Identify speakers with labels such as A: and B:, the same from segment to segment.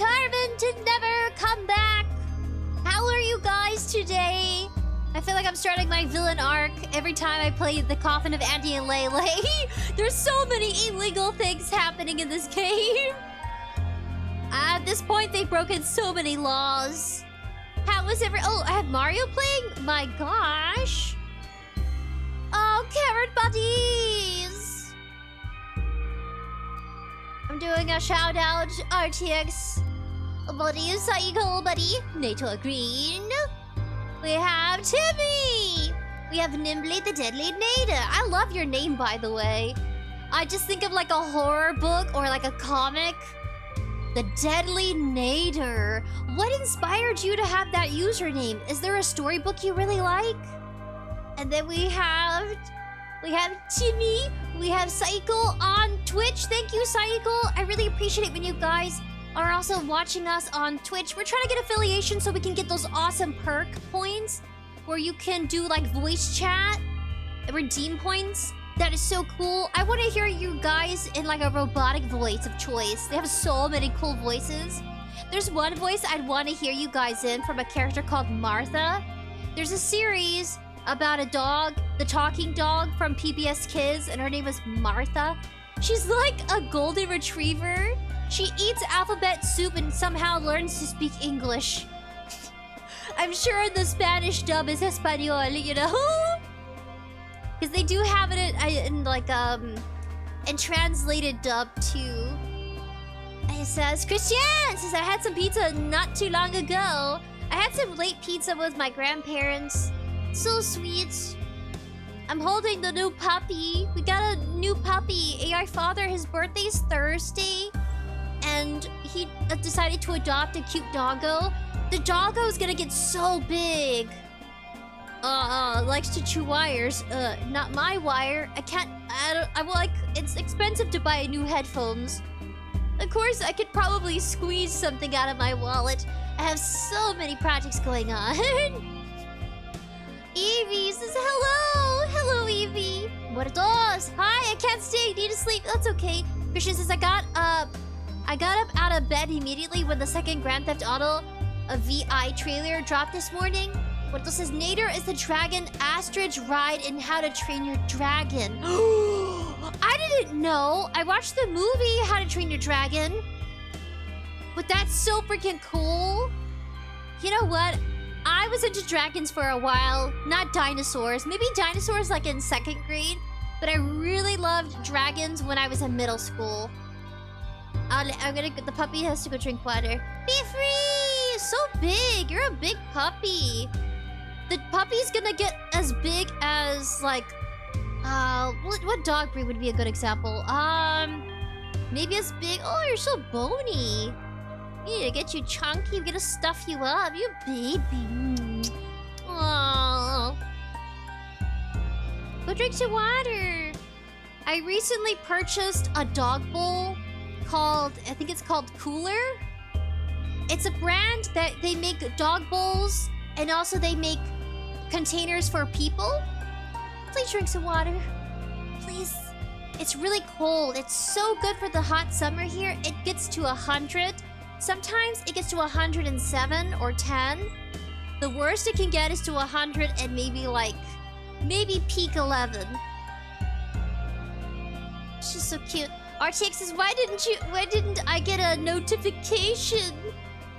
A: determined to never come back. How are you guys today? I feel like I'm starting my villain arc every time I play the Coffin of Andy and Lele. There's so many illegal things happening in this game. At this point, they've broken so many laws. How is Oh, I have Mario playing? My gosh. Oh, carrot buddies. I'm doing a shout out to RTX buddy, Cycle buddy, Nato Green. We have Timmy. We have Nimbly the Deadly Nada. I love your name, by the way. I just think of like a horror book or like a comic. The Deadly Nader. What inspired you to have that username? Is there a storybook you really like? And then we have Timmy. We have Cycle on Twitch. Thank you, Cycle. I really appreciate it when you guys are also watching us on Twitch. We're trying to get affiliation so we can get those awesome perk points where you can do like voice chat, redeem points. That is so cool. I want to hear you guys in like a robotic voice of choice. They have so many cool voices. There's one voice I'd want to hear you guys in from a character called Martha. There's a series about a dog, the talking dog from PBS Kids, and her name is Martha. She's like a golden retriever. She eats alphabet soup and somehow learns to speak English. I'm sure the Spanish dub is Espanol, you know? Because they do have it in like in translated dub too. It says Christian says I had some pizza not too long ago. I had some late pizza with my grandparents. So sweet. I'm holding the new puppy. We got a new puppy. AI father, his birthday's Thursday, and he decided to adopt a cute doggo. The doggo is gonna get so big. Likes to chew wires. Not my wire. It's expensive to buy new headphones. Of course, I could probably squeeze something out of my wallet. I have so many projects going on. Evie says hello! Hello, Evie! Buenos! Hi, I can't stay. Need to sleep. That's okay. Christian says I got up out of bed immediately when the second Grand Theft Auto VI trailer dropped this morning. What says Nader is the dragon ostrich ride in How to Train Your Dragon. I didn't know. I watched the movie How to Train Your Dragon. But that's so freaking cool. You know what? I was into dragons for a while. Not dinosaurs. Maybe dinosaurs like in 2nd grade. But I really loved dragons when I was in middle school. The puppy has to go drink water. Be free! So big. You're a big puppy. The puppy's gonna get as big as, like... what dog breed would be a good example? Maybe as big... Oh, you're so bony. We need to get you chunky. We're gonna stuff you up. You baby. Aww. Go drink some water. I recently purchased a dog bowl called... I think it's called Cooler. It's a brand that they make dog bowls, and also they make containers for people. Please drink some water. Please. It's really cold. It's so good for the hot summer here. It gets to 100. Sometimes it gets to 107 or 10. The worst it can get is to 100 and maybe peak 11. She's so cute. RTX says, why didn't I get a notification?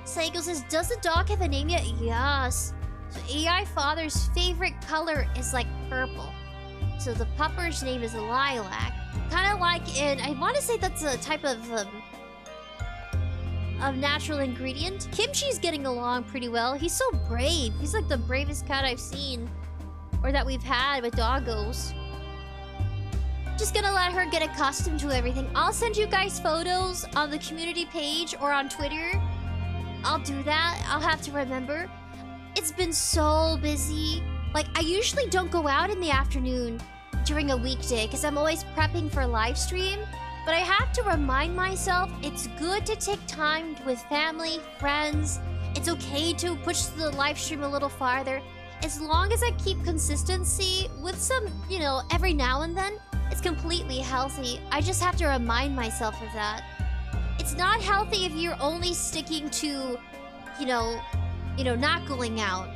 A: Psycho says, does the dog have a name yet? Yes. So AI father's favorite color is like purple. So the pupper's name is Lilac. Kind of like I want to say that's a type of natural ingredient. Kimchi's getting along pretty well. He's so brave. He's like the bravest cat I've seen. Or that we've had with doggos. Just gonna let her get accustomed to everything. I'll send you guys photos on the community page or on Twitter. I'll do that. I'll have to remember. It's been so busy. Like, I usually don't go out in the afternoon during a weekday because I'm always prepping for live stream. But I have to remind myself it's good to take time with family, friends. It's okay to push the live stream a little farther. As long as I keep consistency with some, every now and then, it's completely healthy. I just have to remind myself of that. It's not healthy if you're only sticking to, you know, not going out.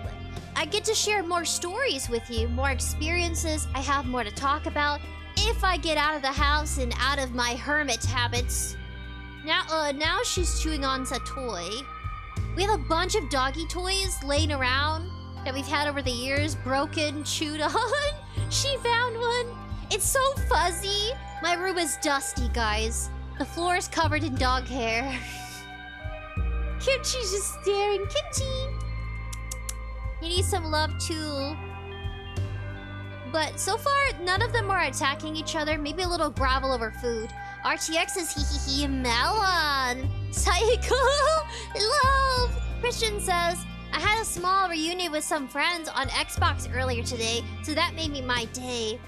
A: I get to share more stories with you, more experiences. I have more to talk about if I get out of the house and out of my hermit habits. Now she's chewing on a toy. We have a bunch of doggy toys laying around that we've had over the years, broken, chewed on. She found one. It's so fuzzy. My room is dusty, guys. The floor is covered in dog hair. Kimchi's just staring. Kimchi! You need some love too. But so far, none of them are attacking each other. Maybe a little grovel over food. RTX is hee melon. Psycho! Love! Christian says, I had a small reunion with some friends on Xbox earlier today, so that made me my day.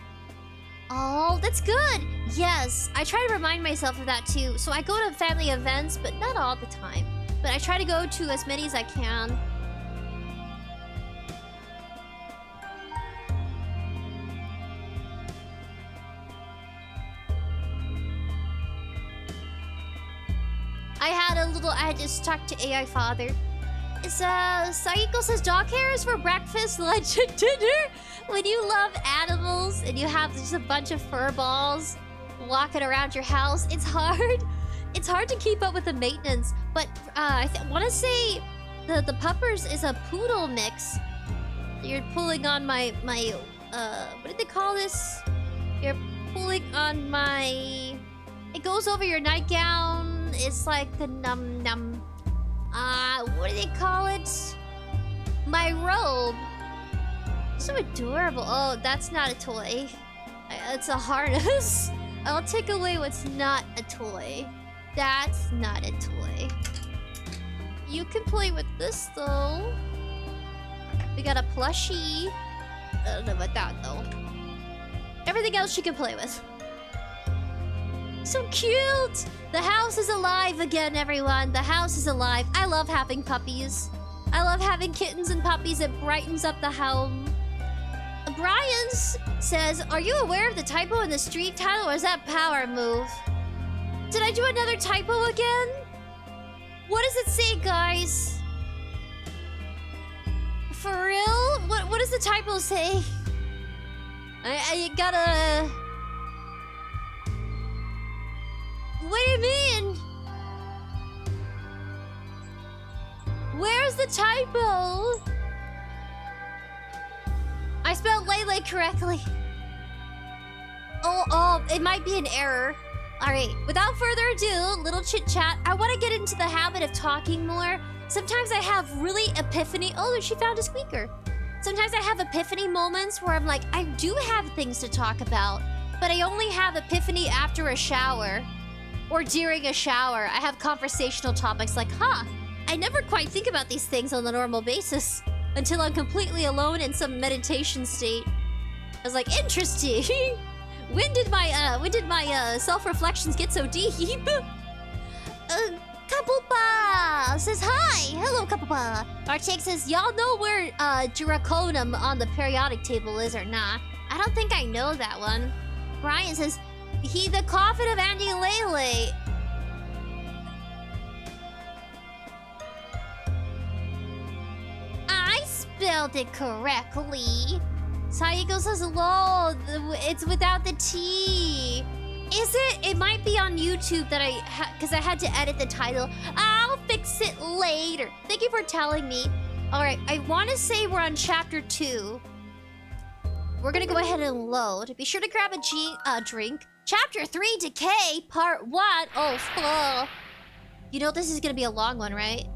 A: Oh, that's good! Yes, I try to remind myself of that too. So I go to family events, but not all the time. But I try to go to as many as I can. I just talked to AI father. Saiko says dog hair is for breakfast, lunch, and dinner. When you love animals and you have just a bunch of fur balls walking around your house, it's hard. It's hard to keep up with the maintenance. But I want to say the puppers is a poodle mix. You're pulling on my what did they call this? You're pulling on my... It goes over your nightgown. It's like the num. What do they call it? My robe. So adorable. Oh, that's not a toy. It's a harness. I'll take away what's not a toy. That's not a toy. You can play with this though. We got a plushie. I don't know about that though. Everything else she can play with. So cute! The house is alive again, everyone. The house is alive. I love having puppies. I love having kittens and puppies. It brightens up the home. Brian says, are you aware of the typo in the street title, or is that power move? Did I do another typo again? What does it say, guys? For real? What does the typo say? I gotta... What do you mean? Where's the typo? I spelled Lele correctly. Oh, it might be an error. Alright, without further ado, little chit chat. I want to get into the habit of talking more. Sometimes I have really epiphany. Oh, she found a squeaker. Sometimes I have epiphany moments where I'm like, I do have things to talk about, but I only have epiphany after a shower. Or during a shower. I have conversational topics like, I never quite think about these things on a normal basis until I'm completely alone in some meditation state. I was like, interesting. When did my self-reflections get so deep? Kapupa says hi. Hello, Kapupa. Archeg says, y'all know where Draconum on the periodic table is or not? I don't think I know that one. Brian says, the coffin of Andy Lele. I spelled it correctly. Saiko says, lol, it's without the T. Is it? It might be on YouTube that because I had to edit the title. I'll fix it later. Thank you for telling me. Alright, I want to say we're on chapter 2. We're gonna go ahead and load. Be sure to grab a drink. Chapter 3, Decay, Part 1. Oh, fuck. You know this is gonna be a long one, right?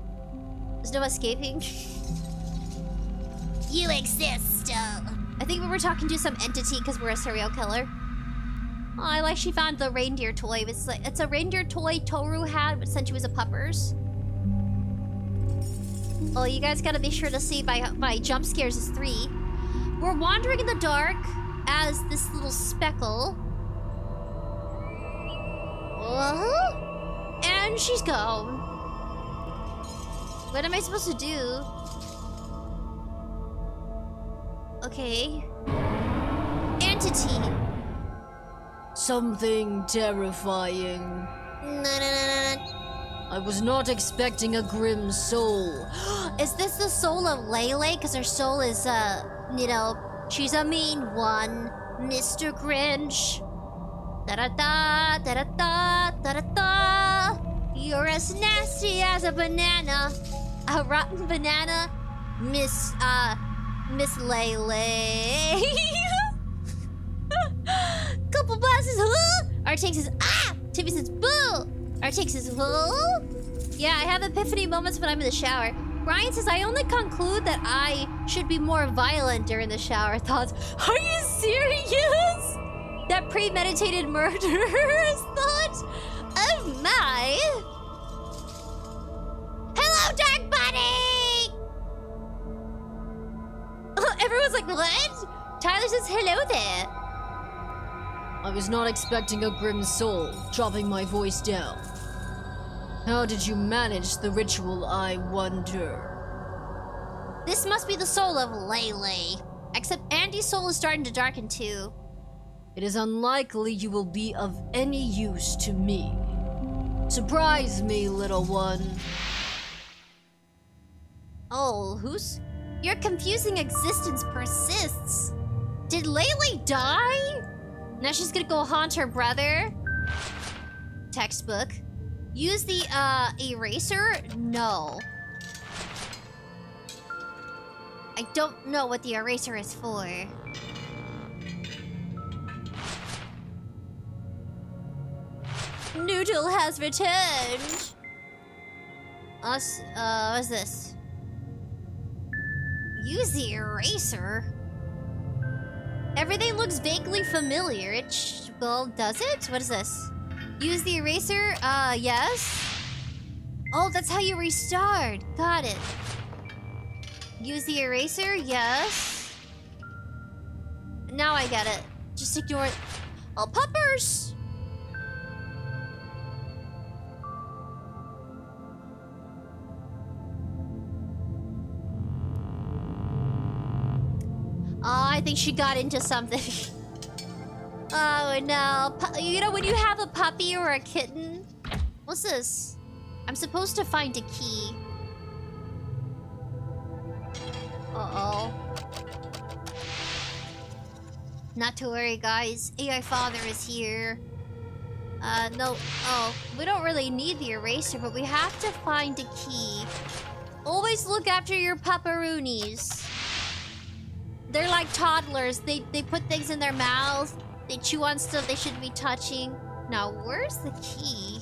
A: There's no escaping. You exist. I think we were talking to some entity because we're a serial killer. Oh, I like she found the reindeer toy. It's a reindeer toy Toru had since she was a puppers. Oh, you guys gotta be sure to see my jump scares is 3. We're wandering in the dark as this little speckle. And she's gone. What am I supposed to do? Okay. Entity. Something terrifying.
B: I was not expecting a grim soul.
A: Is this the soul of Lele? Because her soul is, you know, she's a mean one. Mr. Grinch. Da-da-da, da-da-da, da-da-da. You're as nasty as a banana. A rotten banana. Miss Lele. Couple glasses, huh? 𝑎𝑟𝑡𝑥 says, ah! Tiffy says, boo! 𝑎RTX says, huh? Yeah, I have epiphany moments when I'm in the shower. Brian says, I only conclude that I should be more violent during the shower. Thoughts, are you serious? That premeditated murderer's thought? Oh my! Hello, Dark Bunny! Everyone's like, what? Tyler says, hello there.
B: I was not expecting a grim soul, dropping my voice down. How did you manage the ritual, I wonder?
A: This must be the soul of Lele. Except Andy's soul is starting to darken too.
B: It is unlikely you will be of any use to me. Surprise me, little one.
A: Oh, who's... Your confusing existence persists. Did Lele die? Now she's gonna go haunt her brother? Textbook. Use the, eraser? No. I don't know what the eraser is for. Noodle has returned. What's this? Use the eraser? Everything looks vaguely familiar. Well, does it? What is this? Use the eraser? Yes? Oh, that's how you restart. Got it. Use the eraser? Yes. Now I get it. Just ignore it. Oh, puppers! Oh, I think she got into something. Oh no. You know when you have a puppy or a kitten? What's this? I'm supposed to find a key. Uh-oh. Not to worry, guys. AI Father is here. No. Oh, we don't really need the eraser, but we have to find a key. Always look after your pupperoonies. They're like toddlers. They put things in their mouth. They chew on stuff they shouldn't be touching. Now, where's the key?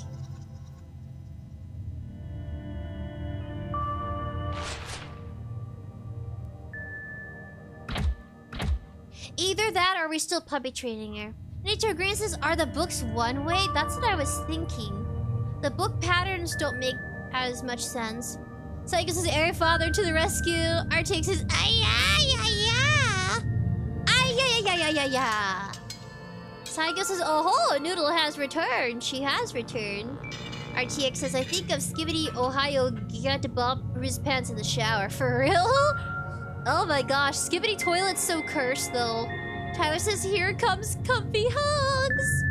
A: Either that or we're still puppy training her. Nature Green says, are the books one way? That's what I was thinking. The book patterns don't make as much sense. Psycho says, Airy Father to the rescue. 𝑎𝑟TX says, yeah. Psycho says, oh, Noodle has returned. She has returned. 𝑎RTX says, I think of 𝑠kibbity 𝐿𝐼𝐿 his pants in the shower. For real? Oh my gosh, Skibbity Toilet's so cursed though. Tyler says, here comes comfy hugs.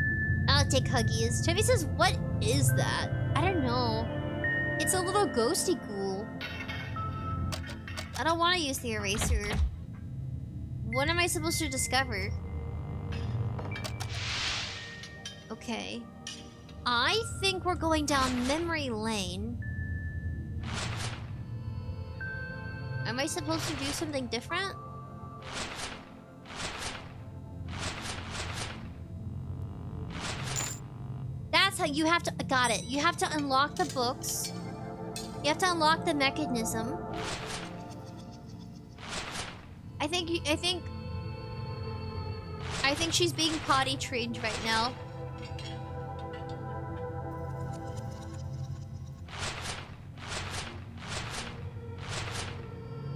A: I'll take huggies. Chevy says, what is that? I don't know. It's a little ghosty ghoul. I don't want to use the eraser. What am I supposed to discover? Okay. I think we're going down memory lane. Am I supposed to do something different? That's how you have to... Got it. You have to unlock the books. You have to unlock the mechanism. I think she's being potty trained right now.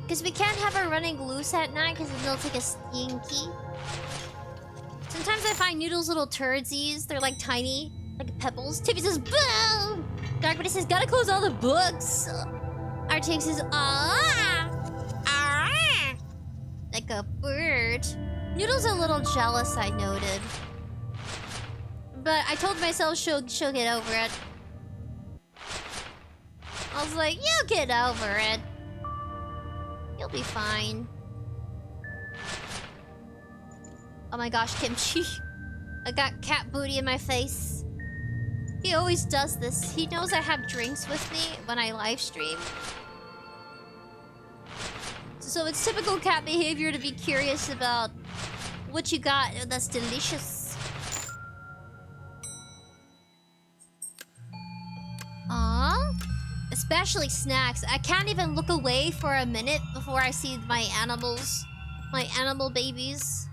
A: Because we can't have her running loose at night because it'll take a stinky. Sometimes I find Noodle's little turdsies. They're like tiny, like pebbles. Tippy says, boo! Darkbody says, gotta close all the books. 𝑎𝑟TX says, ah! Like a bird. Noodle's a little jealous, I noted. But I told myself she'll get over it. I was like, you'll get over it. You'll be fine. Oh my gosh, Kimchi. I got cat booty in my face. He always does this. He knows I have drinks with me when I live stream. So it's typical cat behavior to be curious about what you got that's delicious. Aww. Especially snacks. I can't even look away for a minute before I see my animals. My animal babies.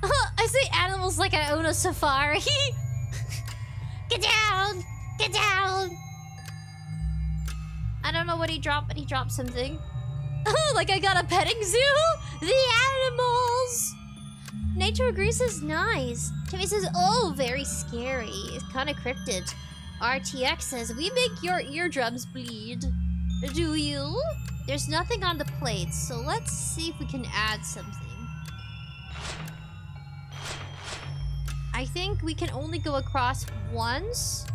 A: I say animals like I own a safari. Get down! Get down! I don't know what he dropped, but he dropped something. Like I got a petting zoo? The animals! Nature agrees is nice. Timmy says, oh, very scary. It's kind of cryptid. RTX says, we make your eardrums bleed. Do you? There's nothing on the plate, so let's see if we can add something. I think we can only go across once.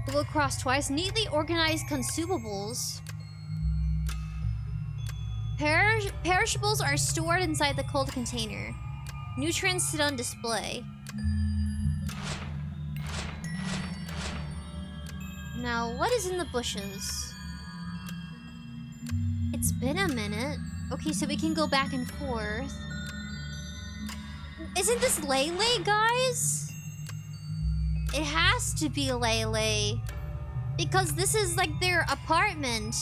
A: We'll go across twice. Neatly organized consumables. Perishables are stored inside the cold container. Nutrients sit on display. Now, what is in the bushes? It's been a minute. Okay, so we can go back and forth. Isn't this Lele, guys? It has to be Lele. Because this is like their apartment.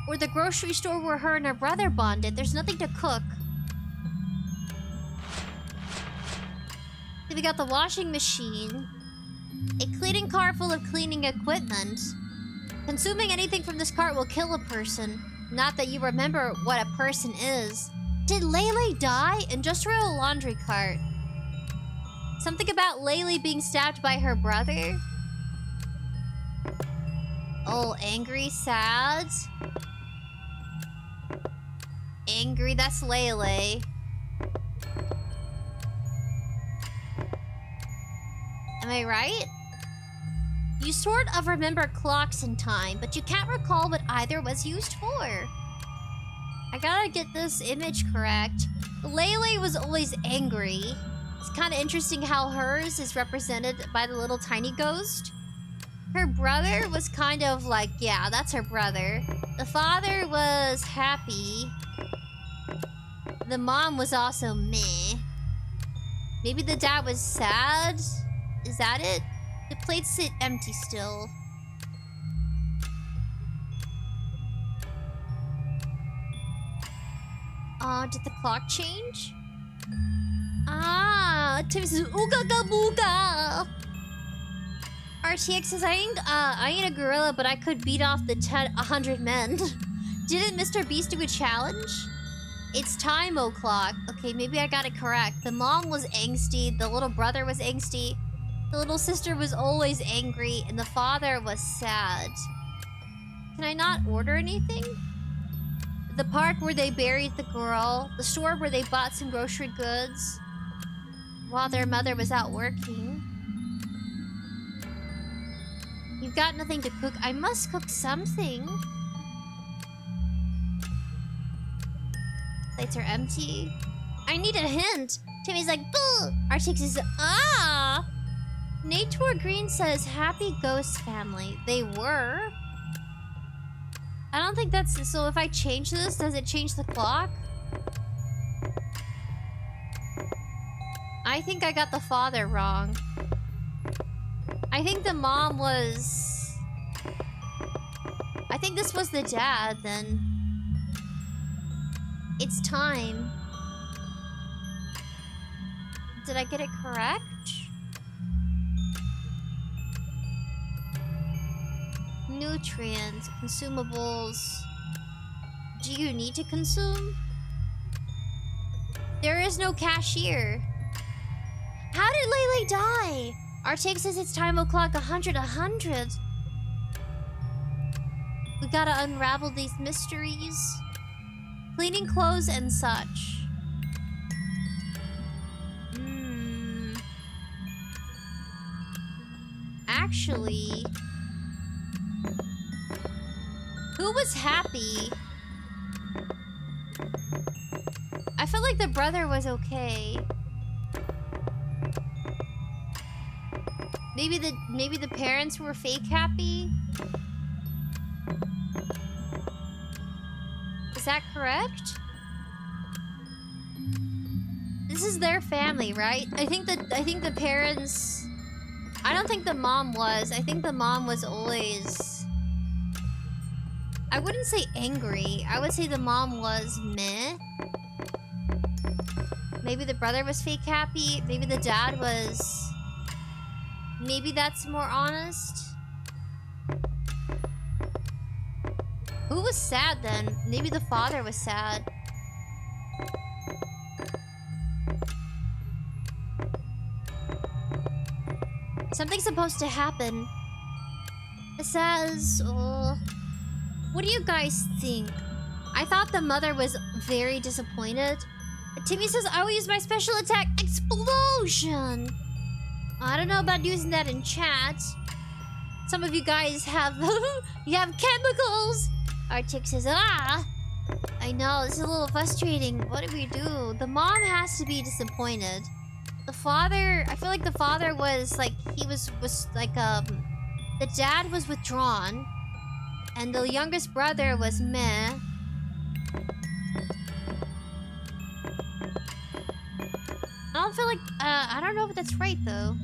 A: Or the grocery store where her and her brother bonded. There's nothing to cook. Then we got the washing machine. A cleaning cart full of cleaning equipment. Consuming anything from this cart will kill a person. Not that you remember what a person is. Did Lele die? Industrial laundry cart. Something about Lele being stabbed by her brother? Oh, angry, sad. Angry, that's Lele. Am I right? You sort of remember clocks and time, but you can't recall what either was used for. I gotta get this image correct. Lele was always angry. It's kind of interesting how hers is represented by the little tiny ghost. Her brother was kind of like, yeah, that's her brother. The father was happy. The mom was also meh. Maybe the dad was sad? Is that it? The plates sit empty still. Did the clock change? Ah, Tim says, ooga ga booga. RTX says, I ain't a gorilla, but I could beat off the 100 men. Didn't Mr. Beast do a challenge? It's time o'clock. Okay, maybe I got it correct. The mom was angsty, the little brother was angsty, the little sister was always angry, and the father was sad. Can I not order anything? The park where they buried the girl, the store where they bought some grocery goods while their mother was out working. You've got nothing to cook. I must cook something. Plates are empty. I need a hint. Timmy's like, boo! Arctic says, ah! Nature Green says, happy ghost family. They were. I don't think that's... So if I change this, does it change the clock? I think I got the father wrong. I think the mom was... I think this was the dad, then. It's time. Did I get it correct? Nutrients, consumables. Do you need to consume? There is no cashier. How did Lele die? Arctic says it's time o'clock 100. We gotta unravel these mysteries. Cleaning clothes and such. Actually... Who was happy? I felt like the brother was okay. Maybe the parents were fake happy? Is that correct? This is their family, right? I think the parents... I don't think the mom was. I think the mom was always... I wouldn't say angry. I would say the mom was meh. Maybe the brother was fake happy. Maybe the dad was... Maybe that's more honest. Who was sad then? Maybe the father was sad. Something's supposed to happen. It says... what do you guys think? I thought the mother was very disappointed. Timmy says, I will use my special attack, Explosion! I don't know about using that in chat. Some of you guys have... you have chemicals! Arctic says, ah! I know, this is a little frustrating. What do we do? The mom has to be disappointed. The father... I feel like the father was, like... He was like, the dad was withdrawn. And the youngest brother was meh. I don't feel like... I don't know if that's right, though.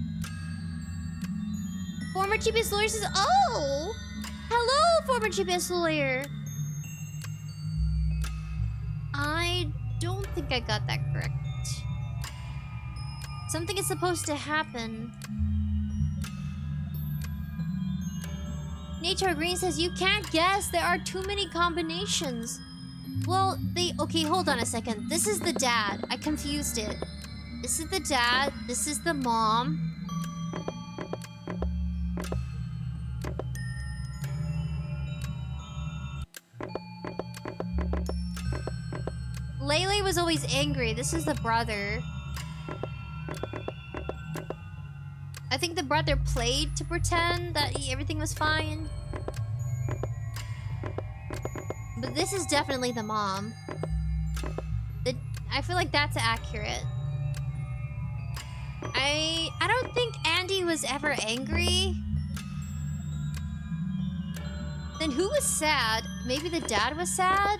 A: Former GPS lawyer says, oh! Hello, former GPS lawyer! I don't think I got that correct. Something is supposed to happen. Nature Green says, you can't guess. There are too many combinations. Well, okay, hold on a second. This is the dad. I confused it. This is the dad. This is the mom. Lele was always angry. This is the brother. I think the brother played to pretend that everything was fine. But this is definitely the mom. I feel like that's accurate. I don't think Andy was ever angry. Then who was sad? Maybe the dad was sad?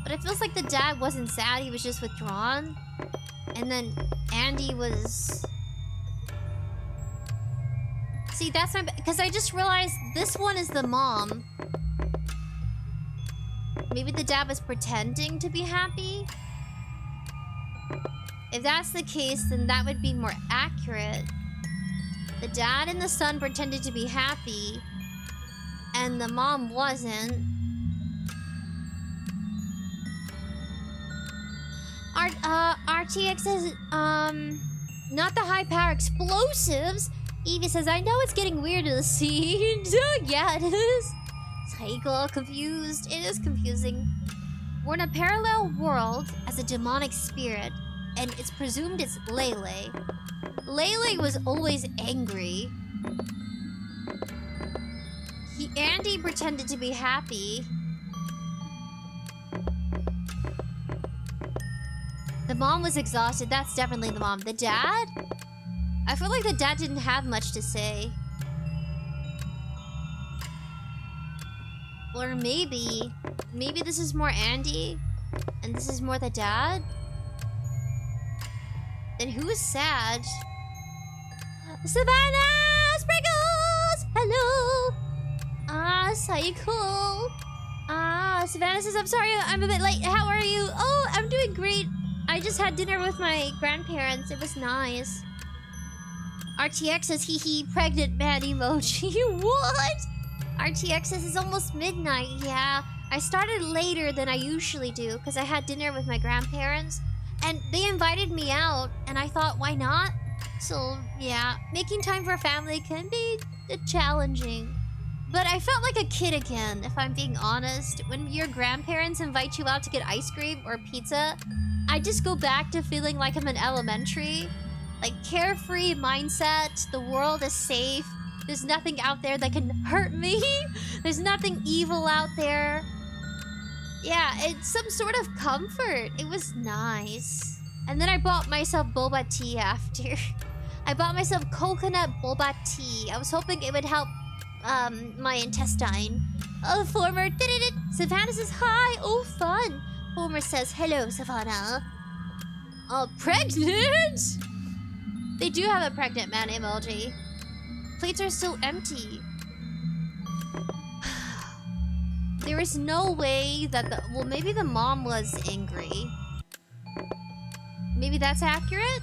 A: But it feels like the dad wasn't sad, he was just withdrawn. And then Andy was... See, that's my... Because I just realized this one is the mom. Maybe the dad was pretending to be happy? If that's the case, then that would be more accurate. The dad and the son pretended to be happy, and the mom wasn't. RTX says, not the high power explosives. Evie says, I know it's getting weird to the scene. Yeah, it is. Psycho, confused. It is confusing. We're in a parallel world as a demonic spirit, and it's presumed it's Lele. Lele was always angry. Andy pretended to be happy. The mom was exhausted. That's definitely the mom. The dad? I feel like the dad didn't have much to say. Or maybe this is more Andy, and this is more the dad? Then who is sad? Savannah! Sprinkles! Hello! Psycho! Savannah says, I'm sorry, I'm a bit late. How are you? Oh, I'm doing great. I just had dinner with my grandparents. It was nice. RTX says, hee hee, pregnant man emoji. What? RTX says, it's almost midnight. Yeah, I started later than I usually do because I had dinner with my grandparents. And they invited me out, and I thought, why not? So, yeah, making time for family can be challenging. But I felt like a kid again, if I'm being honest. When your grandparents invite you out to get ice cream or pizza, I just go back to feeling like I'm in elementary. Like, carefree mindset. The world is safe. There's nothing out there that can hurt me. There's nothing evil out there. Yeah, it's some sort of comfort. It was nice. And then I bought myself boba tea after. I bought myself coconut boba tea. I was hoping it would help my intestine. Oh, former Savannah says hi. Oh, fun. Former says hello, Savannah. Oh, pregnant? They do have a pregnant man emoji. Plates are still empty. There is no way that the... Well, maybe the mom was angry. Maybe that's accurate?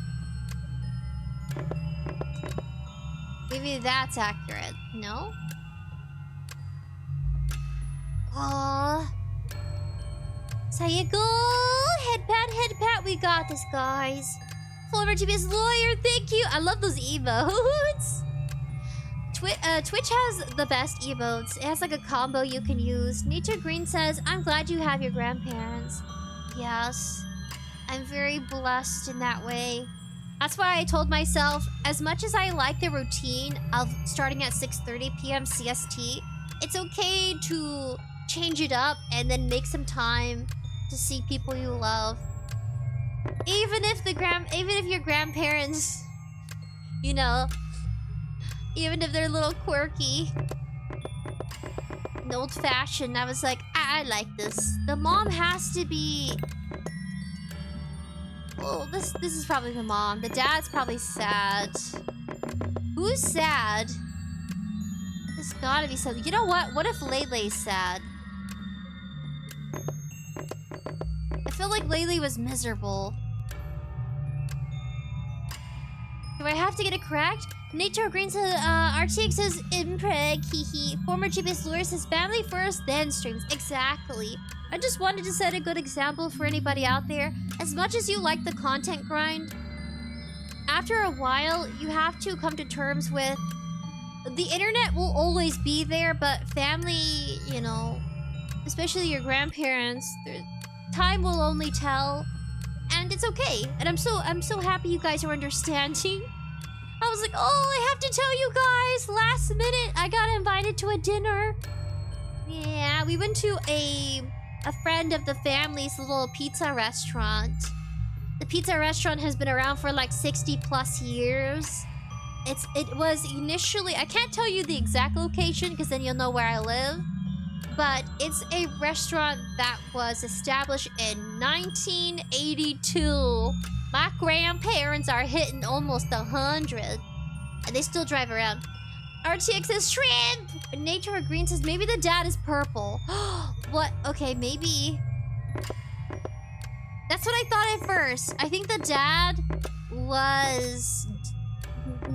A: Maybe that's accurate. No? Aww. Sayego! Head pat, we got this, guys. Former GBS lawyer, thank you! I love those emotes! Twitch has the best emotes. It has like a combo you can use. Nature Green says, I'm glad you have your grandparents. Yes. I'm very blessed in that way. That's why I told myself, as much as I like the routine of starting at 6:30 p.m. CST, it's okay to change it up and then make some time to see people you love. Even if your grandparents, you know, even if they're a little quirky and old-fashioned, I was like, I like this. The mom has to be... Oh, this is probably the mom. The dad's probably sad. Who's sad? There's gotta be something. You know what? What if Laylay's sad? I feel like Laylee was miserable. Do I have to get it correct? Nature Green says, RTX says impreg, hehe. Former GPS lawyer says family first, then streams. Exactly. I just wanted to set a good example for anybody out there. As much as you like the content grind, after a while, you have to come to terms with the internet will always be there, but family, you know, especially your grandparents, time will only tell, and it's okay. And I'm so happy you guys are understanding. I was like, oh, I have to tell you guys, last minute, I got invited to a dinner. Yeah, we went to a friend of the family's little pizza restaurant. The pizza restaurant has been around for like 60 plus years. It was initially, I can't tell you the exact location because then you'll know where I live. But it's a restaurant that was established in 1982. My grandparents are hitting almost 100. And they still drive around. RTX says shrimp! Nature Green says maybe the dad is purple. What? Okay, maybe. That's what I thought at first. I think the dad was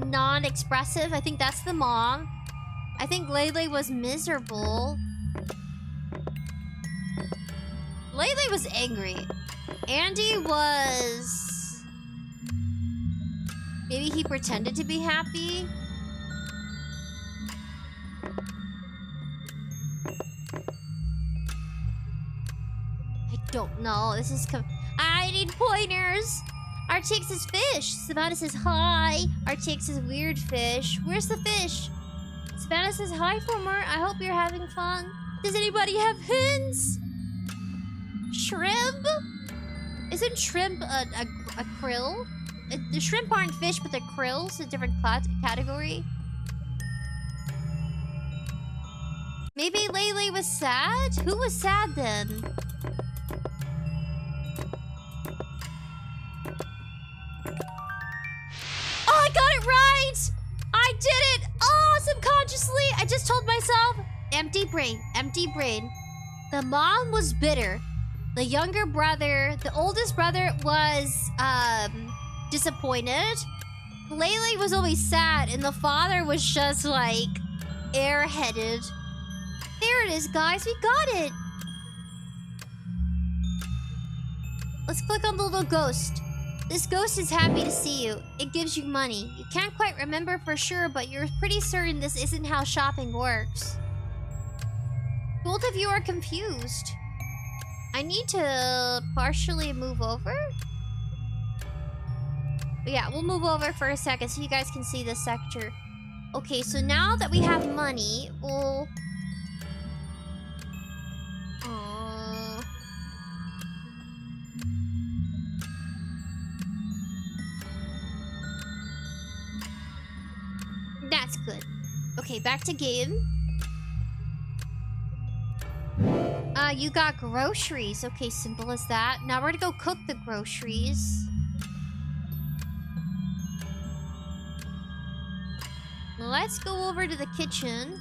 A: non-expressive. I think that's the mom. I think Laylee was miserable. Laylee was angry. Andy was... Maybe he pretended to be happy. I don't know. This is... I need pointers! RTX says fish. Savannah says hi. RTX says weird fish. Where's the fish? Savannah says hi, former. I hope you're having fun. Does anybody have hints? Shrimp? Isn't shrimp a krill? The shrimp aren't fish, but the krill's a different category. Maybe Laylee was sad? Who was sad then? Oh, I got it right! I did it! Oh, subconsciously, I just told myself, empty brain, empty brain. The mom was bitter. The younger brother, the oldest brother was, disappointed. Laylee was always sad, and the father was just, like, airheaded. There it is, guys. We got it. Let's click on the little ghost. This ghost is happy to see you. It gives you money. You can't quite remember for sure, but you're pretty certain this isn't how shopping works. Both of you are confused. I need to partially move over. But yeah, we'll move over for a second so you guys can see this sector. Okay, so now that we have money, we'll... That's good. Okay, back to game. You got groceries. Okay, simple as that. Now we're gonna go cook the groceries. Let's go over to the kitchen.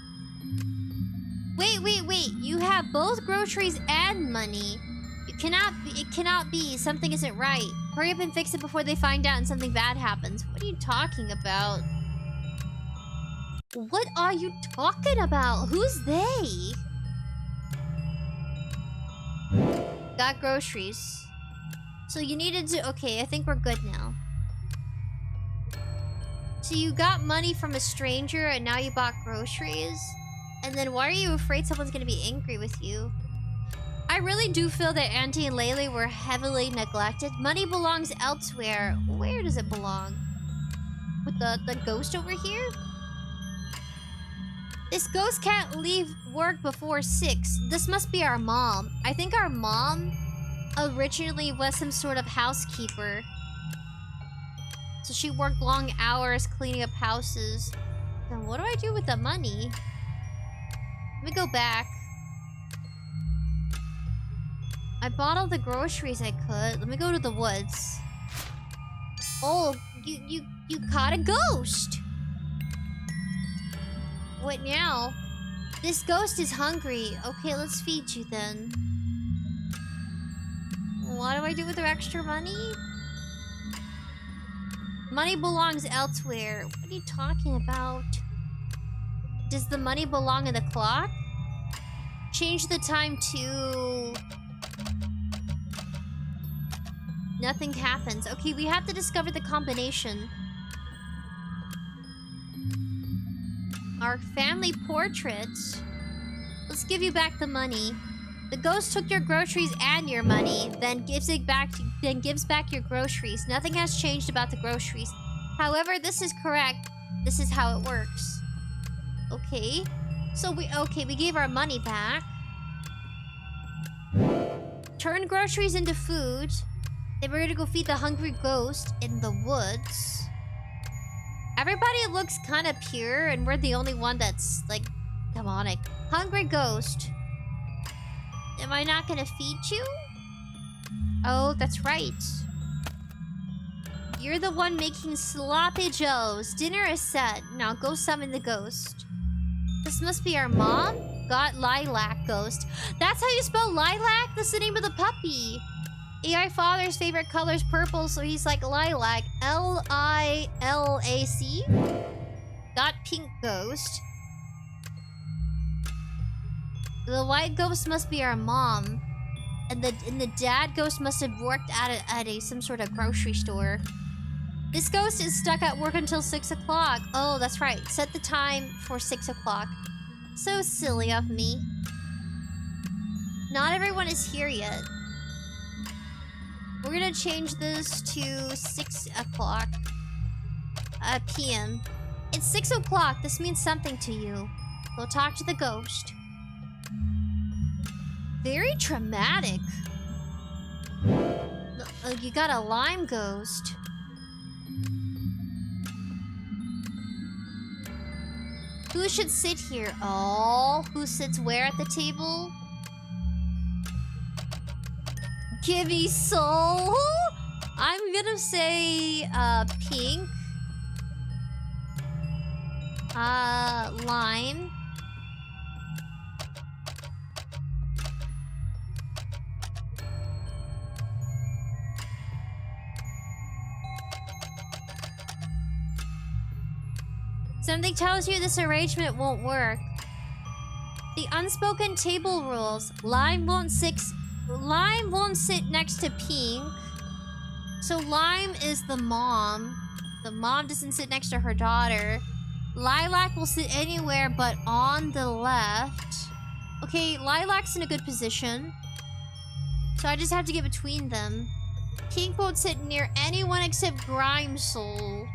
A: Wait. You have both groceries and money. It cannot be. Something isn't right. Hurry up and fix it before they find out and something bad happens. What are you talking about? What are you talking about? Who's they? Got groceries. So you needed to... Okay, I think we're good now. So you got money from a stranger and now you bought groceries? And then why are you afraid someone's gonna be angry with you? I really do feel that Auntie and Laylee were heavily neglected. Money belongs elsewhere. Where does it belong? With the ghost over here? This ghost can't leave work before 6. This must be our mom. I think our mom originally was some sort of housekeeper. So she worked long hours cleaning up houses. Then what do I do with the money? Let me go back. I bought all the groceries I could. Let me go to the woods. Oh, you caught a ghost. What now? This ghost is hungry. Okay, let's feed you then. What do I do with the extra money? Money belongs elsewhere. What are you talking about? Does the money belong in the clock? Change the time to... Nothing happens. Okay, we have to discover the combination. Our family portrait. Let's give you back the money. The ghost took your groceries and your money, then gives back your groceries. Nothing has changed about the groceries. However, this is correct. This is how it works. Okay. So we gave our money back. Turn groceries into food. Then we're gonna go feed the hungry ghost in the woods. Everybody looks kind of pure, and we're the only one that's, like, demonic. Hungry ghost. Am I not gonna feed you? Oh, that's right. You're the one making sloppy joes. Dinner is set. Now go summon the ghost. This must be our mom? Got lilac ghost. That's how you spell lilac? That's the name of the puppy. AI father's favorite color is purple, so he's like lilac. Lilac. Got pink ghost. The white ghost must be our mom. And the dad ghost must have worked at some sort of grocery store. This ghost is stuck at work until 6 o'clock. Oh, that's right. Set the time for 6 o'clock. So silly of me. Not everyone is here yet. We're gonna change this to 6 o'clock p.m. It's 6 o'clock. This means something to you. Go talk to the ghost. Very traumatic. You got a lime ghost. Who should sit here? Oh, who sits where at the table? Give me soul. I'm gonna say pink. Lime. Something tells you this arrangement won't work. The unspoken table rules. Lime won't sit next to pink. So Lime is the mom. The mom doesn't sit next to her daughter. Lilac will sit anywhere but on the left. Okay, Lilac's in a good position. So I just have to get between them. Pink won't sit near anyone except 𝑔𝒚𝒻𝒀.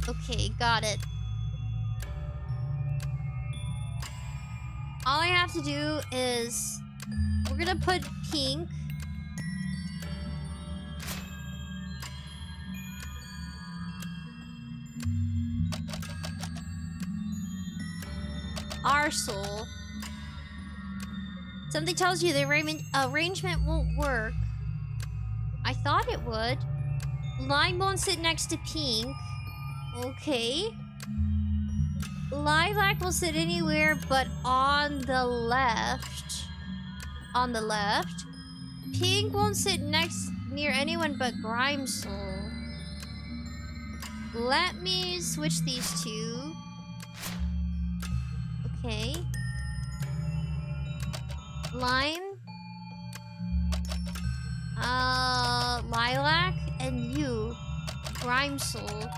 A: Okay, got it. All I have to do is... we're gonna put Pink... 𝑟𝒀𝒀. Something tells you the arrangement won't work. I thought it would. Lime won't sit next to Pink. Okay. Lilac will sit anywhere but on the left. On the left. Pink won't sit near anyone but 𝑔𝒚𝒻𝒀. Let me switch these two. Okay. Lime. Lilac. And you. 𝑔𝒚𝒻𝒀.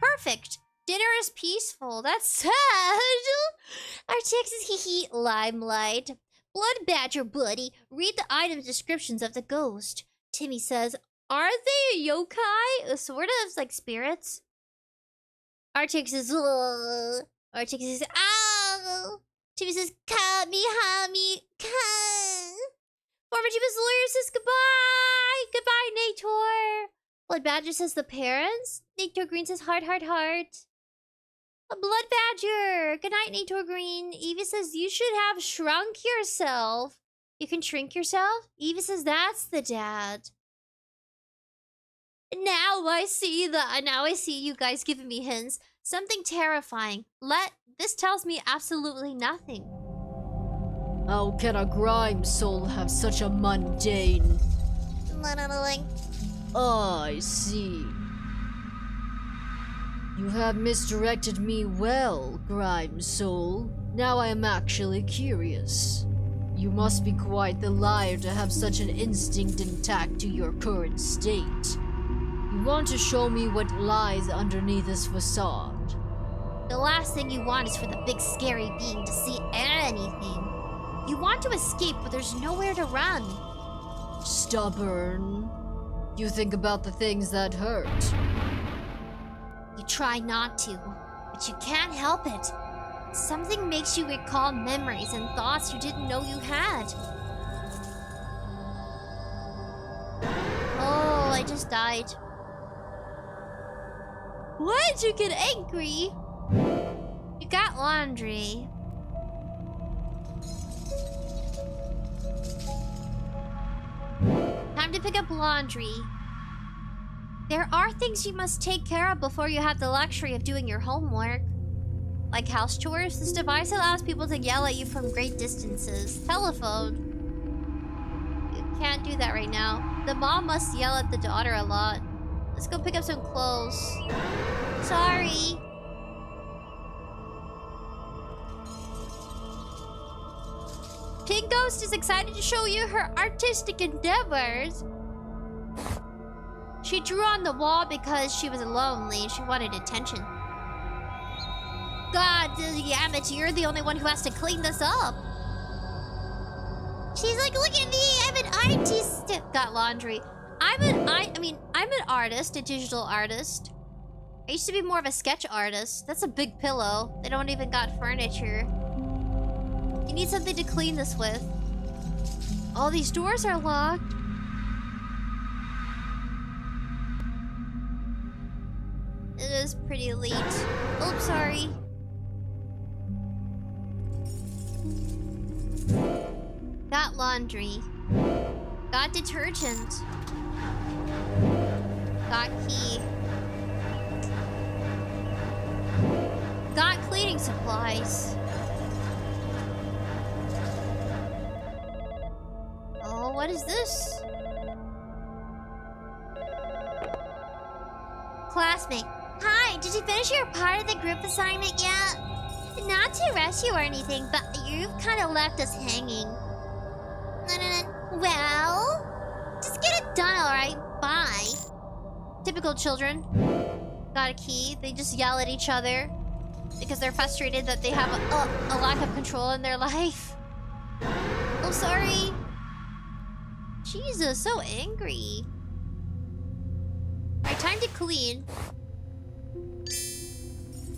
A: Perfect. Dinner is peaceful. That's sad. 𝑟𝒌𝒆 is hee. Limelight. Blood badger buddy. Read the item descriptions of the ghost. Timmy says, are they a yokai? Sort of like spirits. 𝑟𝒌𝒆 says, ugh. 𝑟𝒌𝒆 says, ow. Timmy says, Kami Hami Kan. Former Jeep's lawyer says goodbye. Goodbye, Nator. Blood Badger says the parents. Nator Green says heart, heart, heart. A Blood Badger. Good night, Nator Green. Eva says you should have shrunk yourself. You can shrink yourself? Eva says that's the dad. Now I see you guys giving me hints. Something terrifying. This tells me absolutely nothing.
B: How can a 𝑔𝒚𝒻𝒀 have such a mundane... I see. You have misdirected me well, 𝑔𝒚𝒻𝒀. Now I am actually curious. You must be quite the liar to have such an instinct intact to your current state. You want to show me what lies underneath this facade.
A: The last thing you want is for the big scary being to see anything. You want to escape, but there's nowhere to run.
B: Stubborn. You think about the things that hurt.
A: You try not to, but you can't help it. Something makes you recall memories and thoughts you didn't know you had. Oh, I just died. Why'd you get angry? You got laundry. Time to pick up laundry. There are things you must take care of before you have the luxury of doing your homework. Like house chores, this device allows people to yell at you from great distances. Telephone. You can't do that right now. The mom must yell at the daughter a lot. Let's go pick up some clothes. Sorry. Pink Ghost is excited to show you her artistic endeavors. She drew on the wall because she was lonely. She wanted attention. God damn it, you're the only one who has to clean this up. She's like, look at me, I'm an artist. Got laundry. I'm an artist, a digital artist. I used to be more of a sketch artist. That's a big pillow. They don't even got furniture. You need something to clean this with. All these doors are locked. It is pretty late. Oops, sorry. Got laundry. Got detergent. Got key. Got cleaning supplies. Oh, what is this? Classmate. Hi, did you finish your part of the group assignment yet? Not to rush you or anything, but you've kind of left us hanging. Well, just get it done, alright? Bye. Typical children. Got a key. They just yell at each other because they're frustrated that they have a lack of control in their life. Oh, sorry. Jesus, so angry. Alright, time to clean.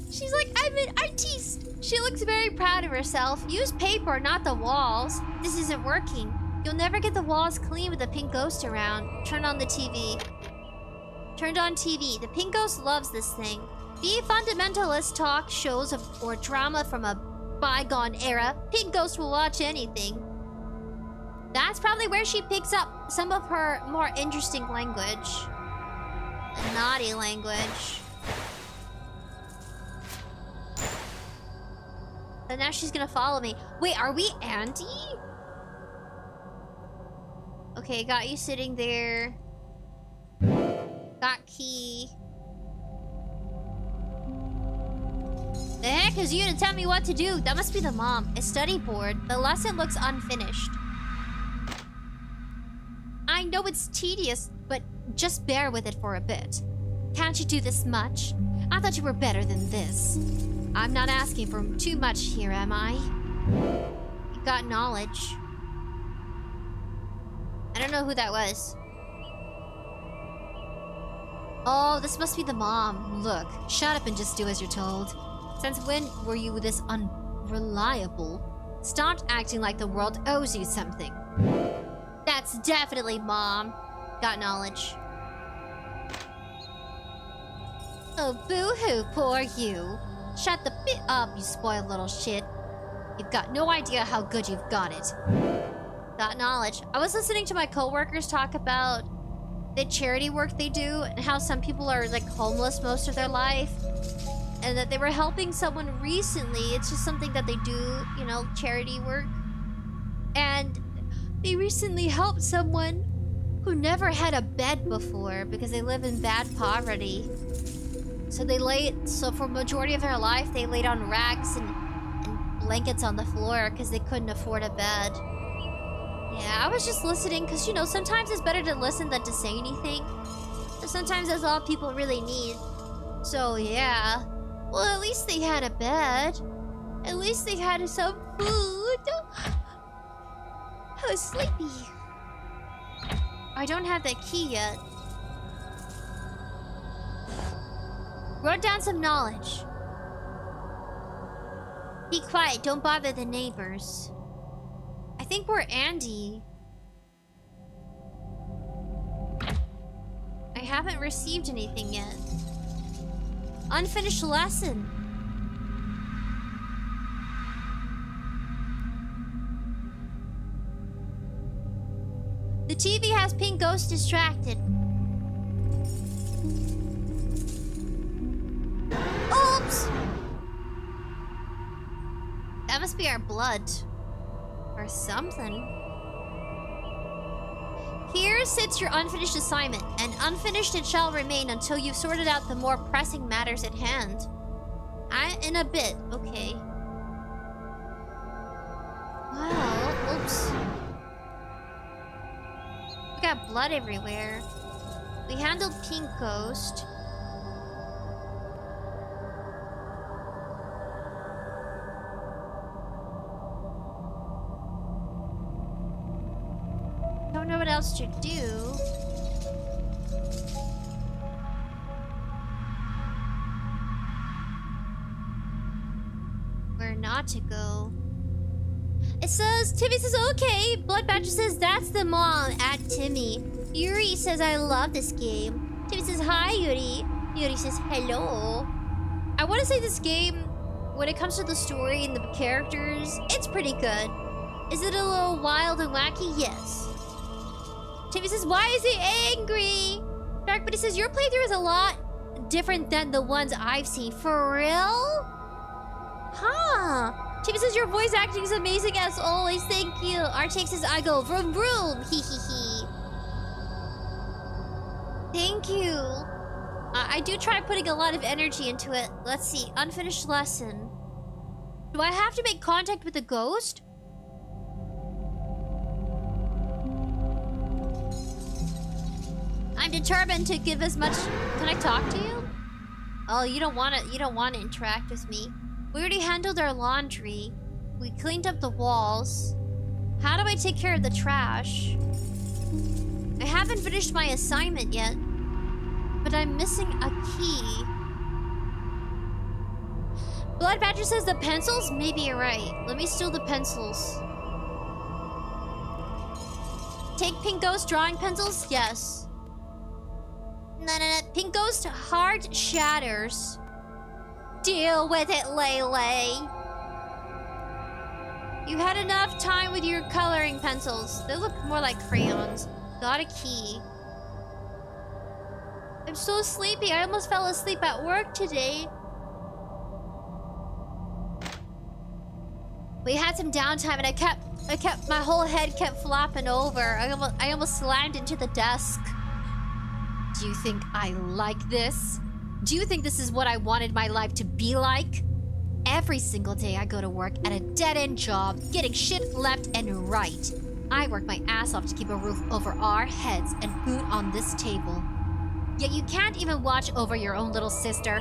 A: She's like, I'm an artiste. She looks very proud of herself. Use paper, not the walls. This isn't working. You'll never get the walls clean with a pink ghost around. Turn on the TV. Turned on TV. The pink ghost loves this thing. Be fundamentalist talk shows or drama from a bygone era. Pink ghost will watch anything. That's probably where she picks up some of her more interesting language. The naughty language. And now she's gonna follow me. Wait, are we Andy? Okay, got you sitting there. Got key. The heck is you to tell me what to do? That must be the mom. A study board. The lesson looks unfinished. I know it's tedious, but just bear with it for a bit. Can't you do this much? I thought you were better than this. I'm not asking for too much here, am I? You got knowledge. I don't know who that was. Oh, this must be the mom. Look, shut up and just do as you're told. Since when were you this unreliable? Stop acting like the world owes you something. That's definitely mom. Got knowledge. Oh, boo-hoo, poor you. Shut the bit up, you spoiled little shit. You've got no idea how good you've got it. Got knowledge. I was listening to my coworkers talk about the charity work they do and how some people are like homeless most of their life. And that they were helping someone recently. It's just something that they do, you know, charity work. And they recently helped someone who never had a bed before because they live in bad poverty. So for majority of their life, they laid on rags and blankets on the floor because they couldn't afford a bed. Yeah, I was just listening because, you know, sometimes it's better to listen than to say anything. But sometimes that's all people really need. So, yeah. Well, at least they had a bed. At least they had some food. I was sleepy. I don't have that key yet. Wrote down some knowledge. Be quiet, don't bother the neighbors. I think we're Andy. I haven't received anything yet. Unfinished lesson. The TV has pink ghost distracted. Oops! That must be our blood. Or something. Here sits your unfinished assignment, and unfinished it shall remain until you've sorted out the more pressing matters at hand. In a bit, okay. Well, oops. We got blood everywhere. We handled Pink Ghost. Don't know what else to do. Where not to go. It says, Timmy says, okay. Blood Badger says, that's the mom at Timmy. Yuri says, I love this game. Timmy says, hi, Yuri. Yuri says, hello. I want to say this game, when it comes to the story and the characters, it's pretty good. Is it a little wild and wacky? Yes. Timmy says, why is he angry? Dark Buddy says, your playthrough is a lot different than the ones I've seen. For real? Huh. Timmy says, your voice acting is amazing as always. Thank you. Arctic says, I go vroom vroom. Hee hee hee. Thank you. I do try putting a lot of energy into it. Let's see. Unfinished lesson. Do I have to make contact with the ghost? I'm determined to give as much... Can I talk to you? Oh, you don't want to interact with me. We already handled our laundry. We cleaned up the walls. How do I take care of the trash? I haven't finished my assignment yet, but I'm missing a key. Blood Badger says the pencils? Maybe you're right. Let me steal the pencils. Take Pink Ghost drawing pencils? Yes. No. Pink Ghost heart shatters. Deal with it, Lele. You had enough time with your coloring pencils. They look more like crayons. Got a key. I'm so sleepy. I almost fell asleep at work today. We had some downtime and I kept my whole head kept flopping over. I almost slammed into the desk. Do you think I like this? Do you think this is what I wanted my life to be like? Every single day I go to work at a dead-end job, getting shit left and right. I work my ass off to keep a roof over our heads and food on this table. Yet you can't even watch over your own little sister.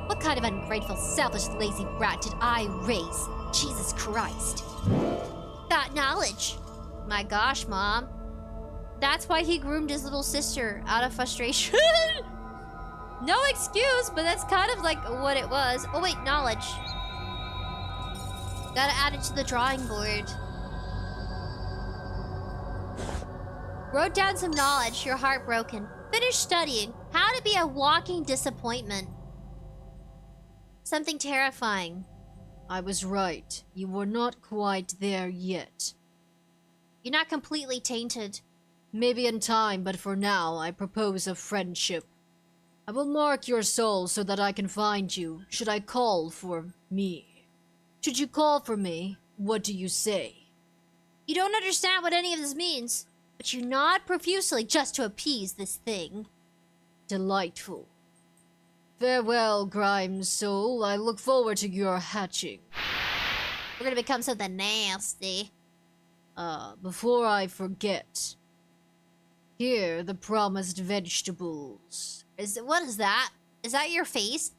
A: What kind of ungrateful, selfish, lazy brat did I raise? Jesus Christ. Got knowledge. My gosh, Mom. That's why he groomed his little sister out of frustration. No excuse, but that's kind of like what it was. Oh wait, knowledge. Gotta add it to the drawing board. Wrote down some knowledge. You're heartbroken. Finished studying. How to be a walking disappointment. Something terrifying.
B: I was right. You were not quite there yet.
A: You're not completely tainted.
B: Maybe in time, but for now, I propose a friendship. I will mark your soul so that I can find you, should I call for me. Should you call for me, what do you say?
A: You don't understand what any of this means, but you nod profusely just to appease this thing.
B: Delightful. Farewell, Grimes soul. I look forward to your hatching.
A: We're gonna become something nasty.
B: Before I forget. Here, the promised vegetables.
A: What is that? Is that your face?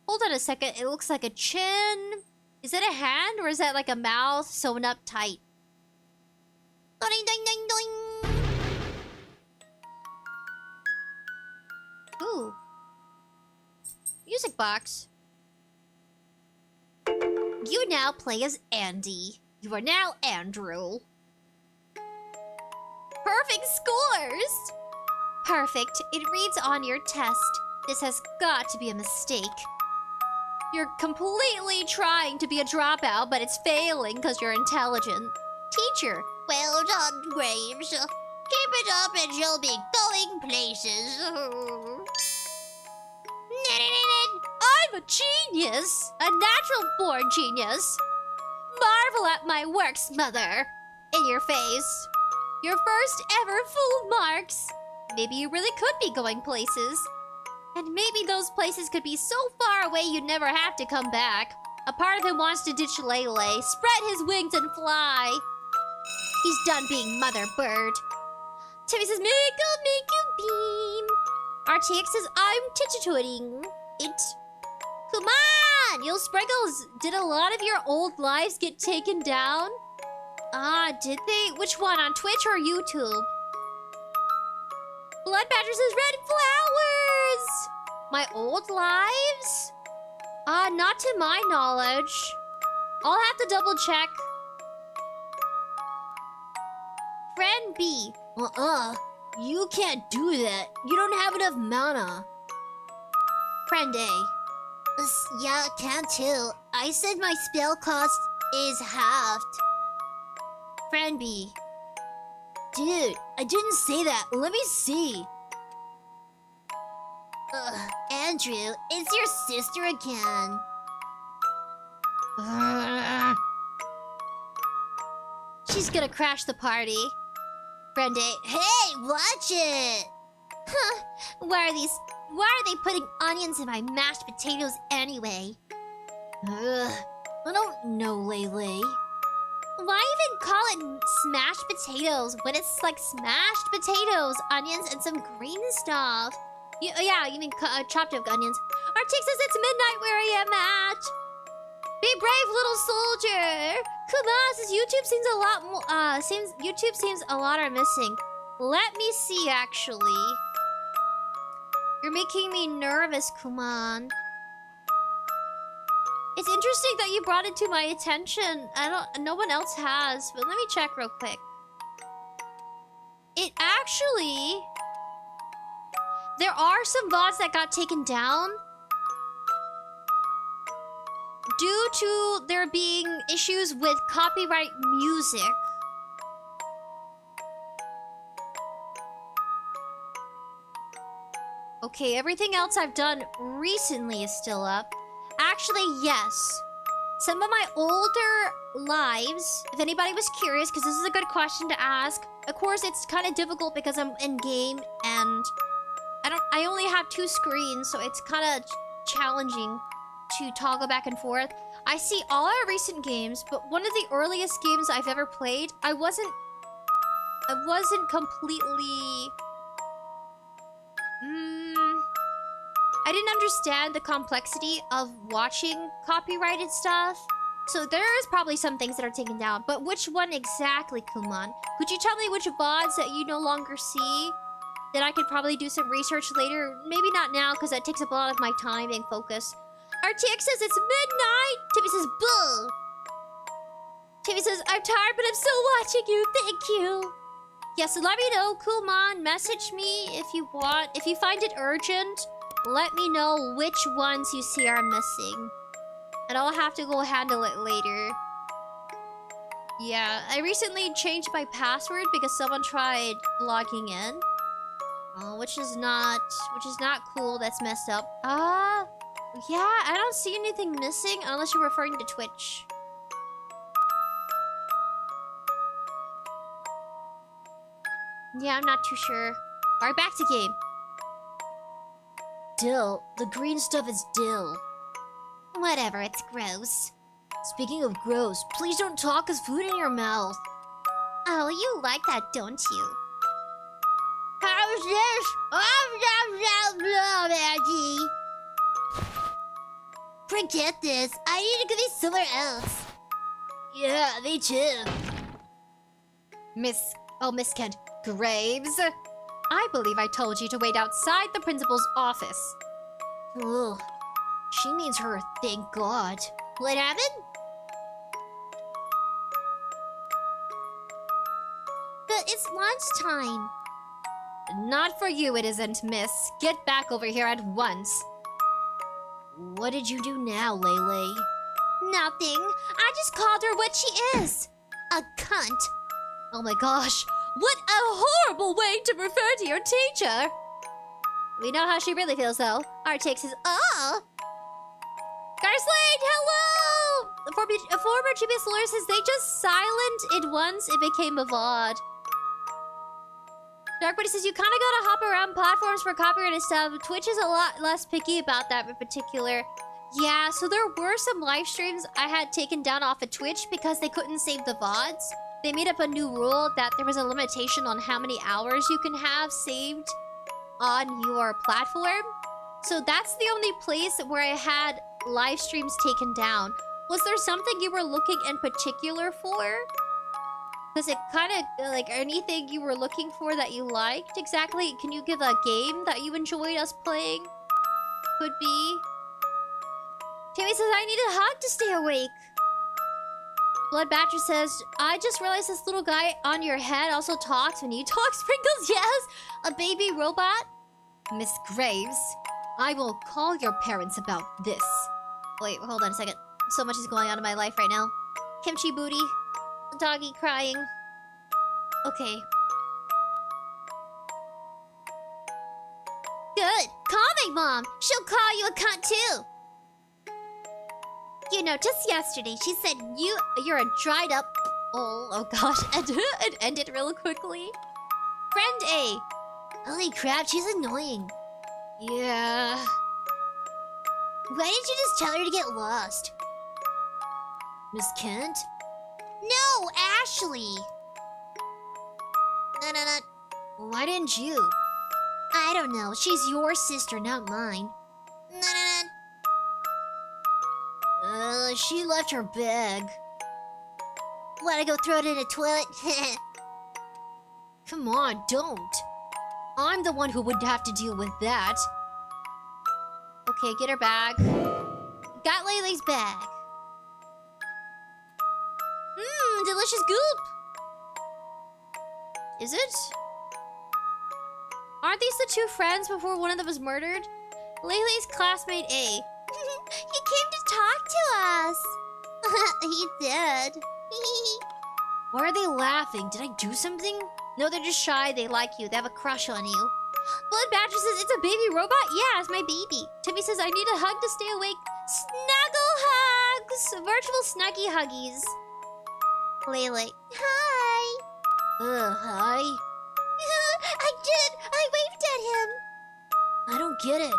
A: Hold on a second. It looks like a chin. Is it a hand or is that like a mouth sewn up tight? Doing, doing, doing, doing. Ooh. Music box. You now play as Andy. You are now Andrew. Perfect scores! Perfect. It reads on your test. This has got to be a mistake. You're completely trying to be a dropout, but it's failing because you're intelligent. Teacher. Well done, Graves. Keep it up and you'll be going places. I'm a genius. A natural-born genius. Marvel at my works, mother. In your face. Your first ever full marks. Maybe you really could be going places. And maybe those places could be so far away you'd never have to come back. A part of him wants to ditch Lele, spread his wings and fly. He's done being mother bird. Timmy says, make you beam. RTX says, I'm titituting it. Come on! Yo, Sprinkles, did a lot of your old lives get taken down? Ah, did they? Which one, on Twitch or YouTube? Blood Badger says red flowers! My old lives? Not to my knowledge. I'll have to double check. Friend B. You can't do that. You don't have enough mana. Friend A. Yeah, can too. I said my spell cost is halved. Friend B. Dude, I didn't say that. Let me see. Andrew, it's your sister again. She's gonna crash the party. Friend A. Hey, watch it! Huh, why are they putting onions in my mashed potatoes anyway? I don't know, Lele. Why even call it smashed potatoes when it's like smashed potatoes, onions, and some green stuff? Yeah, you mean chopped up onions. Arctic says it's midnight where I am at. Be brave, little soldier. Kuma says YouTube seems a lot more. YouTube seems a lot are missing. Let me see, actually. You're making me nervous, Kuman. It's interesting that you brought it to my attention. No one else has, but let me check real quick. It actually... There are some VODs that got taken down due to there being issues with copyright music. Okay, everything else I've done recently is still up. Actually, yes. Some of my older lives, if anybody was curious, because this is a good question to ask. Of course, it's kind of difficult because I'm in-game and I only have 2 screens, so it's kind of challenging to toggle back and forth. I see all our recent games, but one of the earliest games I've ever played, I wasn't completely... I didn't understand the complexity of watching copyrighted stuff. So there is probably some things that are taken down. But which one exactly, Kuman? Could you tell me which VODs that you no longer see? That I could probably do some research later. Maybe not now, because that takes up a lot of my time and focus. RTX says it's midnight. Timmy says, bull. Timmy says, I'm tired, but I'm still watching you. Thank you. Yes, let me know, Kuman. Message me if you want. If you find it urgent, let me know which ones you see are missing. And I'll have to go handle it later. Yeah, I recently changed my password because someone tried logging in. Which is not cool. That's messed up. Yeah, I don't see anything missing unless you're referring to Twitch. Yeah, I'm not too sure. Alright, back to game.
B: Dill. The green stuff is dill.
A: Whatever, it's gross.
B: Speaking of gross, please don't talk with food in your mouth.
A: Oh, you like that, don't you? How's this? Maggie. Forget this. I need to go be somewhere else.
B: Yeah, me too.
A: Miss Kent Graves. I believe I told you to wait outside the principal's office.
B: Ugh. She means her, thank God.
A: What happened? But it's lunchtime. Not for you, it isn't, miss. Get back over here at once.
B: What did you do now, Lele?
A: Nothing. I just called her what she is. A cunt.
B: Oh my gosh.
A: What a horrible way to refer to your teacher. We know how she really feels, though. RTX says, Garslade, hello! A former GBS lawyer says they just silent it once it became a VOD. Darkbody says you kind of gotta hop around platforms for copyright and stuff. Twitch is a lot less picky about that in particular. Yeah, so there were some live streams I had taken down off of Twitch because they couldn't save the VODs. They made up a new rule that there was a limitation on how many hours you can have saved on your platform. So that's the only place where I had live streams taken down. Was there something you were looking in particular for? Because it kind of, like, anything you were looking for that you liked exactly? Can you give a game that you enjoyed us playing? Could be. Tammy says, I need a hug to stay awake. Blood Badger says, I just realized this little guy on your head also talks when you talk, Sprinkles. Yes, a baby robot.
B: Miss Graves, I will call your parents about this.
A: Wait, hold on a second. So much is going on in my life right now. Kimchi booty. Doggy crying. Okay. Good. Calming, Mom. She'll call you a cunt, too. You know, just yesterday, she said you're a dried up... Oh gosh. And end it real quickly. Friend A.
B: Holy crap, she's annoying.
A: Yeah.
B: Why didn't you just tell her to get lost? Miss Kent?
A: No, Ashley.
B: No. Why didn't you?
A: I don't know. She's your sister, not mine.
B: She left her bag.
A: Wanna go throw it in a toilet?
B: Come on, don't. I'm the one who would have to deal with that.
A: Okay, get her bag. Got Laylee's bag. Mmm, delicious goop. Is it? Aren't these the two friends before one of them was murdered? Laylee's classmate A. He came to talk to us. He did.
B: Why are they laughing? Did I do something?
A: No, they're just shy. They like you. They have a crush on you. Blood Badger says, it's a baby robot? Yeah, it's my baby. Timmy says, I need a hug to stay awake. Snuggle hugs! Virtual snuggy huggies. Laylee. Hi.
B: Hi?
A: I did. I waved at him.
B: I don't get it.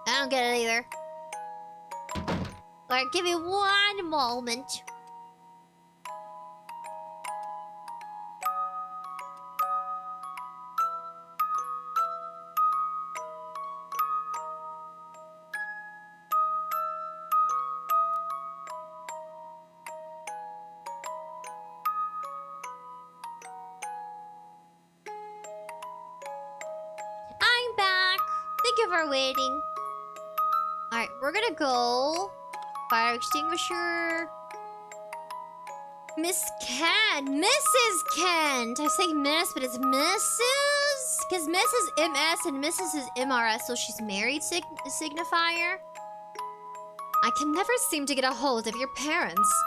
A: I don't get it either. Alright, give me one moment. I'm back. Thank you for waiting. Alright, we're gonna go. Fire extinguisher. Miss Kent. Mrs. Kent. I say Miss, but it's Mrs. Because Miss is MS and Mrs. is MRS, so she's married signifier. I can never seem to get a hold of your parents.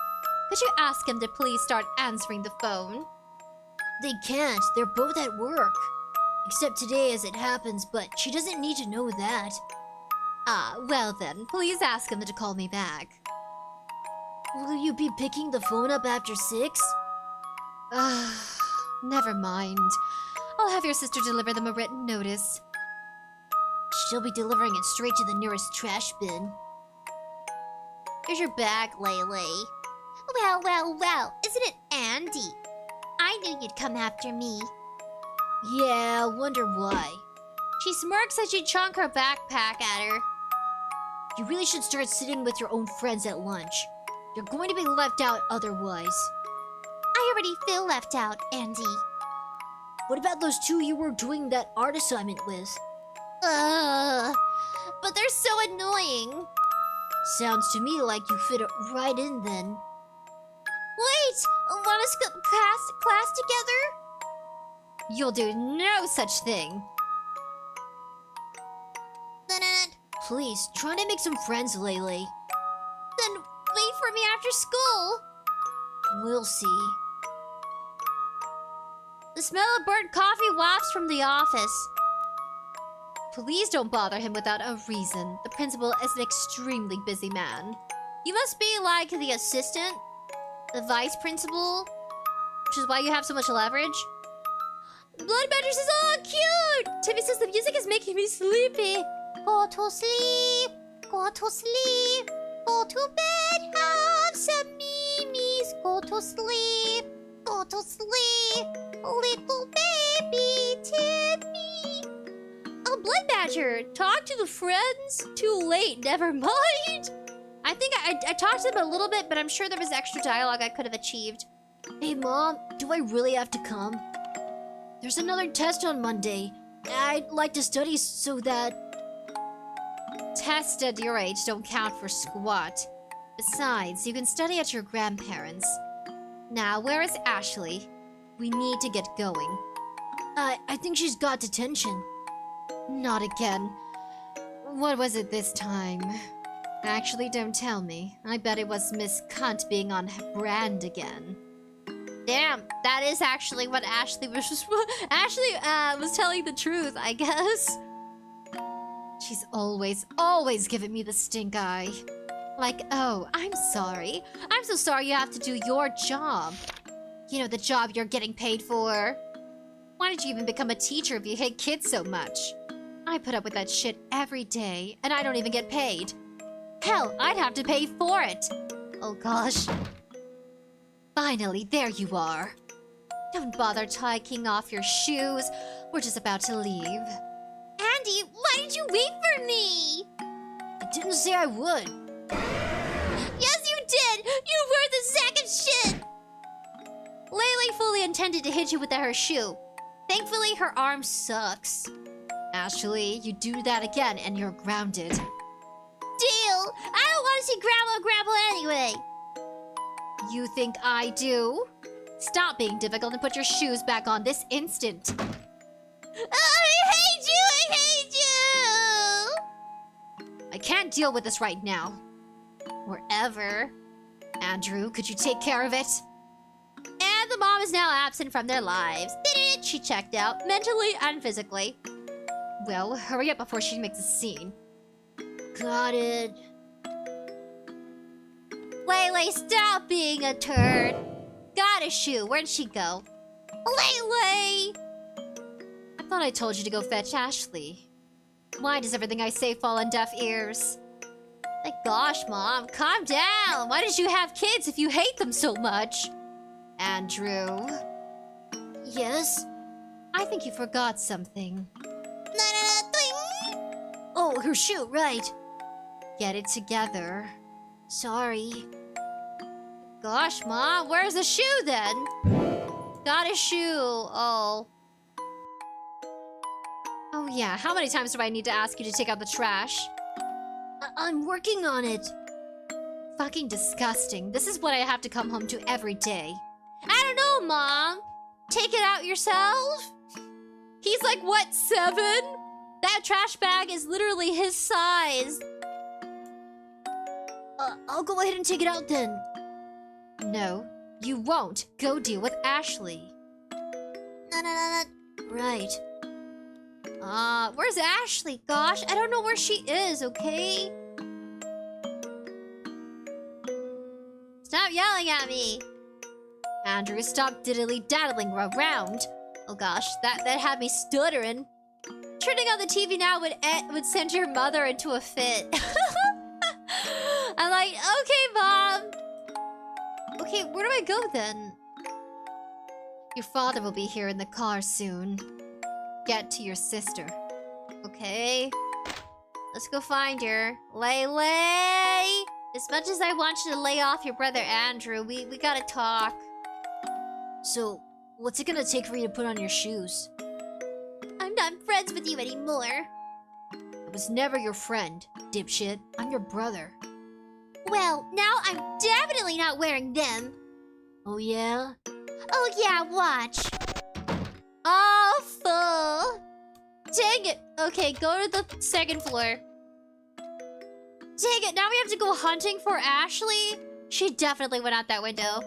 A: Could you ask them to please start answering the phone?
B: They can't. They're both at work. Except today as it happens, but she doesn't need to know that.
A: Ah, well then, please ask them to call me back.
B: Will you be picking the phone up after 6?
A: Never mind. I'll have your sister deliver them a written notice.
B: She'll be delivering it straight to the nearest trash bin.
A: Here's your bag, Laylee. Well, isn't it Andy? I knew you'd come after me.
B: Yeah, wonder why.
A: She smirks as you chunk her backpack at her.
B: You really should start sitting with your own friends at lunch. You're going to be left out otherwise.
A: I already feel left out, Andy.
B: What about those two you were doing that art assignment with?
A: But they're so annoying.
B: Sounds to me like you fit right in then.
A: Wait! Want to skip class together? You'll do no such thing.
B: Please, try to make some friends, Laylee.
A: Then wait for me after school.
B: We'll see.
A: The smell of burnt coffee wafts from the office. Please don't bother him without a reason. The principal is an extremely busy man. You must be like the assistant, the vice principal, which is why you have so much leverage. Blood Badger says, oh, cute! Timmy says the music is making me sleepy. Go to sleep, go to sleep, go to bed, have some memes, go to sleep, little baby Timmy. Oh, Blood Badger, talk to the friends? Too late, never mind. I think I talked to them a little bit, but I'm sure there was extra dialogue I could have achieved.
B: Hey, Mom, do I really have to come? There's another test on Monday. I'd like to study so that...
A: Tests at your age don't count for squat. Besides, you can study at your grandparents'. Now, where is Ashley? We need to get going.
B: I think she's got detention.
A: Not again. What was it this time? Actually, don't tell me. I bet it was Miss Cunt being on brand again. Damn, that is actually what Ashley was... Ashley was telling the truth, I guess. She's always giving me the stink eye. Like, oh, I'm sorry. I'm so sorry you have to do your job. You know, the job you're getting paid for. Why did you even become a teacher if you hate kids so much? I put up with that shit every day, and I don't even get paid. Hell, I'd have to pay for it. Oh gosh. Finally, there you are. Don't bother taking off your shoes. We're just about to leave. Andy, why did you wait for me?
B: I didn't say I would.
A: Yes, you did! You were the sack of shit! Layla really fully intended to hit you with her shoe. Thankfully, her arm sucks.
B: Ashley, you do that again and you're grounded.
A: Deal! I don't want to see Grandma and Grandpa anyway.
B: You think I do? Stop being difficult and put your shoes back on this instant.
A: I hate you! I hate you!
B: I can't deal with this right now. Or ever. Andrew, could you take care of it?
A: And the mom is now absent from their lives. She checked out, mentally and physically.
B: Well, hurry up before she makes a scene.
A: Got it. Laylee, stop being a turd. Got a shoe. Where'd she go? Laylee!
B: I thought I told you to go fetch Ashley. Why does everything I say fall on deaf ears?
A: My gosh, Mom, calm down. Why did you have kids if you hate them so much?
B: Andrew?
A: Yes?
B: I think you forgot something.
A: Oh, her shoe, right.
B: Get it together.
A: Sorry. Gosh, Mom, where's the shoe then? Got a shoe. Oh.
B: Oh yeah, how many times do I need to ask you to take out the trash?
A: I'm working on it.
B: Fucking disgusting. This is what I have to come home to every day.
A: I don't know, Mom. Take it out yourself? He's like, what, 7? That trash bag is literally his size. I'll go ahead and take it out then.
B: No, you won't. Go deal with Ashley.
A: No. Right. Where's Ashley? Gosh, I don't know where she is, okay? Stop yelling at me.
B: Andrew, stop diddly-daddling around.
A: Oh gosh, that had me stuttering. Turning on the TV now would send your mother into a fit. I'm like, okay, Mom. Okay, where do I go then?
B: Your father will be here in the car soon. Get to your sister.
A: Okay. Let's go find her. Laylee! As much as I want you to lay off your brother Andrew, we gotta talk.
B: So, what's it gonna take for you to put on your shoes?
A: I'm not friends with you anymore.
B: I was never your friend, dipshit. I'm your brother.
A: Well, now I'm definitely not wearing them.
B: Oh yeah?
A: Oh yeah, watch. Awful. Dang it. Okay, go to the 2nd floor. Dang it, now we have to go hunting for Ashley? She definitely went out that window.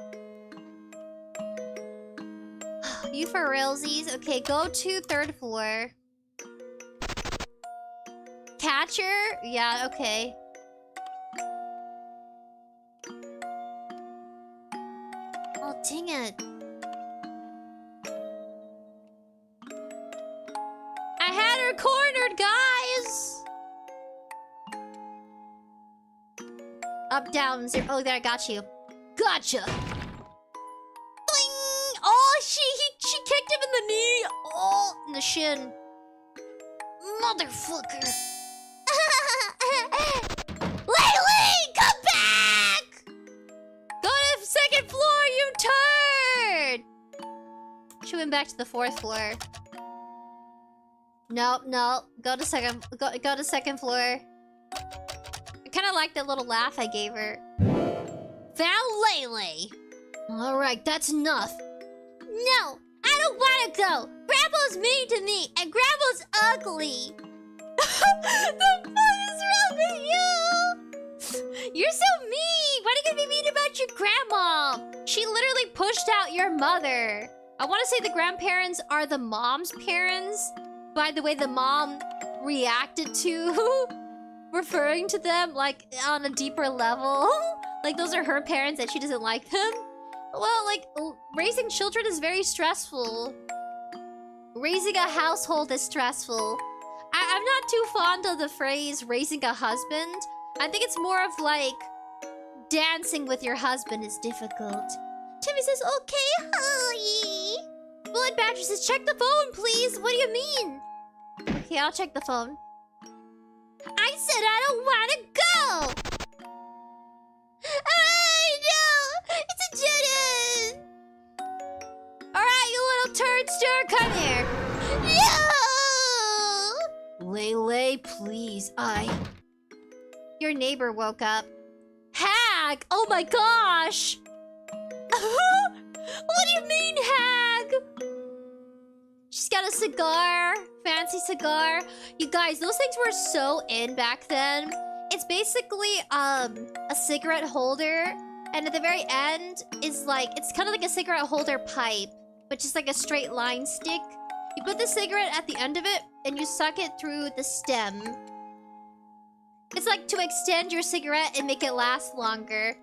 A: You for realsies? Okay, go to 3rd floor. Catch her? Yeah, okay. Oh, dang it. I had her cornered, guys! Up, down, 0. Oh, there, I got you. Gotcha! Boing! Oh, she kicked him in the knee! Oh, in the shin. Motherfucker! Laylee, come back! Go to the 2nd floor, you turd! She went back to the 4th floor. Nope. Go to 2nd floor. I kind of like that little laugh I gave her. Found Laylee.
B: Alright, that's enough.
A: No, I don't want to go. Grandpa's mean to me, and Grandpa's ugly. The fuck is wrong with you? You're so mean. Why are you gonna be mean about your grandma? She literally pushed out your mother. I want to say the grandparents are the mom's parents. By the way, the mom reacted to referring to them like on a deeper level. Like those are her parents and she doesn't like them. Well, like raising children is very stressful. Raising a household is stressful. I'm not too fond of the phrase raising a husband. I think it's more of like dancing with your husband is difficult. Timmy says, okay, honey. Bullet Badger says, check the phone, please. What do you mean? Okay, I'll check the phone. I said I don't want to go. No, it's a dead end. turnster, come here. No!
B: Lele, please,
A: Your neighbor woke up. Hag! Oh my gosh! What do you mean, Hag? She's got a cigar. Fancy cigar. You guys, those things were so in back then. It's basically a cigarette holder. And at the very end is like, it's kind of like a cigarette holder pipe, but just like a straight line stick. You put the cigarette at the end of it and you suck it through the stem. It's like to extend your cigarette and make it last longer.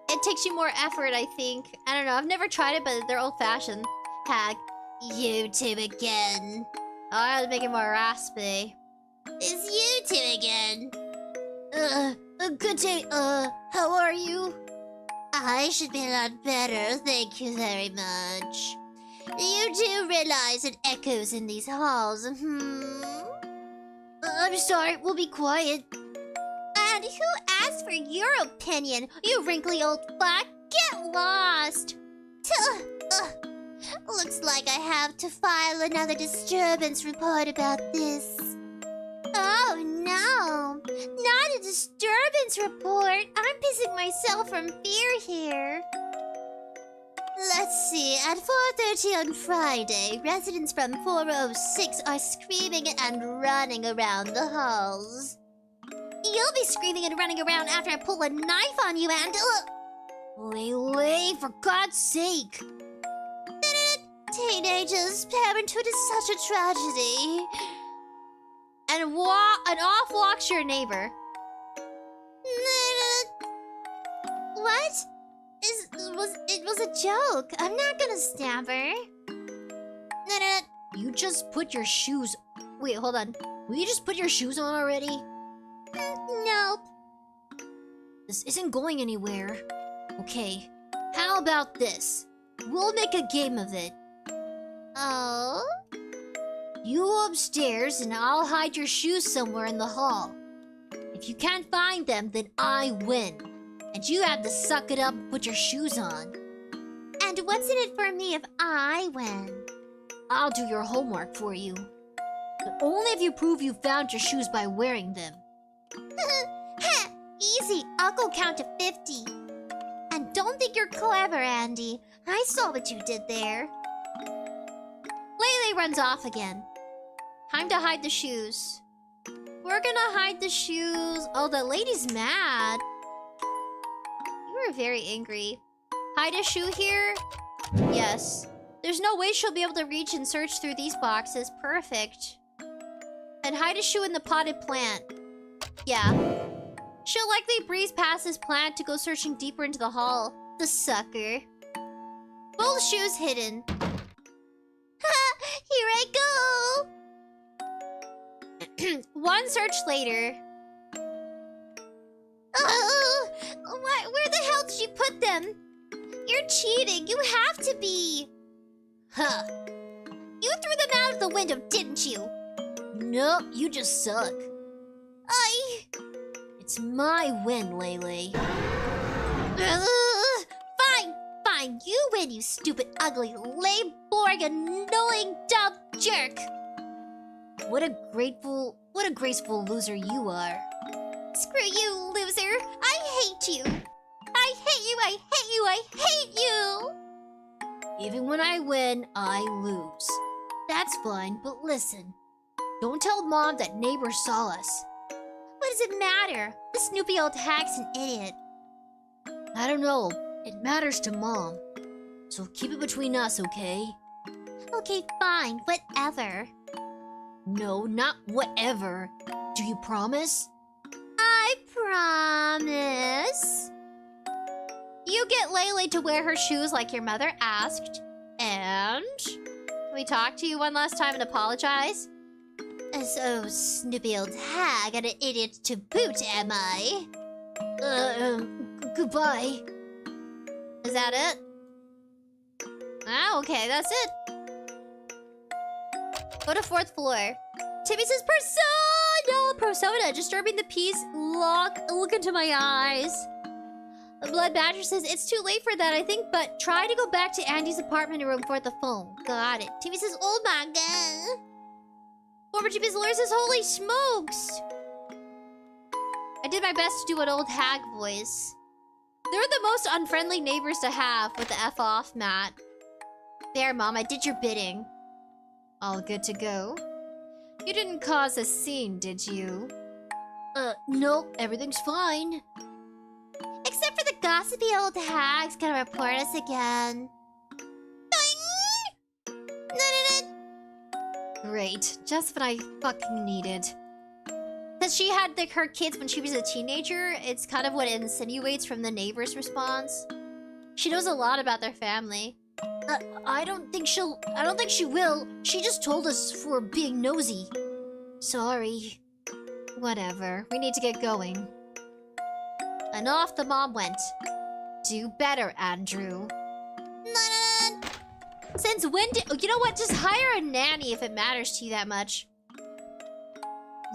A: It takes you more effort, I think. I don't know. I've never tried it, but they're old-fashioned. Hag. YouTube again. Oh, I was making more raspy. It's YouTube again. Good day. How are you? I should be a lot better. Thank you very much. You do realize it echoes in these halls, I'm sorry, we'll be quiet. And who asked for your opinion, you wrinkly old fuck? Get lost! Looks like I have to file another disturbance report about this. Oh no! Not a disturbance report! I'm pissing myself from fear here. Let's see, at 4:30 on Friday, residents from 406 are screaming and running around the halls. You'll be screaming and running around after I pull a knife on you and...
B: Lele, for God's sake!
A: Teenagers, parenthood is such a tragedy. And off walks your neighbor. What? It was a joke. I'm not gonna stab her.
B: You just put your shoes... Wait, hold on. Will you just put your shoes on already?
A: Nope.
B: This isn't going anywhere. Okay, how about this? We'll make a game of it.
A: Oh?
B: You go upstairs and I'll hide your shoes somewhere in the hall. If you can't find them, then I win. And you have to suck it up and put your shoes on.
A: And what's in it for me if I win?
B: I'll do your homework for you. But only if you prove you found your shoes by wearing them.
A: Easy, I'll go count to 50. And don't think you're clever, Andy. I saw what you did there. Lele runs off again. Time to hide the shoes. We're gonna hide the shoes. Oh, the lady's mad. You were very angry. Hide a shoe here? Yes. There's no way she'll be able to reach and search through these boxes. Perfect. And hide a shoe in the potted plant. Yeah. She'll likely breeze past this plant to go searching deeper into the hall. The sucker. Both shoes hidden. Ha! Here I go! One search later. Oh, where the hell did you put them? You're cheating. You have to be.
B: Huh.
A: You threw them out of the window, didn't you?
B: Nope, you just suck. It's my win, Lele.
A: Fine. You win, you stupid, ugly, lame, boring, annoying, dumb jerk.
B: What a graceful loser you are.
A: Screw you, loser. I hate you. I hate you.
B: Even when I win, I lose. That's fine, but listen. Don't tell Mom that neighbor saw us.
A: What does it matter? The snoopy old hag's an idiot.
B: I don't know. It matters to Mom. So keep it between us, okay?
A: Okay, fine. Whatever.
B: No, not whatever. Do you promise?
A: I promise. You get Lele to wear her shoes like your mother asked. And... Can we talk to you one last time and apologize? So, snoopy old hag and an idiot to boot, am I?
B: Goodbye.
A: Is that it? Ah, okay, that's it. Go to 4th floor. Timmy says, Persona! Disturbing the peace. Look into my eyes. Blood Badger says, it's too late for that, I think, but try to go back to Andy's apartment room for the phone. Got it. Timmy says, oh my god. 𝑣𝑗𝑽 Lawyer says, holy smokes. I did my best to do an old hag voice. They're the most unfriendly neighbors to have with the F off, Matt. There, Mom, I did your bidding. All good to go? You didn't cause a scene, did you? No, everything's fine. Except for the gossipy old hag's gonna report us again. Great, just what I fucking needed. Because she had her kids when she was a teenager, it's kind of what it insinuates from the neighbor's response. She knows a lot about their family. I don't think she will. She just told us for being nosy. Sorry. Whatever, we need to get going. And off the mom went. Do better, Andrew. Since when did... You know what? Just hire a nanny if it matters to you that much.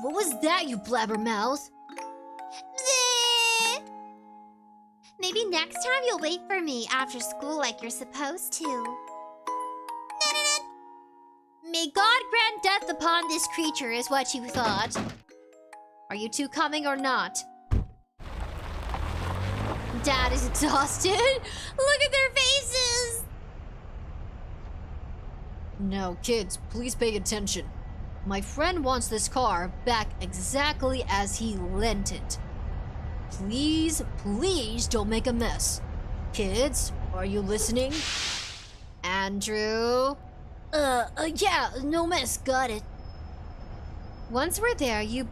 A: What was that, you blabbermouth? Maybe next time you'll wait for me after school like you're supposed to. May God grant death upon this creature is what you thought. Are you two coming or not? Dad is exhausted. Look at their faces.
B: Now, kids, please pay attention. My friend wants this car back exactly as he lent it. Please, please don't make a mess. Kids, are you listening? Andrew?
A: Yeah, no mess, got it.
B: Once we're there, you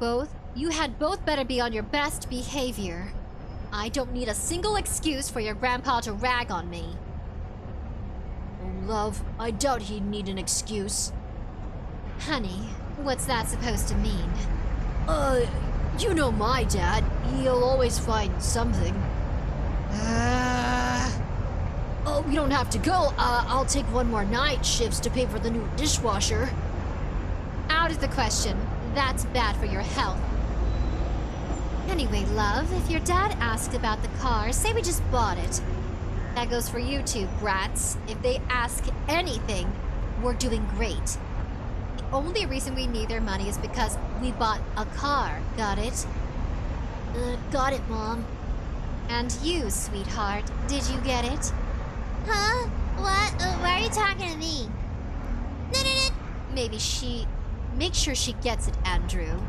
B: had both better be on your best behavior. I don't need a single excuse for your grandpa to rag on me. Oh, love, I doubt he'd need an excuse.
A: Honey, what's that supposed to mean?
B: You know my dad. He'll always find something. Oh, you don't have to go. I'll take one more night shifts to pay for the new dishwasher.
A: Out of the question. That's bad for your health. Anyway, love, if your dad asks about the car, say we just bought it. That goes for you two, brats. If they ask anything, we're doing great. The only reason we need their money is because we bought a car. Got it?
B: Got it, Mom.
A: And you, sweetheart, did you get it? Huh? What? Why are you talking to me? Maybe make sure she gets it, Andrew.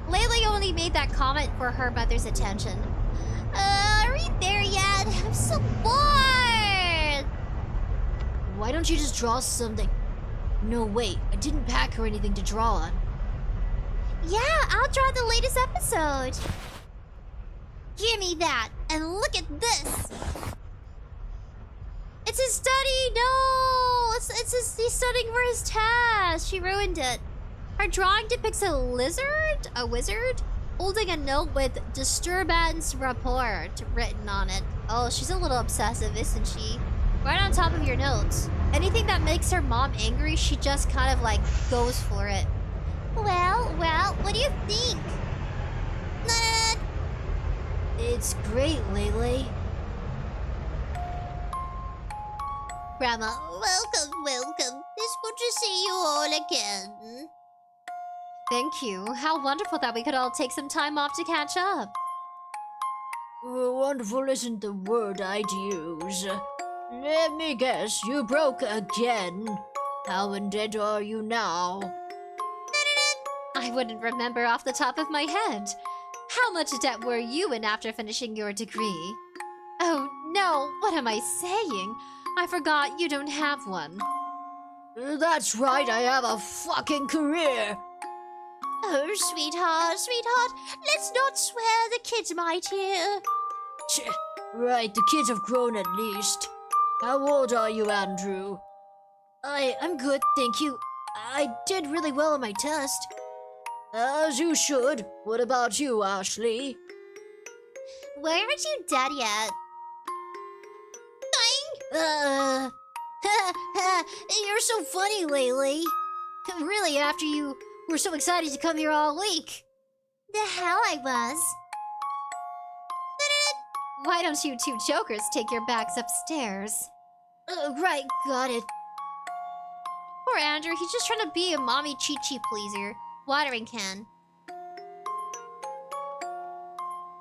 A: Laylee only made that comment for her mother's attention. Are we there yet? I'm so bored!
B: Why don't you just draw something? No, wait, I didn't pack her anything to draw on.
A: Yeah, I'll draw the latest episode. Give me that, and look at this. It's his study, no! He's studying for his test. She ruined it. Her drawing depicts a wizard, holding a note with disturbance report written on it. Oh, she's a little obsessive, isn't she? Right on top of your notes. Anything that makes her mom angry, she just kind of like goes for it. Well, what do you think?
B: It's great, Laylee.
A: Grandma, welcome. It's good to see you all again. Thank you. How wonderful that we could all take some time off to catch up.
B: Wonderful isn't the word I'd use. Let me guess, you broke again. How in debt are you now?
A: I wouldn't remember off the top of my head. How much debt were you in after finishing your degree? Oh no, what am I saying? I forgot you don't have one.
B: That's right, I have a fucking career.
A: Oh, sweetheart, let's not swear, the kids might hear.
B: Right, the kids have grown at least. How old are you, Andrew? I'm good, thank you. I did really well on my test. As you should. What about you, Ashley?
A: Why aren't you dead yet?
B: You're so funny, Laylee. Really, after you were so excited to come here all week.
A: The hell I was. Why don't you two jokers take your bags upstairs?
B: Right, got it.
A: Poor Andrew, he's just trying to be a mommy chi-chi pleaser. Watering can.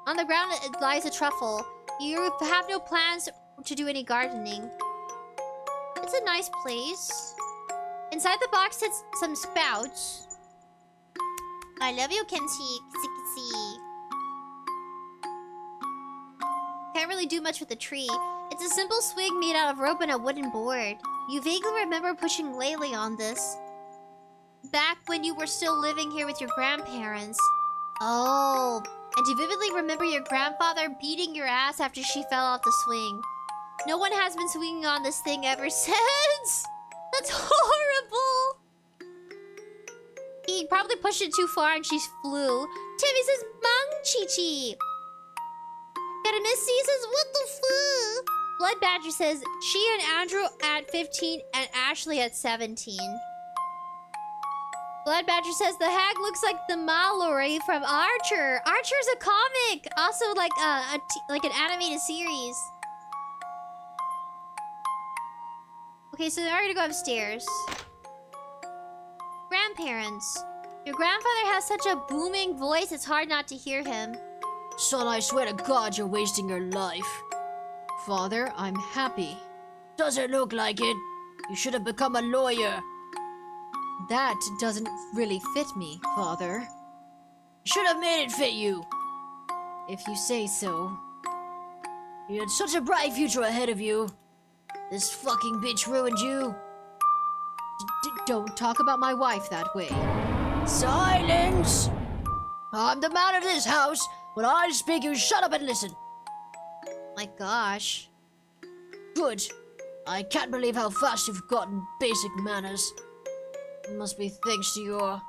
A: On the ground lies a truffle. You have no plans to do any gardening. It's a nice place. Inside the box sits some spouts. I love you, Kenshi. Can't really do much with the tree. It's a simple swing made out of rope and a wooden board. You vaguely remember pushing Laylee on this. Back when you were still living here with your grandparents. Oh, and you vividly remember your grandfather beating your ass after she fell off the swing. No one has been swinging on this thing ever since. That's horrible. He probably pushed it too far and she flew. Timmy says, Mang Chi-Chi. Gotta miss C says, what the fuck? Blood Badger says, she and Andrew at 15 and Ashley at 17. Blood Badger says, the hag looks like the Mallory from Archer. Archer's a comic. Also like like an animated series. Okay, so now we're gonna go upstairs. Grandparents. Your grandfather has such a booming voice, it's hard not to hear him.
B: Son, I swear to God you're wasting your life. Father, I'm happy. Doesn't look like it. You should have become a lawyer. That doesn't really fit me, Father. Should have made it fit you. If you say so. You had such a bright future ahead of you. This fucking bitch ruined you. Don't talk about my wife that way. Silence! I'm the man of this house. When I speak, you shut up and listen.
A: My gosh.
B: Good. I can't believe how fast you've gotten basic manners. It must be thanks to your...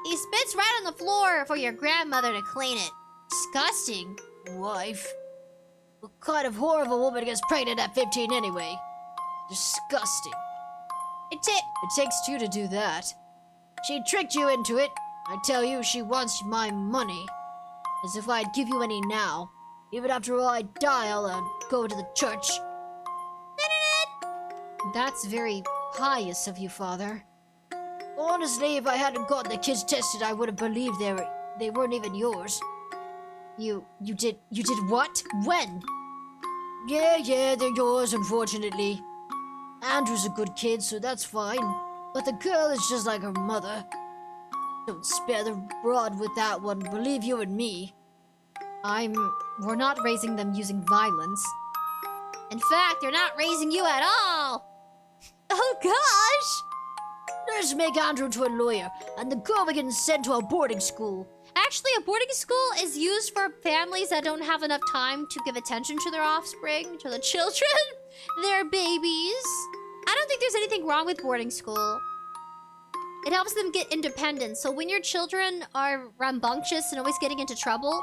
A: He spits right on the floor for your grandmother to clean it. Disgusting.
B: Wife? What kind of whore of a woman gets pregnant at 15 anyway? Disgusting. It takes two to do that. She tricked you into it. I tell you, she wants my money. As if I'd give you any now. Even after I die, I'll go to the church. That's very pious of you, Father. Honestly, if I hadn't gotten the kids tested, I would have believed they weren't even yours. You did what? When? Yeah, they're yours, unfortunately. Andrew's a good kid, so that's fine. But the girl is just like her mother. Don't spare the rod with that one, believe you and me. We're not raising them using violence.
A: In fact, they're not raising you at all. Oh gosh!
B: Let's make Andrew to a lawyer, and the girl we can send to a boarding school.
A: Actually, a boarding school is used for families that don't have enough time to give attention to their offspring, to the children, their babies. I don't think there's anything wrong with boarding school. It helps them get independence. So when your children are rambunctious and always getting into trouble,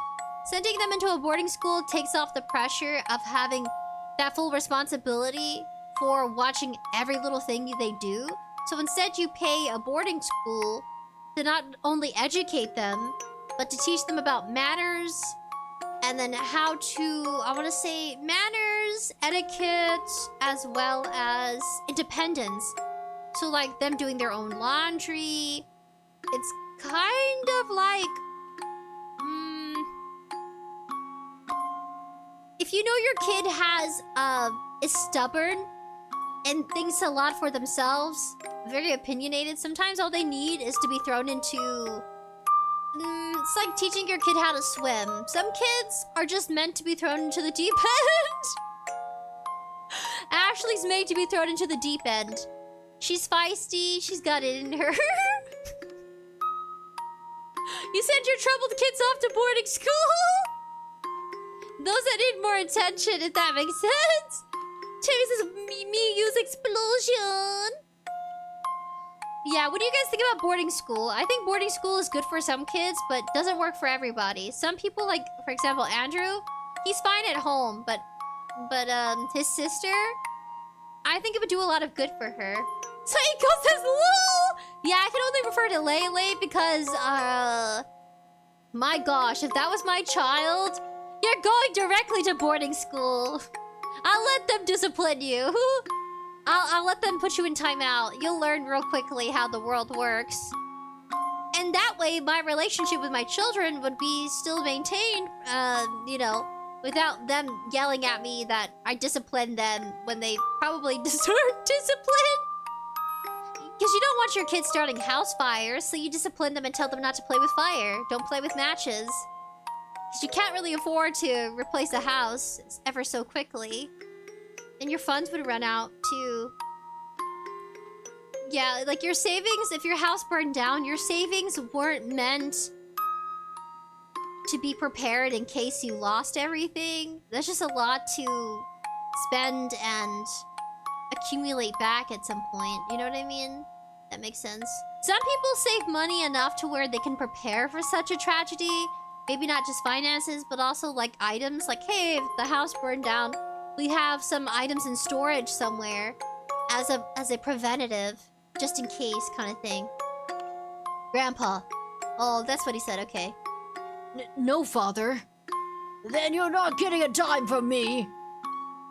A: sending them into a boarding school takes off the pressure of having that full responsibility for watching every little thing they do. So instead you pay a boarding school to not only educate them, but to teach them about manners, and then how to, I want to say, manners, etiquette, as well as independence. So like them doing their own laundry. It's kind of like, if you know your kid is stubborn and thinks a lot for themselves, very opinionated, sometimes all they need is to be thrown into... it's like teaching your kid how to swim. Some kids are just meant to be thrown into the deep end. Ashley's made to be thrown into the deep end. She's feisty, she's got it in her. You send your troubled kids off to boarding school? Those that need more attention, if that makes sense. Timmy says, me use explosion. Yeah, what do you guys think about boarding school? I think boarding school is good for some kids, but doesn't work for everybody. Some people, like, for example, Andrew, he's fine at home, but his sister, I think it would do a lot of good for her. Psycho says, lol! Yeah, I can only refer to Laylee because, my gosh, if that was my child, You're going directly to boarding school. I'll let them discipline you. I'll let them put you in timeout. You'll learn real quickly how the world works. And that way, my relationship with my children would be still maintained, you know, without them yelling at me that I disciplined them when they probably deserve discipline. Because you don't want your kids starting house fires, so you discipline them and tell them not to play with fire. Don't play with matches. Because you can't really afford to replace a house ever so quickly. And your funds would run out, too. Yeah, like your savings, if your house burned down, your savings weren't meant to be prepared in case you lost everything. That's just a lot to spend and accumulate back at some point. You know what I mean? That makes sense. Some people save money enough to where they can prepare for such a tragedy. Maybe not just finances, but also like items. Like, hey, if the house burned down, we have some items in storage somewhere as a preventative, just in case kind of thing. Grandpa. Oh, that's what he said, okay.
B: No, Father. Then you're not getting a dime from me.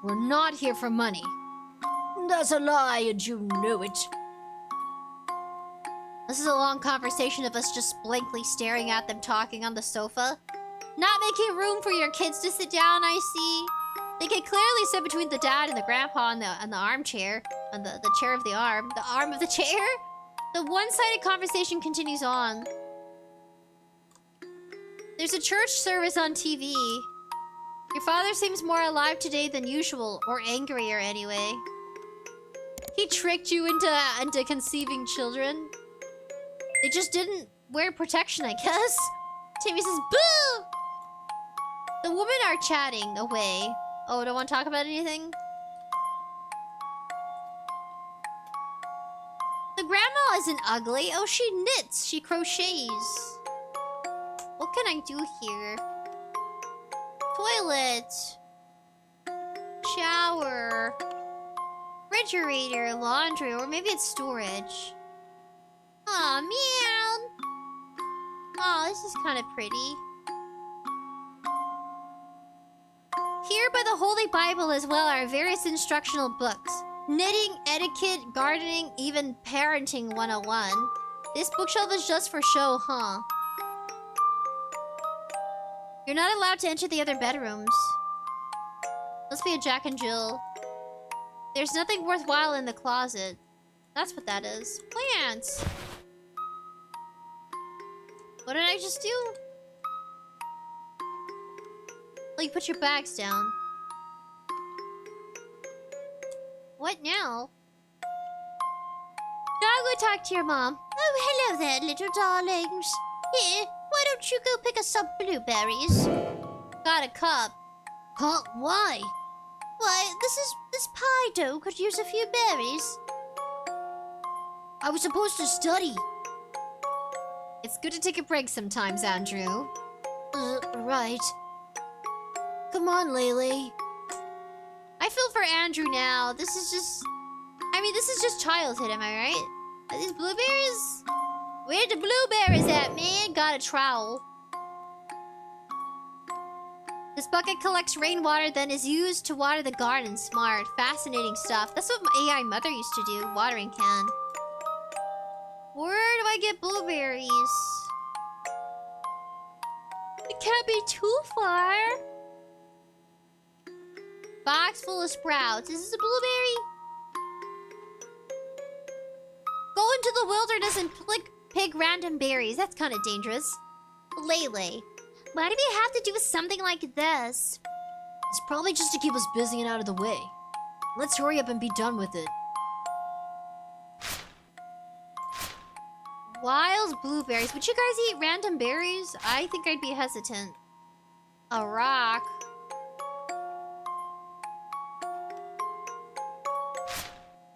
B: We're not here for money. That's a lie, and you know it.
A: This is a long conversation of us just blankly staring at them talking on the sofa. Not making room for your kids to sit down, I see. They can clearly sit between the dad and the grandpa and the armchair. On the chair of the arm. The arm of the chair? The one-sided conversation continues on. There's a church service on TV. Your father seems more alive today than usual, or angrier anyway. He tricked you into conceiving children. They just didn't wear protection, I guess. Timmy says, boo! The women are chatting away. Oh, don't want to talk about anything? The grandma isn't ugly. Oh, she knits. She crochets. What can I do here? Toilet. Shower. Refrigerator, laundry, or maybe it's storage. Aw, meow. Aw, this is kind of pretty. Here by the Holy Bible as well are various instructional books. Knitting, etiquette, gardening, even parenting 101. This bookshelf is just for show, huh? You're not allowed to enter the other bedrooms. Must be a Jack and Jill. There's nothing worthwhile in the closet. That's what that is. Plants! What did I just do? Oh, you put your bags down. What now? Now I'll go talk to your mom. Oh, hello there, little darlings. Here, why don't you go pick us some blueberries? Got a cup.
B: Huh? Why?
A: Why, this pie dough could use a few berries.
B: I was supposed to study. It's good to take a break sometimes, Andrew.
A: Right.
B: Come on, Lele.
A: I feel for Andrew now. This is just... I mean, this is just childhood, am I right? Are these blueberries? Where the blueberries at, man? Got a trowel. This bucket collects rainwater, then is used to water the garden. Smart. Fascinating stuff. That's what my AI mother used to do. Watering can. Where do I get blueberries? It can't be too far. Box full of sprouts. Is this a blueberry? Go into the wilderness and pick random berries. That's kind of dangerous. Lele, why do we have to do something like this?
B: It's probably just to keep us busy and out of the way. Let's hurry up and be done with it.
A: Wild blueberries. Would you guys eat random berries? I think I'd be hesitant. A rock.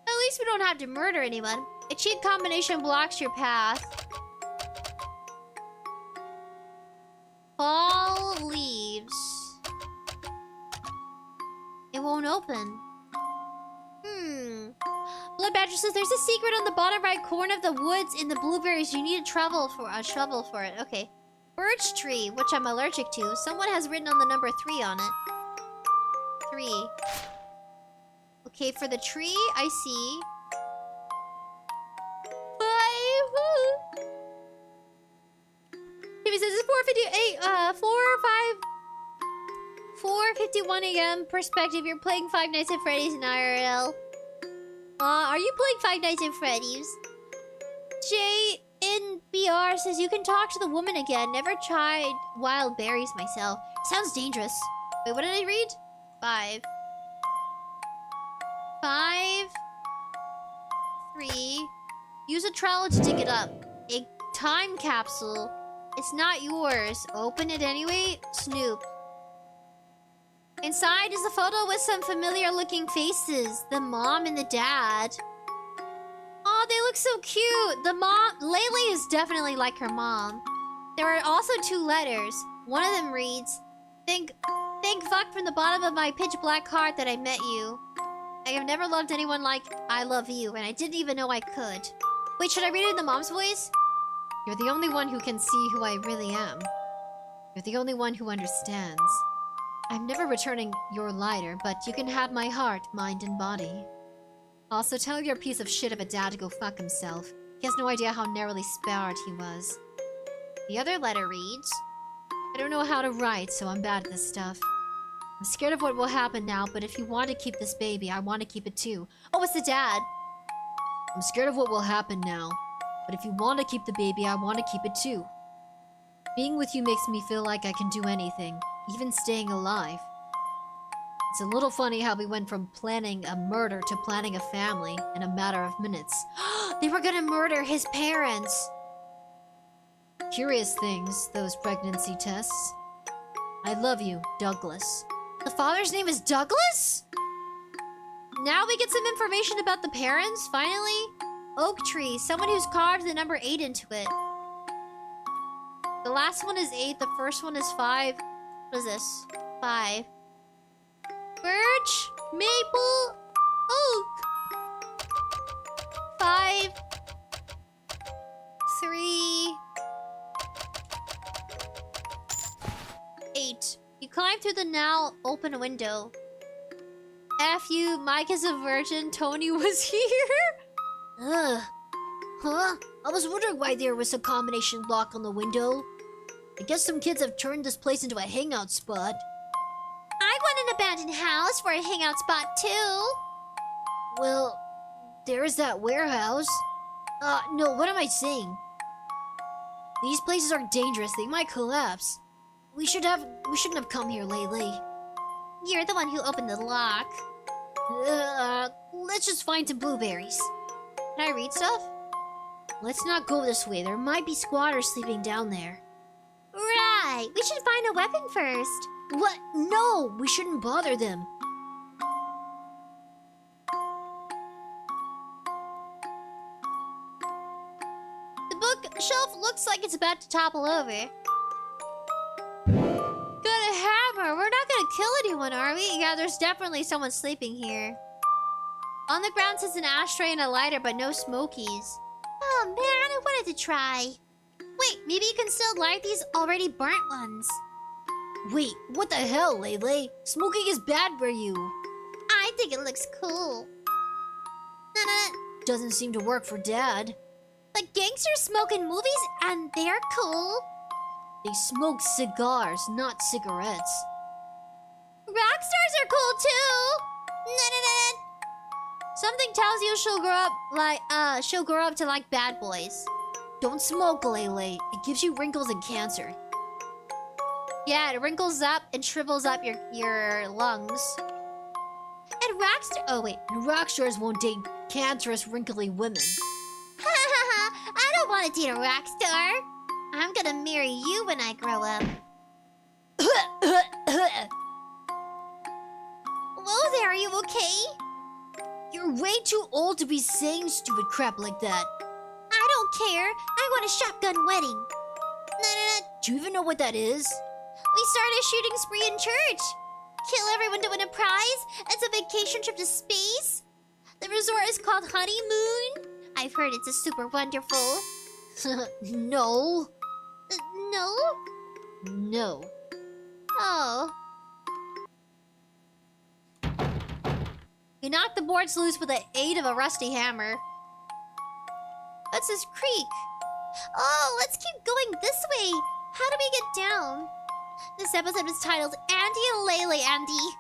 A: At least we don't have to murder anyone. A cheat combination blocks your path. Fall leaves. It won't open. Blood Badger says there's a secret on the bottom right corner of the woods in the blueberries. You need a shovel for it. Okay. Birch tree, which I'm allergic to. Someone has written on the number 3 on it. 3. Okay, for the tree, I see 5. Timmy says it's 4:51 a.m. Perspective, you're playing Five Nights at Freddy's in IRL. Are you playing Five Nights at Freddy's? JNBR says you can talk to the woman again. Never tried wild berries myself. Sounds dangerous. Wait, what did I read? 5. 5. 3. Use a trowel to dig it up. A time capsule. It's not yours. Open it anyway. Snoop. Inside is a photo with some familiar-looking faces. The mom and the dad. Oh, they look so cute. The mom... Laylee is definitely like her mom. There are also 2 letters. One of them reads, Thank fuck from the bottom of my pitch-black heart that I met you. I have never loved anyone like I love you, and I didn't even know I could. Wait, should I read it in the mom's voice? You're the only one who can see who I really am. You're the only one who understands. I'm never returning your lighter, but you can have my heart, mind, and body. Also, tell your piece of shit of a dad to go fuck himself. He has no idea how narrowly sparred he was. The other letter reads, I don't know how to write, so I'm bad at this stuff. I'm scared of what will happen now, but if you want to keep this baby, I want to keep it too. Oh, it's the dad. I'm scared of what will happen now, but if you want to keep the baby, I want to keep it too. Being with you makes me feel like I can do anything. Even staying alive. It's a little funny how we went from planning a murder to planning a family in a matter of minutes. They were gonna murder his parents! Curious things, those pregnancy tests. I love you, Douglas. The father's name is Douglas? Now we get some information about the parents, finally? Oak tree, someone who's carved the number 8 into it. The last one is 8, the first one is 5. What is this? 5. Birch, maple, oak. 5. 3. 8. You climb through the now open window. F you, Mike is a virgin, Tony was here.
B: Huh? I was wondering why there was a combination lock on the window. I guess some kids have turned this place into a hangout spot.
A: I want an abandoned house for a hangout spot too.
B: Well, there's that warehouse. No, what am I saying? These places are dangerous. They might collapse. We shouldn't have come here lately.
A: You're the one who opened the lock.
B: Let's just find some blueberries.
A: Can I read stuff?
B: Let's not go this way. There might be squatters sleeping down there.
A: Right. We should find a weapon first.
B: What? No, we shouldn't bother them.
A: The bookshelf looks like it's about to topple over. Got a hammer. We're not gonna kill anyone, are we? Yeah, there's definitely someone sleeping here. On the ground sits an ashtray and a lighter, but no smokies. Oh man, I wanted to try. Wait, maybe you can still light these already burnt ones.
B: Wait, what the hell, Lele? Smoking is bad for you.
A: I think it looks cool.
B: Doesn't seem to work for Dad.
A: But gangsters smoke in movies and they're cool.
B: They smoke cigars, not cigarettes.
A: Rockstars are cool too. Something tells you she'll grow up to like bad boys.
B: Don't smoke, Lele. It gives you wrinkles and cancer.
A: Yeah, it wrinkles up and shrivels up your lungs. And
B: rockstars won't date cancerous, wrinkly women.
A: I don't want to date a rock star. I'm gonna marry you when I grow up. Whoa there, are you okay?
B: You're way too old to be saying stupid crap like that.
A: I don't care. I want a shotgun wedding.
B: Do you even know what that is?
A: We started a shooting spree in church. Kill everyone to win a prize. It's a vacation trip to space. The resort is called Honeymoon. I've heard it's a super wonderful.
B: No.
A: No?
B: No.
A: Oh. He knocked the boards loose with the aid of a rusty hammer. What's this creek? Oh, let's keep going this way. How do we get down? This episode is titled Andy and 𝑙𝑎𝑙𝑎𝑦, Andy.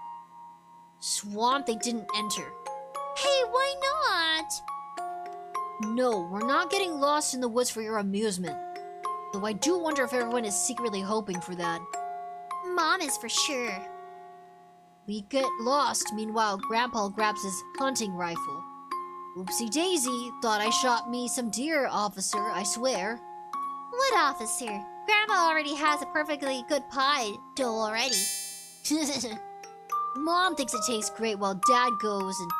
B: Swamp they didn't enter.
A: Hey, why not?
B: No, we're not getting lost in the woods for your amusement. Though I do wonder if everyone is secretly hoping for that.
A: Mom is for sure.
B: We get lost, meanwhile Grandpa grabs his hunting rifle. Oopsie daisy, thought I shot me some deer, officer, I swear.
A: What officer? Grandma already has a perfectly good pie dough already.
B: Mom thinks it tastes great while Dad goes and...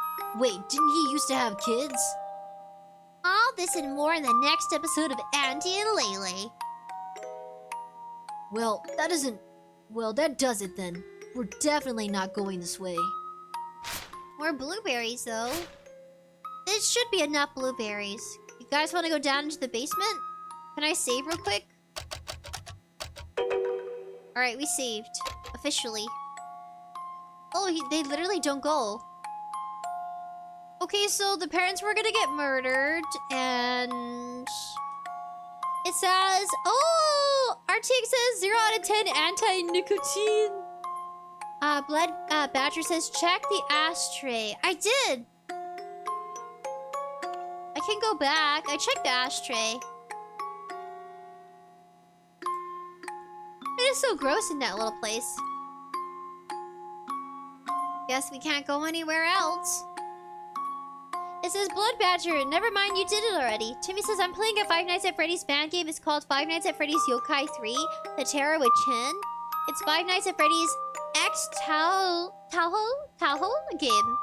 B: Wait, didn't he used to have kids?
A: All this and more in the next episode of Andy and 𝑙𝑎𝑙𝑎𝑦.
B: Well, that isn't... Well, that does it then. We're definitely not going this way.
A: More blueberries, though. This should be enough blueberries. You guys want to go down into the basement? Can I save real quick? Alright, we saved. Officially. Oh, they literally don't go. Okay, so the parents were gonna get murdered, and... It says... Oh! RTX says 0 out of 10 anti-nicotine. Badger says, check the ashtray. I did! I can go back. I checked the ashtray. It is so gross in that little place. Guess we can't go anywhere else. It says, Blood Badger, never mind, you did it already. Timmy says, I'm playing a Five Nights at Freddy's fan game. It's called Five Nights at Freddy's Yokai 3, The Terror with Chin. It's Five Nights at Freddy's 𝑥𝐻𝐻𝐻𝐻 game.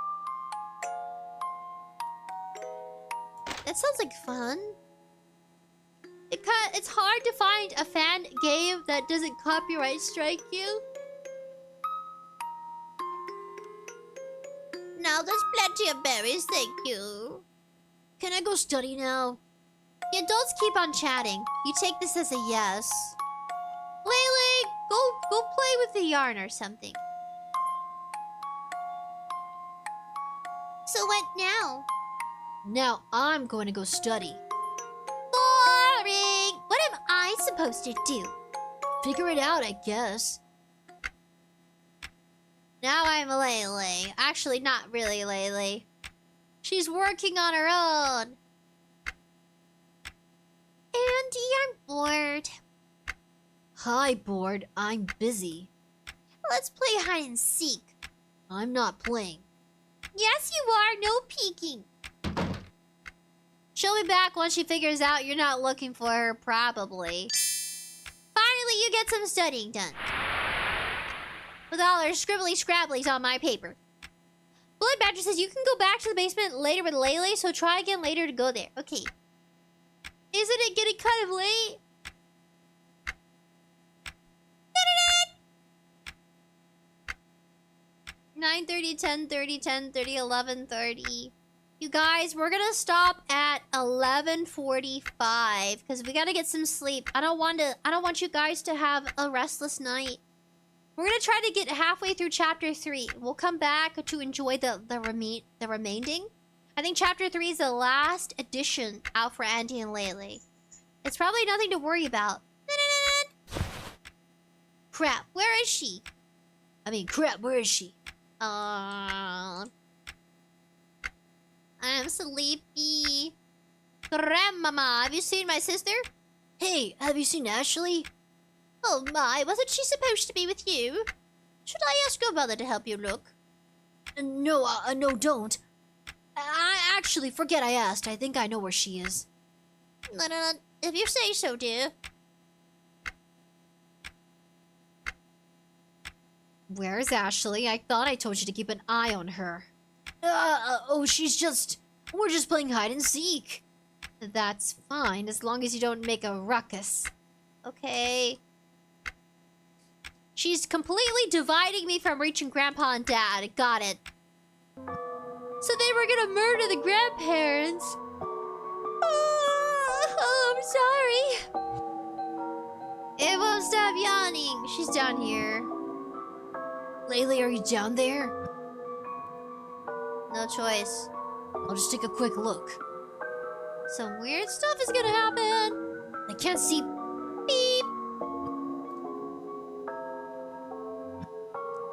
A: That sounds like fun. It's hard to find a fan game that doesn't copyright strike you. Now there's plenty of berries, thank you.
B: Can I go study now?
A: The adults keep on chatting. You take this as a yes. 𝑙𝑎𝑙𝑎𝑦, go play with the yarn or something. So what now?
B: Now I'm going to go study.
A: Boring! What am I supposed to do?
B: Figure it out, I guess.
A: Now I'm 𝑙𝑎𝑙𝑎𝑦. Actually, not really 𝑙𝑎𝑙𝑎𝑦. She's working on her own. Andy, I'm bored.
B: Hi, bored. I'm busy.
A: Let's play hide and seek.
B: I'm not playing.
A: Yes, you are. No peeking. She'll be back once she figures out you're not looking for her, probably. Finally, you get some studying done. With all her scribbly scrabblies on my paper. Blood Badger says you can go back to the basement later with 𝑙𝑎𝑙𝑎𝑦, so try again later to go there. Okay. Isn't it getting kind of late? 9:30, 10:30, 10:30, 11:30. You guys, we're gonna stop at 11:45 because we gotta get some sleep. I don't want you guys to have a restless night. We're gonna try to get halfway through chapter 3. We'll come back to enjoy the remaining. I think chapter 3 is the last edition out for Andy and 𝑙𝑎𝑙𝑎𝑦. It's probably nothing to worry about. Crap, where is she?
B: Crap, where is she?
A: I'm sleepy. Grandmama, have you seen my sister?
B: Hey, have you seen Ashley?
A: Oh my, wasn't she supposed to be with you? Should I ask your mother to help you look?
B: No, don't. I actually forget I asked. I think I know where she is.
A: No, if you say so, dear.
B: Where is Ashley? I thought I told you to keep an eye on her. We're just playing hide and seek. That's fine, as long as you don't make a ruckus.
A: Okay. She's completely dividing me from reaching Grandpa and Dad. Got it. So they were gonna murder the grandparents. Oh, I'm sorry. It stop yawning. She's down here.
B: Laylee, are you down there?
A: No choice.
B: I'll just take a quick look.
A: Some weird stuff is gonna happen.
B: I can't see.
A: Beep.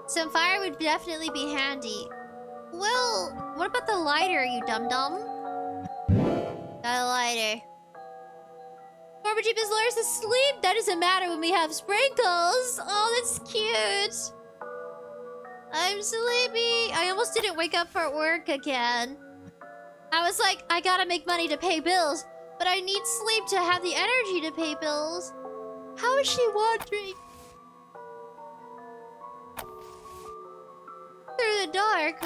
A: Some fire would definitely be handy. Well, what about the lighter, you dum-dum? Got a lighter. 𝑣𝑗𝑽 is Laura's asleep. That doesn't matter when we have sprinkles. Oh, that's cute. I'm sleepy. I almost didn't wake up for work again. I was like, I gotta make money to pay bills, but I need sleep to have the energy to pay bills. How is she wandering through the dark?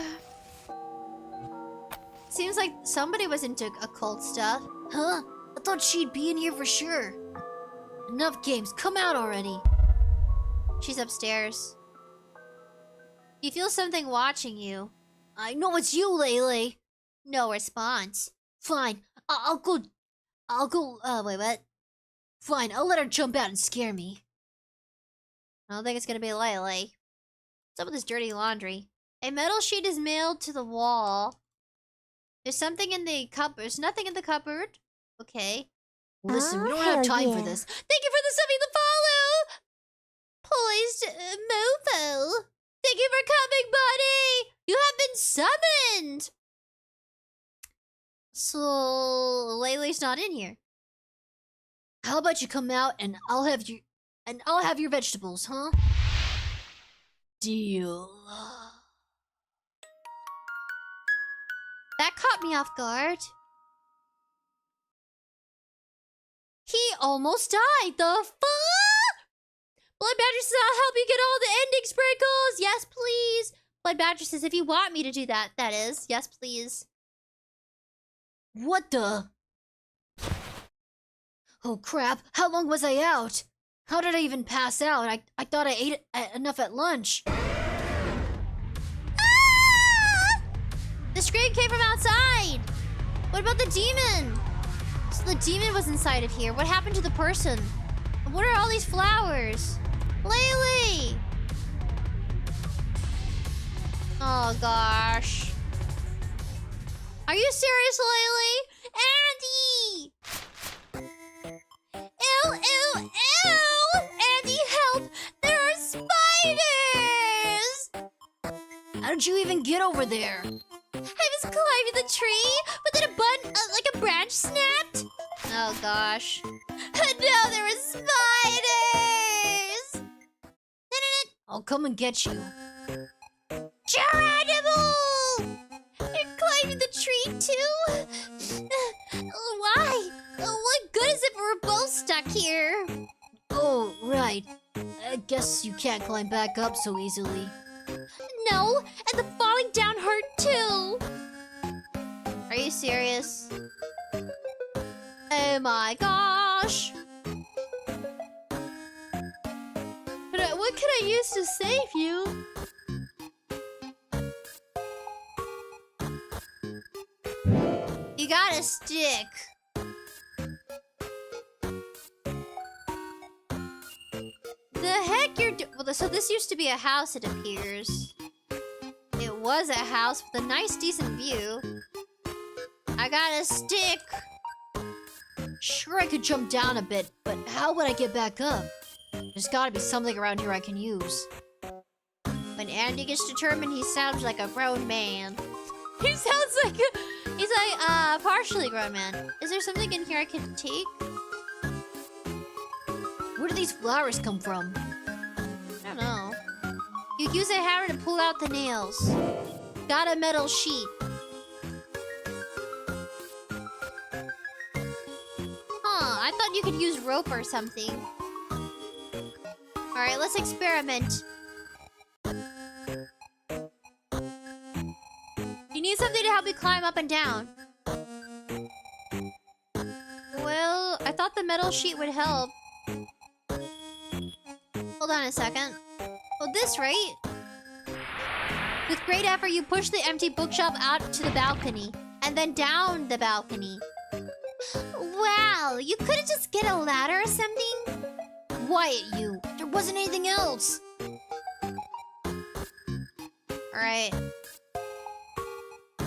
A: Seems like somebody was into occult stuff.
B: Huh? I thought she'd be in here for sure. Enough games, come out already.
A: She's upstairs. You feel something watching you.
B: I know it's you, Laylee.
A: No response.
B: Fine, I'll go, wait, what? Fine, I'll let her jump out and scare me.
A: I don't think it's gonna be Laylee. What's up with this dirty laundry? A metal sheet is nailed to the wall. There's something in the cupboard. There's nothing in the cupboard. Okay.
B: Listen, we don't have time for this.
A: Thank you for the subbing the follow! Poised mofo. Thank you for coming, buddy! You have been summoned! So, Laylee's not in here.
B: How about you come out and I'll have your vegetables, huh? Deal.
A: That caught me off guard. He almost died. The fuck? Blood mattresses, I'll help you get all the ending sprinkles. Yes, please. Blood mattresses, if you want me to do that, that is. Yes, please.
B: What the? Oh crap, how long was I out? How did I even pass out? I thought I ate enough at lunch.
A: Ah! The scream came from outside. What about the demon? So the demon was inside of here. What happened to the person? And what are all these flowers? Laylee! Oh gosh. Are you serious, Laylee? Andy! Ew, ew, ew! Andy, help! There are spiders!
B: How did you even get over there?
A: I was climbing the tree, but then like a branch snapped. Oh gosh. No, there were spiders!
B: I'll come and get you.
A: Geronimo! You're climbing the tree too? Why? What good is it if we're both stuck here?
B: Oh, right. I guess you can't climb back up so easily.
A: No, and the falling down hurt too. Are you serious? Oh my gosh. But what can I use to save you? You got a stick. The heck you're well, so this used to be a house, it appears. It was a house with a nice, decent view. I got a stick.
B: Sure, I could jump down a bit, but how would I get back up? There's gotta be something around here I can use.
A: When Andy gets determined, he sounds like a grown man. He sounds like he's like partially grown man. Is there something in here I can take?
B: Where do these flowers come from?
A: I don't know. You use a hammer to pull out the nails. Got a metal sheet. Huh, I thought you could use rope or something. Alright, let's experiment. You need something to help you climb up and down. Well, I thought the metal sheet would help. Hold on a second. Oh, this, right? With great effort, you push the empty bookshelf out to the balcony, and then down the balcony. Wow, you couldn't just get a ladder or something?
B: Quiet, you. There wasn't anything else.
A: Alright.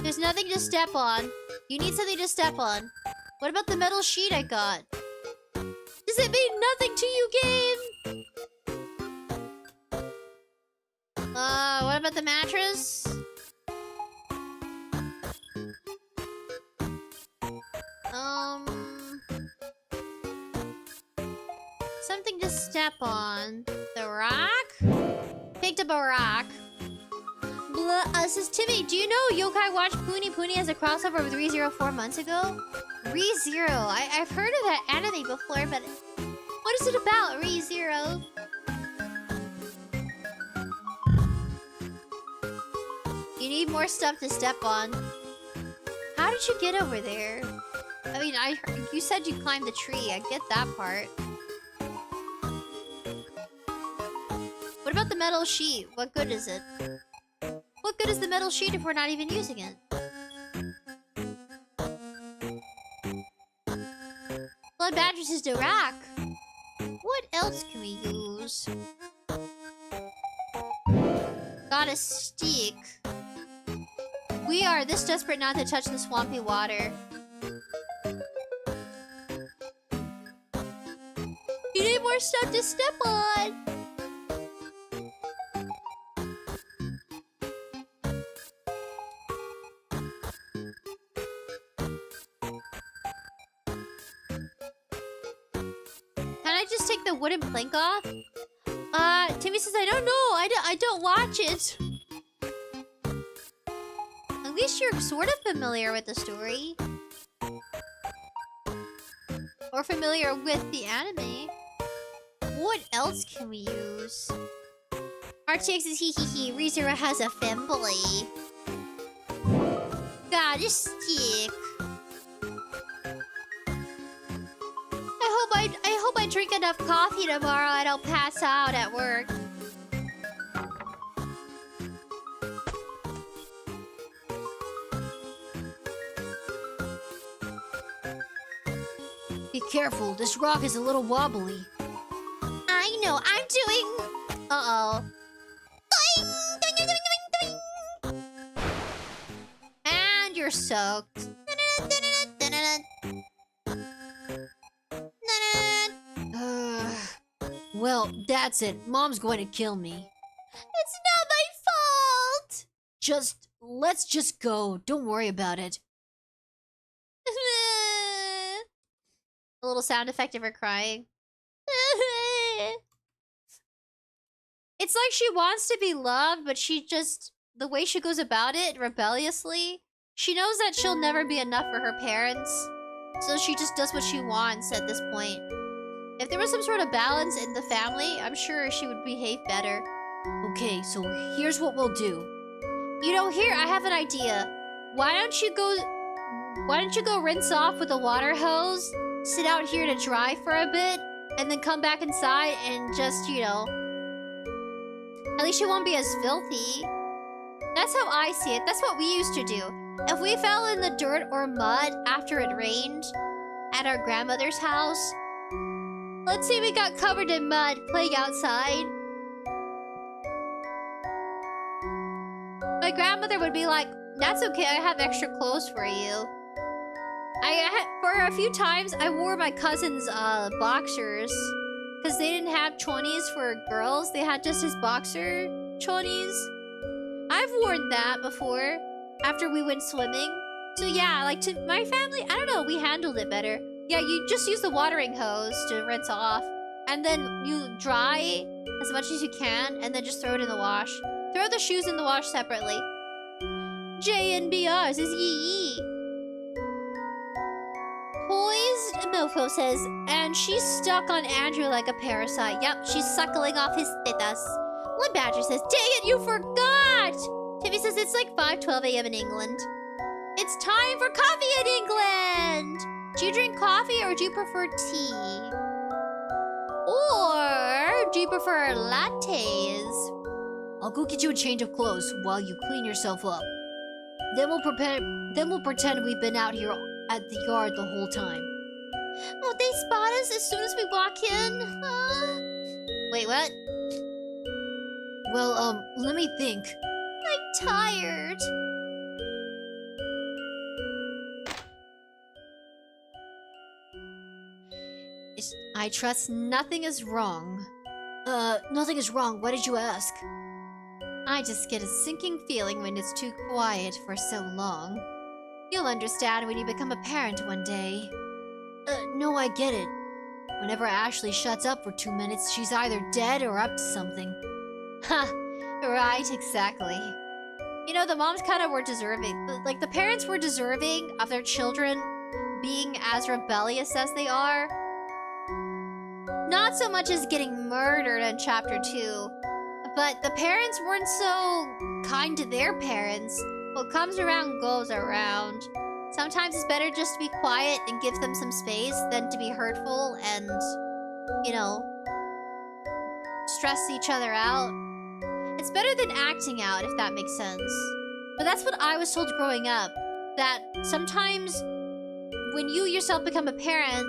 A: There's nothing to step on. You need something to step on. What about the metal sheet I got? Does it mean nothing to you, game? What about the mattress? Something to step on. The rock? Picked up a rock. Says Timmy, do you know Yokai watched 𝑗 as a crossover with 𝑟e 4 months ago? 𝑟e, I've heard of that anime before, but what is it about, 𝑟e? You need more stuff to step on. How did you get over there? I mean, you said you climbed the tree. I get that part. What about the metal sheet? What good is it? What good is the metal sheet if we're not even using it? Blood Badger says the rock. What else can we use? Got a stick. We are this desperate not to touch the swampy water. You need more stuff to step on! Can I just take the wooden plank off? Timmy says, I don't know. I don't watch it. At least you're sort of familiar with the story. Or familiar with the anime. What else can we use? RTX says, hee. 𝑟e has a family. Got a stick. I hope I drink enough coffee tomorrow and I'll pass out at work.
B: Be careful, this rock is a little wobbly.
A: I know, I'm doing... Uh-oh. And you're soaked.
B: Well, that's it. Mom's going to kill me.
A: It's not my fault!
B: Let's just go. Don't worry about it.
A: A little sound effect of her crying. It's like she wants to be loved, but she just... The way she goes about it, rebelliously, she knows that she'll never be enough for her parents. So she just does what she wants at this point. If there was some sort of balance in the family, I'm sure she would behave better.
B: Okay, so here's what we'll do.
A: You know, here, I have an idea. Why don't you go rinse off with a water hose, sit out here to dry for a bit, and then come back inside and just, you know... At least you won't be as filthy. That's how I see it. That's what we used to do. If we fell in the dirt or mud after it rained at our grandmother's house, let's say we got covered in mud playing outside, my grandmother would be like, that's okay, I have extra clothes for you. For a few times, I wore my cousin's boxers. Because they didn't have chonies for girls. They had just his boxer chonies. I've worn that before. After we went swimming. So yeah, like to my family, I don't know, we handled it better. Yeah, you just use the watering hose to rinse off. And then you dry as much as you can. And then just throw it in the wash. Throw the shoes in the wash separately. JNBR says yee. Poised Milfo says, and she's stuck on Andrew like a parasite. Yep, she's suckling off his tetas. Blood Badger says, dang it, you forgot! Timmy says, it's like 5:12 a.m. in England. It's time for coffee in England! Do you drink coffee or do you prefer tea? Or do you prefer lattes?
B: I'll go get you a change of clothes while you clean yourself up. Then we'll pretend we've been out here at the yard the whole time.
A: Won't they spot us as soon as we walk in? Wait, what?
B: Well, let me think.
A: I'm tired.
B: I trust nothing is wrong. Nothing is wrong. Why did you ask?
A: I just get a sinking feeling when it's too quiet for so long. You'll understand when you become a parent one day.
B: No, I get it. Whenever Ashley shuts up for 2 minutes, she's either dead or up to something.
A: Ha! Right, exactly. You know, the moms kind of were deserving. Like, the parents were deserving of their children being as rebellious as they are. Not so much as getting murdered in Chapter 2, but the parents weren't so kind to their parents. What comes around goes around. Sometimes it's better just to be quiet and give them some space than to be hurtful and, you know, stress each other out. It's better than acting out, if that makes sense. But that's what I was told growing up. That sometimes when you yourself become a parent,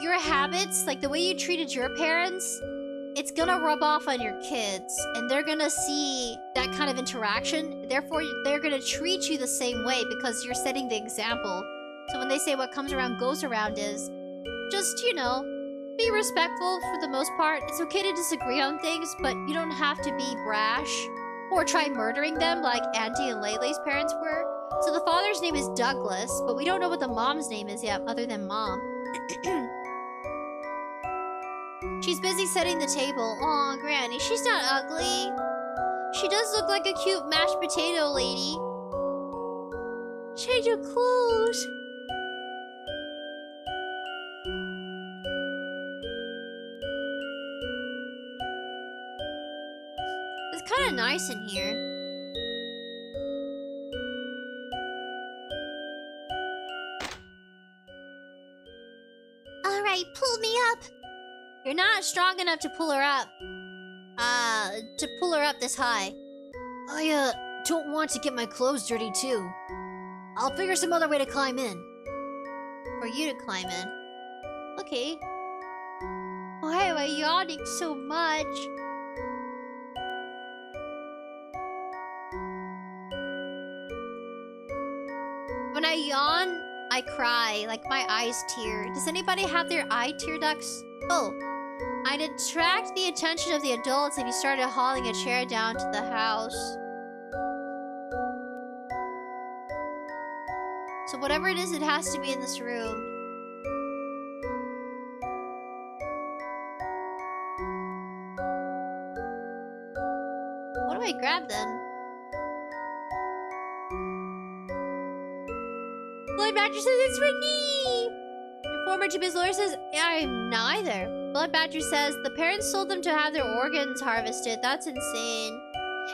A: your habits, like the way you treated your parents, it's gonna rub off on your kids. And they're gonna see that kind of interaction. Therefore, they're gonna treat you the same way because you're setting the example. So when they say what comes around goes around is just, you know, be respectful for the most part. It's okay to disagree on things, but you don't have to be brash or try murdering them like Auntie and Laylay's parents were. So the father's name is Douglas, but we don't know what the mom's name is yet other than Mom. She's busy setting the table. Aw, Granny, she's not ugly. She does look like a cute mashed potato lady. Change your clothes. It's kind of nice in here. Alright, pull me up. You're not strong enough to pull her up. To pull her up this high.
B: I, don't want to get my clothes dirty, too. I'll figure some other way to climb in.
A: For you to climb in. Okay. Why am I yawning so much? When I yawn, I cry. Like my eyes tear. Does anybody have their eye tear ducts? Oh. I'd attract the attention of the adults if you started hauling a chair down to the house. So whatever it is, it has to be in this room. What do I grab then? Blood Badger says it's Renee! Former Jimmy's lawyer says, I'm neither. Blood Badger says, the parents sold them to have their organs harvested. That's insane.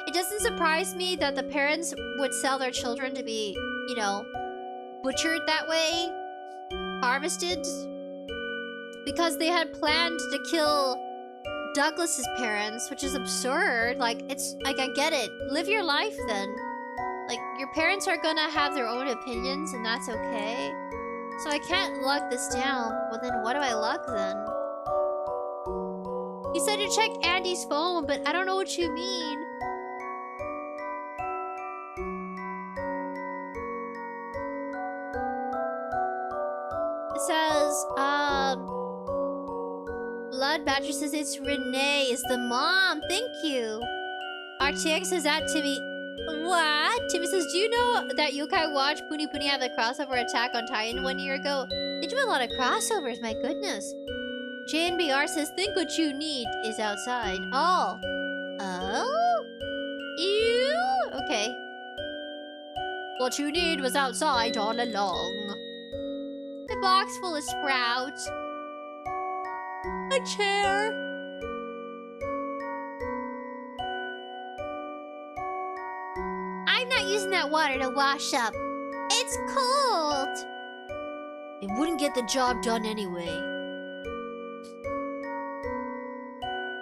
A: It doesn't surprise me that the parents would sell their children to be, you know, butchered that way. Harvested. Because they had planned to kill Douglas's parents, which is absurd. Like, it's, like, I get it. Live your life then. Like, your parents are gonna have their own opinions, and that's okay. So I can't lug this down. Well, then what do I lug then? You said to check Andy's phone, but I don't know what you mean. It says, Blood Badger says it's Renee. It's the mom. Thank you. RTX says that to me. What? Timmy says, do you know that Yokai watched Puni Puni have the crossover Attack on Titan 1 year ago? They do a lot of crossovers, my goodness. JNBR says, think what you need is outside. Oh. Oh? Ew. Okay. What you need was outside all along. The box full of sprouts. A chair. I'm not using that water to wash up. It's cold.
B: It wouldn't get the job done anyway.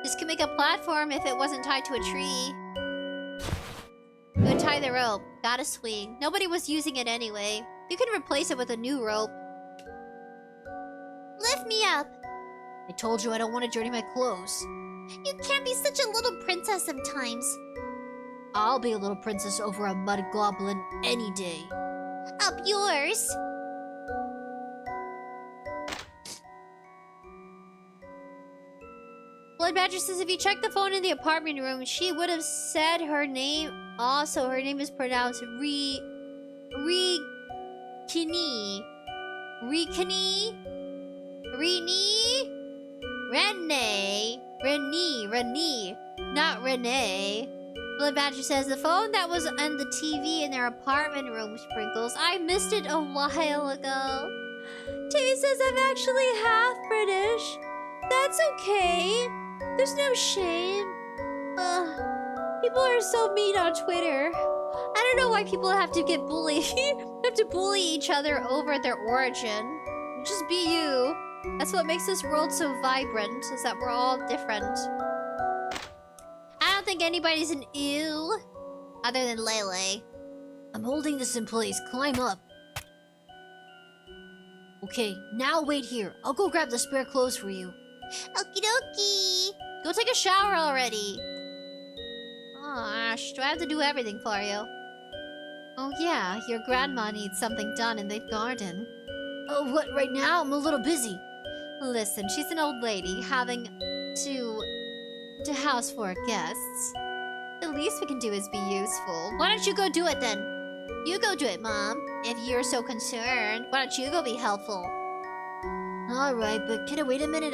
A: This could make a platform if it wasn't tied to a tree. You would tie the rope. Gotta swing. Nobody was using it anyway. You can replace it with a new rope. Lift me up.
B: I told you I don't want to dirty my clothes.
A: You can't be such a little princess sometimes.
B: I'll be a little princess over a mud goblin any day.
A: Up yours. Blood Badger says if you check the phone in the apartment room, she would have said her name. Also, her name is pronounced Rikini. Renee. Not Renee. Blood Badger says the phone that was on the TV in their apartment room, Sprinkles. I missed it a while ago. Tay says I'm actually half British. That's okay. There's no shame. People are so mean on Twitter. I don't know why people have to get bullied. Have to bully each other over their origin. Just be you. That's what makes this world so vibrant, is that we're all different. I don't think anybody's an ew, other than Lele.
B: I'm holding this in place. Climb up. Okay, now wait here. I'll go grab the spare clothes for you.
A: Okie dokie. Go take a shower already. Gosh, do I have to do everything for you?
B: Oh yeah, your grandma needs something done in the garden. Oh, what, right now? I'm a little busy.
A: Listen, she's an old lady having to house for guests. The least we can do is be useful. Why don't you go do it then? You go do it, Mom. If you're so concerned, why don't you go be helpful?
B: Alright, but can I wait a minute?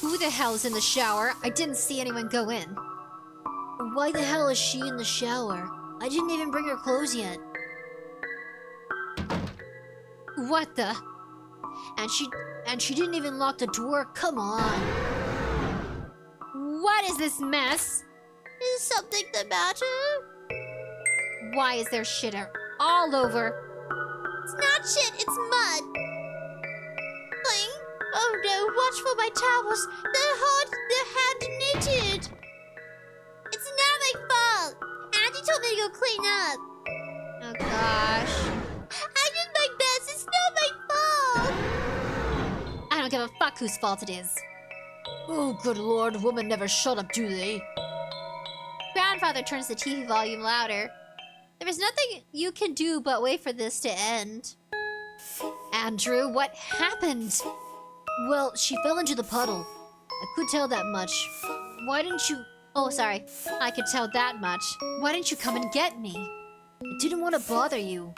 A: Who the hell's in the shower? I didn't see anyone go in.
B: Why the hell is she in the shower? I didn't even bring her clothes yet.
A: What the?
B: And she didn't even lock the door. Come on.
A: What is this mess? Is something the matter? Why is there shit all over? It's not shit, it's mud. Boing. Oh no, watch for my towels. They're hand knitted. It's not my fault. Auntie told me to go clean up. Oh gosh. I did my best. It's not my fault. I don't give a fuck whose fault it is.
B: Oh, good lord, women never shut up, do they?
A: Grandfather turns the TV volume louder. There is nothing you can do but wait for this to end. Andrew, what happened?
B: Well, she fell into the puddle. I could tell that much. Why didn't you...
A: Oh, sorry. I could tell that much. Why didn't you come and get me?
B: I didn't want to bother you.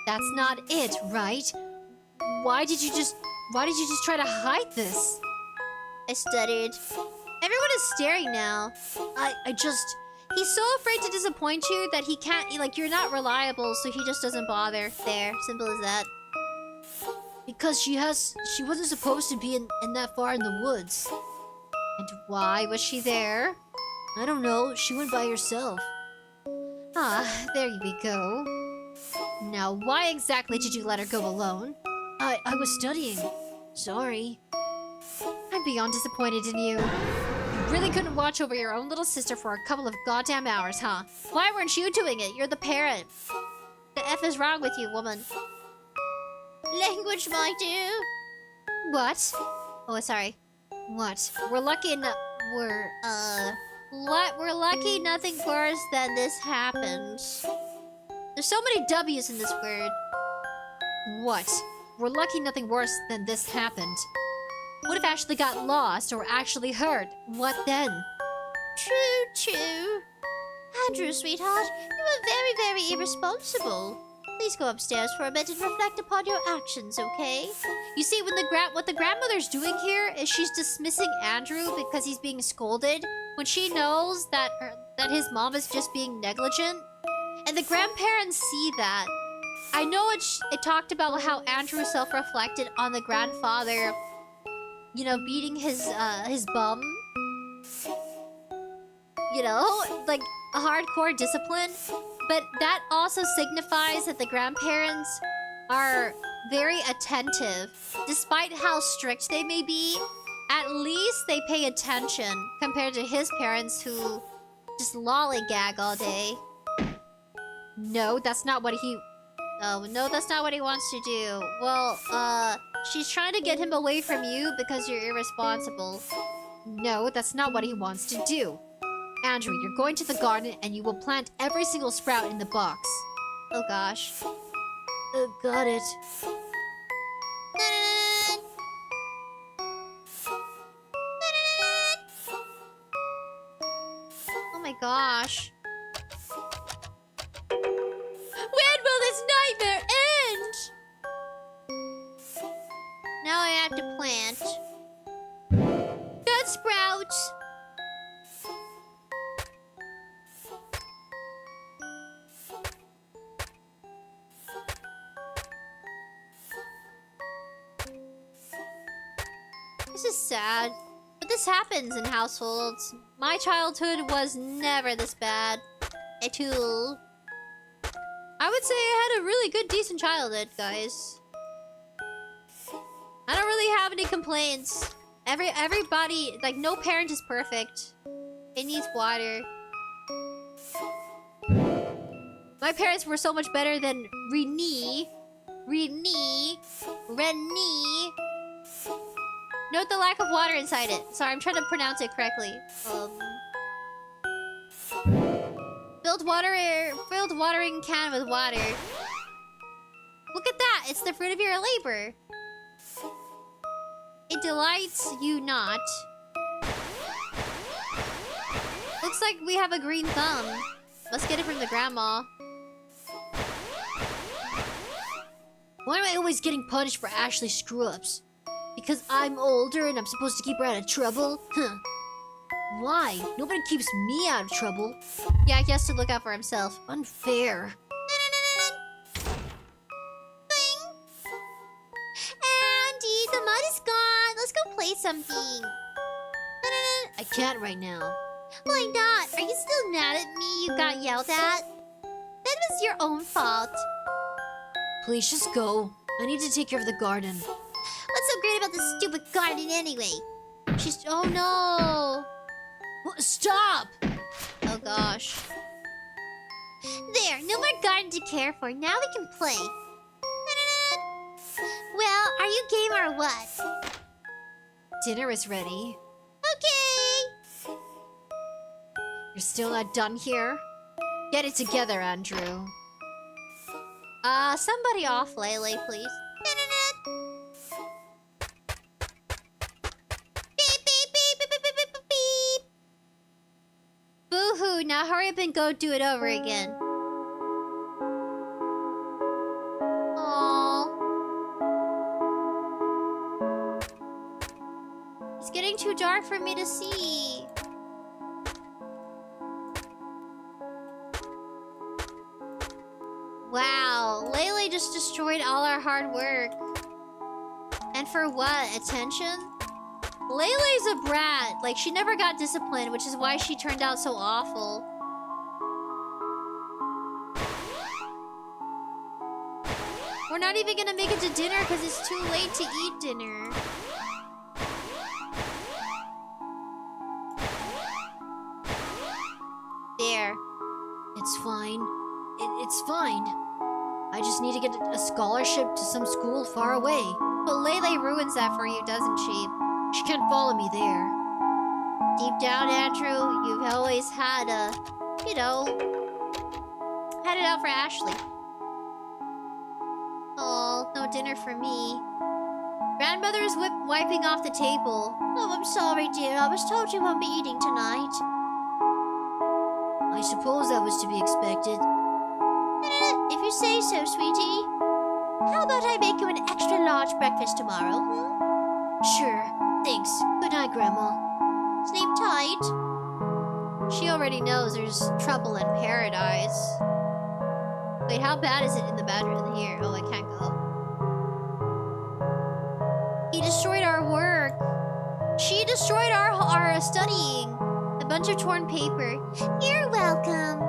A: That's not it, right? Why did you just try to hide this? I stuttered. Everyone is staring now. He's so afraid to disappoint you that he can't, like, you're not reliable, so he just doesn't bother. There, simple as that.
B: Because she wasn't supposed to be in that far in the woods.
A: And why was she there?
B: I don't know, she went by herself.
A: Ah, there we go. Now, why exactly did you let her go alone?
B: I was studying. Sorry.
A: I'm beyond disappointed in you. You really couldn't watch over your own little sister for a couple of goddamn hours, huh? Why weren't you doing it? You're the parent. The F is wrong with you, woman. Language, my dear. What? Oh, sorry. What? We're lucky nothing worse than this happened. There's so many W's in this word. What? We're lucky nothing worse than this happened. What if Ashley got lost or actually hurt? What then? True. Andrew, sweetheart, you were very, very irresponsible. Please go upstairs for a bit and reflect upon your actions, okay? You see, what the grandmother's doing here is she's dismissing Andrew because he's being scolded when she knows that his mom is just being negligent. And the grandparents see that. I know it talked about how Andrew self-reflected on the grandfather, you know, beating his bum. You know, like a hardcore discipline. But that also signifies that the grandparents are very attentive. Despite how strict they may be, at least they pay attention compared to his parents who just lollygag all day. No, that's not what he... Oh, no, that's not what he wants to do. Well, She's trying to get him away from you because you're irresponsible.
B: No, that's not what he wants to do. Andrew, you're going to the garden and you will plant every single sprout in the box.
A: Oh gosh.
B: Got it.
A: Oh my gosh. When will this nightmare end? Now I have to plant. Good sprouts. This is sad. But this happens in households. My childhood was never this bad. At all. I would say I had a really good, decent childhood, guys. I don't really have any complaints. Everybody, like, no parent is perfect. It needs water. My parents were so much better than Renee. Note the lack of water inside it. Sorry, I'm trying to pronounce it correctly. Filled watering can with water. Look at that! It's the fruit of your labor. It delights you not. Looks like we have a green thumb. Let's get it from the grandma.
B: Why am I always getting punished for Ashley's screw-ups? Because I'm older and I'm supposed to keep her out of trouble? Huh. Why? Nobody keeps me out of trouble.
A: Yeah, he has to look out for himself.
B: Unfair.
A: Andy, the mud is gone. Let's go play something.
B: I can't right now.
A: Why not? Are you still mad at me? You got yelled at? That was your own fault.
B: Please just go. I need to take care of the garden.
A: What's so great about this stupid garden anyway? She's... Oh no!
B: Stop!
A: Oh gosh. There, no more garden to care for. Now we can play. Well, are you game or what?
B: Dinner is ready.
A: Okay!
B: You're still not done here? Get it together, Andrew.
A: Somebody off Lele, please. Boo-hoo, now hurry up and go do it over again. Aww. It's getting too dark for me to see. Wow, Lele just destroyed all our hard work. And for what? Attention? Lele's a brat. Like, she never got disciplined, which is why she turned out so awful. We're not even gonna make it to dinner because it's too late to eat dinner. There.
B: It's fine. It's fine. I just need to get a scholarship to some school far away.
A: But Lele ruins that for you, doesn't she?
B: She can't follow me there.
A: Deep down, Andrew, you've always had you know, had it out for Ashley. Oh, no dinner for me. Grandmother's wiping off the table. Oh, I'm sorry, dear. I was told you won't be eating tonight.
B: I suppose that was to be expected.
A: If you say so, sweetie. How about I make you an extra large breakfast tomorrow,
B: Sure. Thanks. Good night, Grandma.
A: Sleep tight. She already knows there's trouble in paradise. Wait, how bad is it in the bedroom here? Oh, I can't go. He destroyed our work. She destroyed our studying. A bunch of torn paper. You're welcome.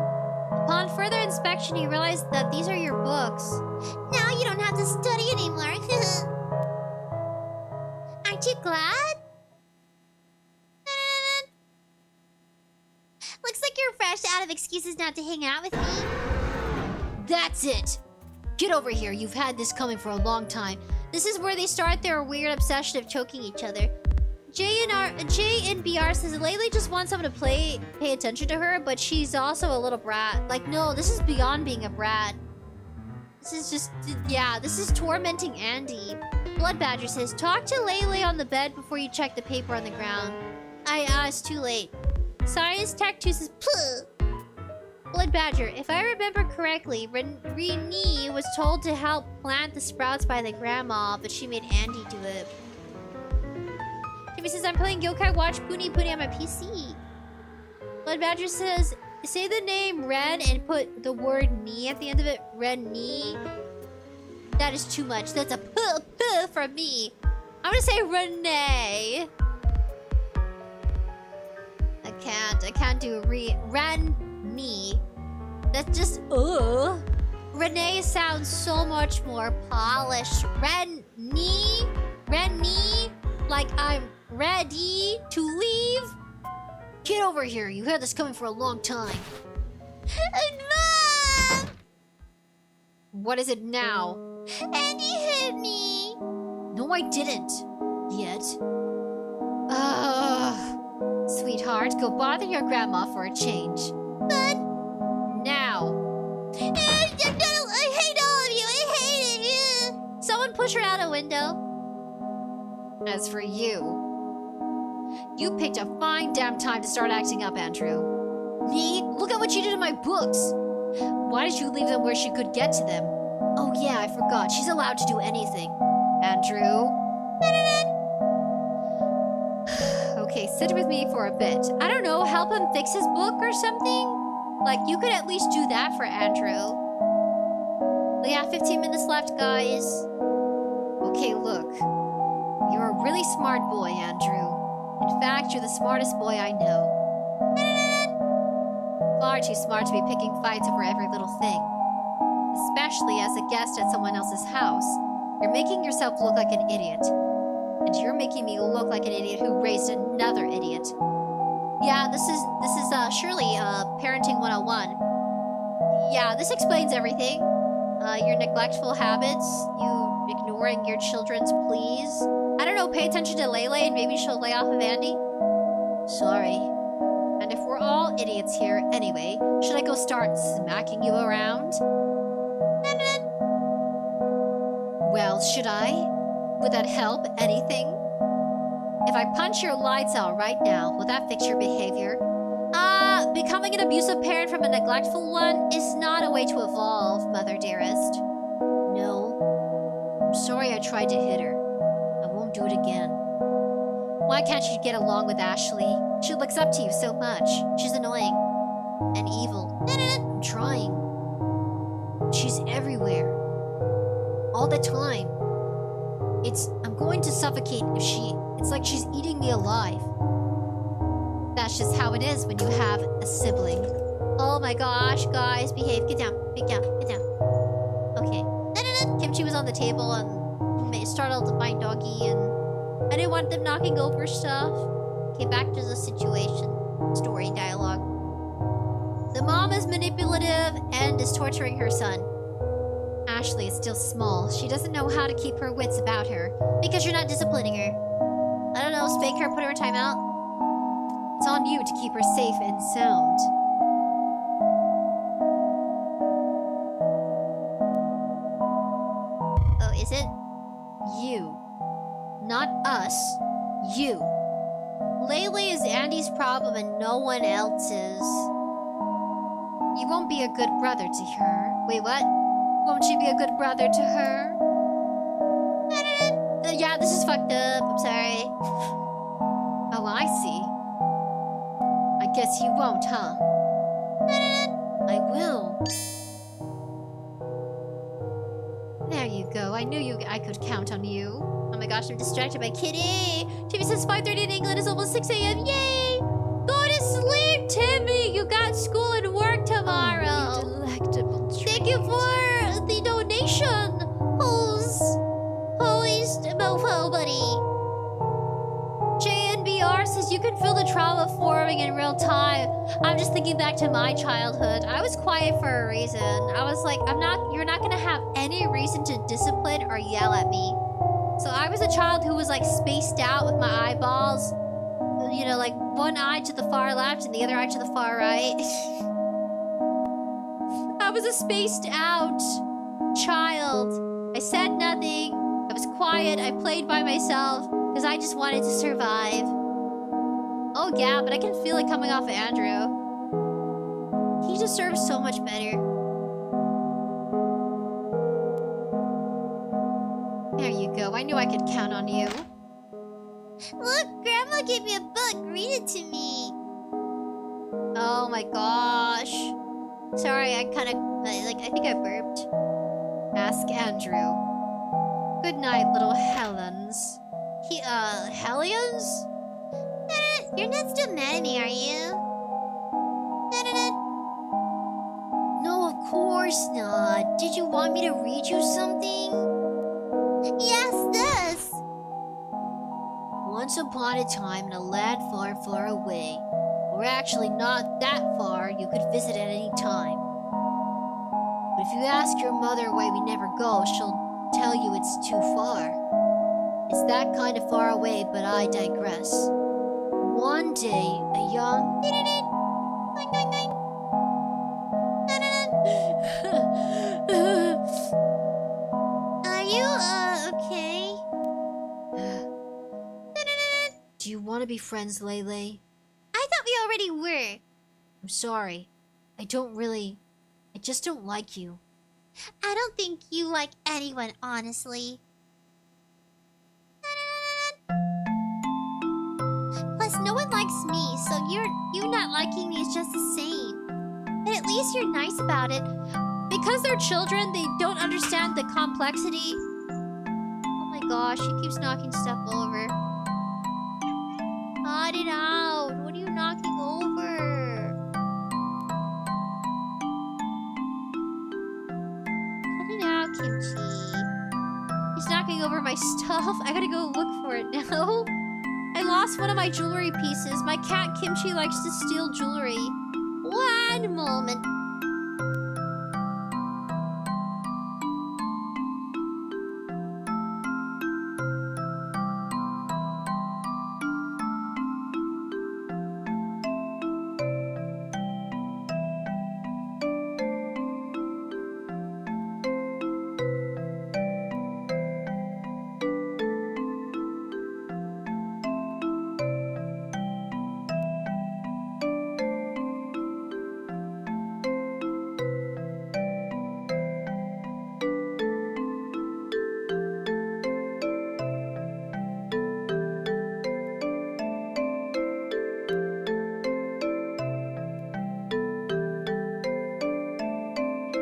A: Upon further inspection, he realized that these are your books. Now you don't have to study anymore. Aren't you glad? Looks like you're fresh out of excuses not to hang out with me.
B: That's it! Get over here. You've had this coming for a long time.
A: This is where they start their weird obsession of choking each other. J and BR says Laylee just wants someone to pay attention to her, but she's also a little brat. Like, no, this is beyond being a brat. This is just, yeah, this is tormenting Andy. Blood Badger says, talk to Laylee on the bed before you check the paper on the ground. It's too late. Science Tech 2 says, Puh. Blood Badger, if I remember correctly, Renee was told to help plant the sprouts by the grandma, but she made Andy do it. Timmy says, I'm playing Yokai Watch Boony Boony on my PC. Blood Badger says, say the name Ren and put the word knee at the end of it. Renee. That is too much. That's a puh from me. I'm gonna say Renee. I can't do Renee. That's just Renee sounds so much more polished. Renee, like I'm ready to leave. Get over here. You had this coming for a long time. Mom! What is it now? Andy hit me. No, I didn't. Yet. Sweetheart, go bother your grandma for a change. But now. I hate all of you. I hate it. Someone push her out a window. As for you, you picked a fine damn time to start acting up, Andrew. Me? Look at what you did to my books. Why did you leave them where she could get to them? Oh yeah, I forgot. She's allowed to do anything. Andrew? Okay, sit with me for a bit. I don't know, help him fix his book or something? Like, you could at least do that for Andrew. But yeah, 15 minutes left, guys. Okay, look. You're a really smart boy, Andrew. In fact, you're the smartest boy I know. Far too smart to be picking fights over every little thing. Especially as a guest at someone else's house. You're making yourself look like an idiot. And you're making me look like an idiot who raised another idiot. Yeah, this is surely parenting 101. Yeah, this explains everything. Your neglectful habits, you ignoring your children's pleas. I don't know, pay attention to Laylee and maybe she'll lay off of Andy. Sorry. And if we're all idiots here anyway, should I go start smacking you around? Well, should I? Would that help anything? If I punch your lights out right now, will that fix your behavior? Becoming an abusive parent from a neglectful one is not a way to evolve, Mother Dearest. No. I'm sorry I tried to hit her. I won't do it again. Why can't you get along with Ashley? She looks up to you so much. She's annoying. And evil. I'm trying. She's everywhere. All the time. I'm going to suffocate if it's like she's eating me alive. That's just how it is when you have a sibling. Oh my gosh, guys, behave. Get down, get down, get down. Okay. Kimchi was on the table and startled my doggy, and I didn't want them knocking over stuff. Okay, back to the situation. Story dialogue. The mom is manipulative and is torturing her son. Ashley is still small. She doesn't know how to keep her wits about her because you're not disciplining her. I don't know, spank her, put her in timeout. It's on you to keep her safe and sound. Oh, is it? You. Not us. You. Laylee is Andy's problem and no one else's. You won't be a good brother to her. Wait, what? Won't you be a good brother to her? Yeah, this is fucked up. I'm sorry. Oh, I see. I guess you won't, huh? I will. There you go. I knew I could count on you. Oh my gosh, I'm distracted by Kitty. Timmy says 5:30 in England is almost 6 a.m. Yay! Go to sleep, Timmy. You got school and work tomorrow. Oh, delectable treat. Thank you for the donation. Mofo buddy. JNBR says you can feel the trauma forming in real time. I'm just thinking back to my childhood. I was quiet for a reason. I was like, you're not gonna have any reason to discipline or yell at me. So I was a child who was like spaced out with my eyeballs. You know, like one eye to the far left and the other eye to the far right. I was a spaced out child. I said nothing. I was quiet. I played by myself because I just wanted to survive. Oh yeah, but I can feel it coming off of Andrew. He deserves so much better. There you go. I knew I could count on you.
C: Look, Grandma gave me a book. Read it to me.
A: Oh my gosh. Sorry, I kind of, like, I think I burped. Ask Andrew. Good night, little Helens. Hellions?
C: You're not still mad at me, are you?
A: No, of course not. Did you want me to read you something?
C: Yes, this.
A: Once upon a time in a land far, far away, or actually not that far, you could visit at any time. But if you ask your mother why we never go, she'll tell you it's too far. It's that kind of far away, but I digress. One day, a young...
C: Are you, okay?
A: Do you want to be friends, Lele?
C: I thought we already were.
A: I'm sorry. I just don't like you.
C: I don't think you like anyone, honestly. Plus, no one likes me, so you not liking me is just the same. But at least you're nice about it.
A: Because they're children, they don't understand the complexity. Oh my gosh, he keeps knocking stuff over. Cut it out. What are you knocking over? Cut it out, Kimchi. He's knocking over my stuff. I gotta go look for it now. I lost one of my jewelry pieces. My cat Kimchi likes to steal jewelry. One moment.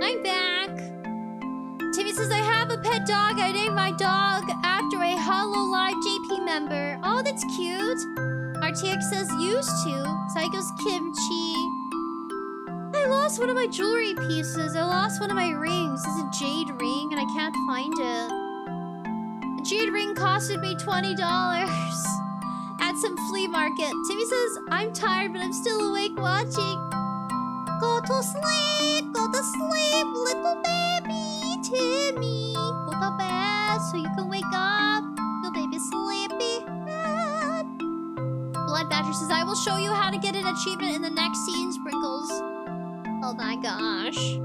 A: I'm back. Timmy says I have a pet dog. I named my dog after a HoloLive JP member. Oh, that's cute. RTX says used to. Psycho's Kimchi. I lost one of my jewelry pieces. I lost one of my rings. It's a jade ring and I can't find it. The jade ring costed me $20 at some flea market. Timmy says I'm tired, but I'm still awake watching. Go to sleep, little baby Timmy. Go to bed so you can wake up. Your baby's sleepy. Blood Badger says, I will show you how to get an achievement in the next scene, Sprinkles. Oh my gosh.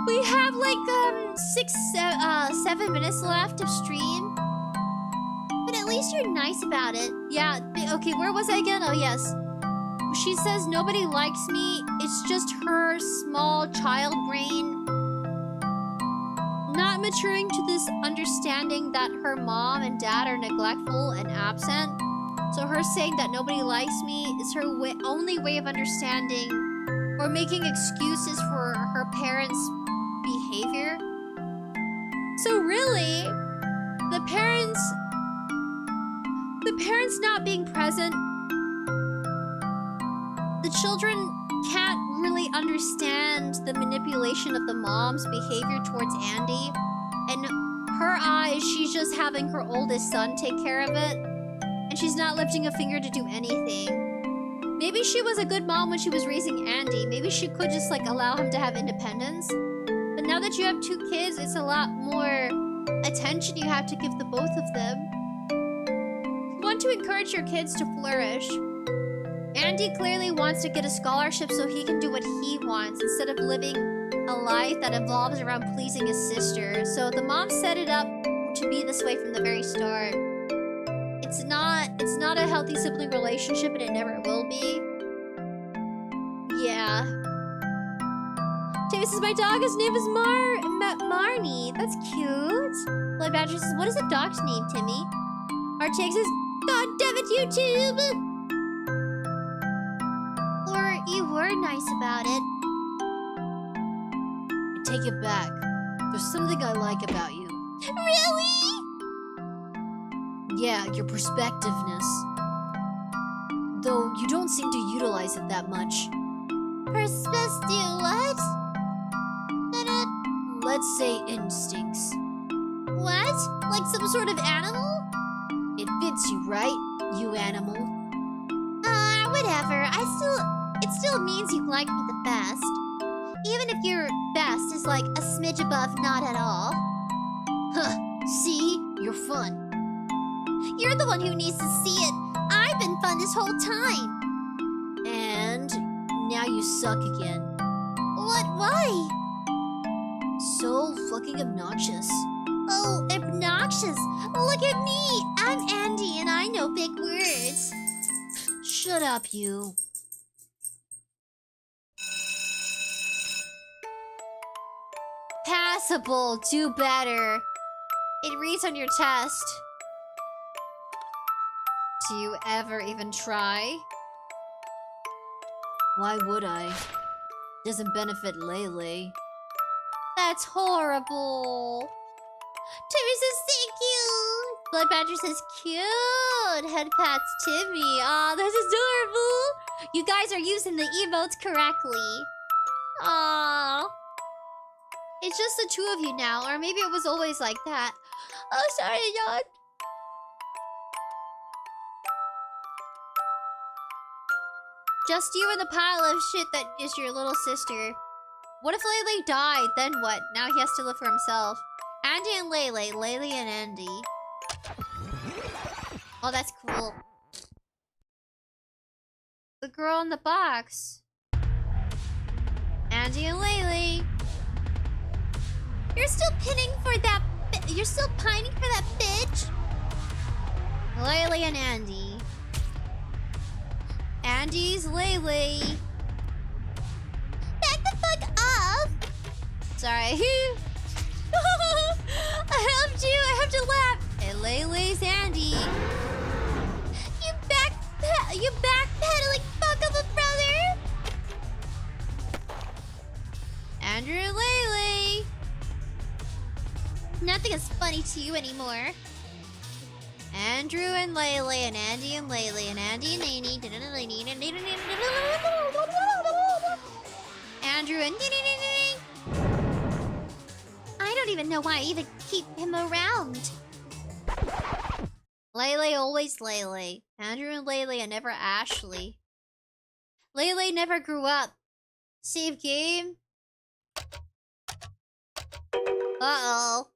A: We have like 7 minutes left of stream. But at least you're nice about it. Yeah, okay, where was I again? Oh yes. She says nobody likes me. It's just her small child brain not maturing to this understanding that her mom and dad are neglectful and absent. So her saying that nobody likes me is her only way of understanding or making excuses for her parents' behavior. So really, the parents not being present, the children can't really understand the manipulation of the mom's behavior towards Andy. And her eyes, she's just having her oldest son take care of it. And she's not lifting a finger to do anything. Maybe she was a good mom when she was raising Andy. Maybe she could just like allow him to have independence. But now that you have 2 kids, it's a lot more attention you have to give the both of them. You want to encourage your kids to flourish. Andy clearly wants to get a scholarship so he can do what he wants instead of living a life that evolves around pleasing his sister. So the mom set it up to be this way from the very start. It's not a healthy sibling relationship, and it never will be. Yeah. Timmy says, my dog, his name is Marnie. That's cute. Blood Badger says, what is the dog's name, Timmy? RTX says, God damn it, YouTube! Or you were nice about it.
B: I take it back. There's something I like about you.
A: Really?
B: Yeah, your perspectiveness. Though you don't seem to utilize it that much.
A: Perspective what?
B: Let's say instincts.
A: What? Like some sort of animal?
B: It fits you, right? You animal.
A: Whatever. It still means you like me the best. Even if your best is like a smidge above not at all.
B: Huh. See? You're fun.
A: You're the one who needs to see it. I've been fun this whole time.
B: And now you suck again.
A: What? Why?
B: So fucking obnoxious.
A: Oh, obnoxious. Look at me. I'm Andy and I know big words.
B: Shut up, you.
A: Passable. Do better. It reads on your test. Do you ever even try?
B: Why would I? Doesn't benefit Lele.
A: That's horrible. Timmy says thank you. Blood Badger says cute. Head pats Timmy. Aw, that's adorable. You guys are using the emotes correctly. Aw. It's just the two of you now, or maybe it was always like that. Oh, sorry, John. Just you and the pile of shit that is your little sister. What if Lele died? Then what? Now he has to live for himself. Andy and Lele. Lele and Andy. Oh, that's cool. The girl in the box. Andy and Lele. You're still pinning for that. You're still pining for that bitch. Lele and Andy. Andy's Lele. Back the fuck up. Sorry. I helped you. I have to laugh. And Lele's Andy. You backpedaling fuck of a brother. Andrew and Lele. Nothing is funny to you anymore. Andrew and Lele and Andy and Lele and Andy and Annie. Andrew and I don't even know why I even keep him around. Lele always Lele. Andrew and Lele and never Ashley. Lele never grew up. Save game. Uh-oh.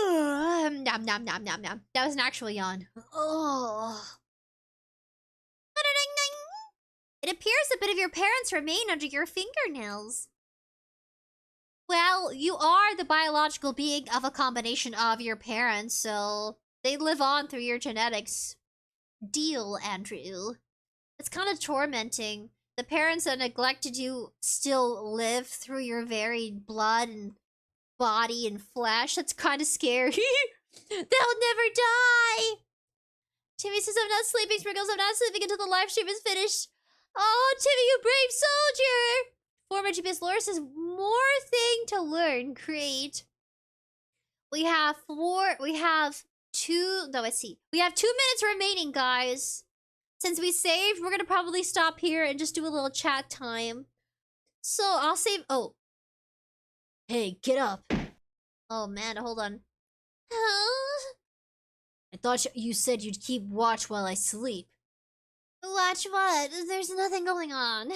A: Nom nom nom nom nom. That was an actual yawn. Oh. It appears a bit of your parents remain under your fingernails. Well, you are the biological being of a combination of your parents, so they live on through your genetics. Deal, Andrew. It's kind of tormenting. The parents that neglected you still live through your very blood and body and flesh. That's kind of scary. They'll never die. Timmy says, I'm not sleeping, Sprinkles. I'm not sleeping until the live stream is finished. Oh, Timmy, you brave soldier. Former GPS lore says, more thing to learn. Great. We have 2 minutes remaining, guys. Since we saved, we're gonna probably stop here and just do a little chat time. So, I'll save... Oh.
B: Hey, get up.
A: Oh, man, hold on.
B: I thought you said you'd keep watch while I sleep.
A: Watch what? There's nothing going on.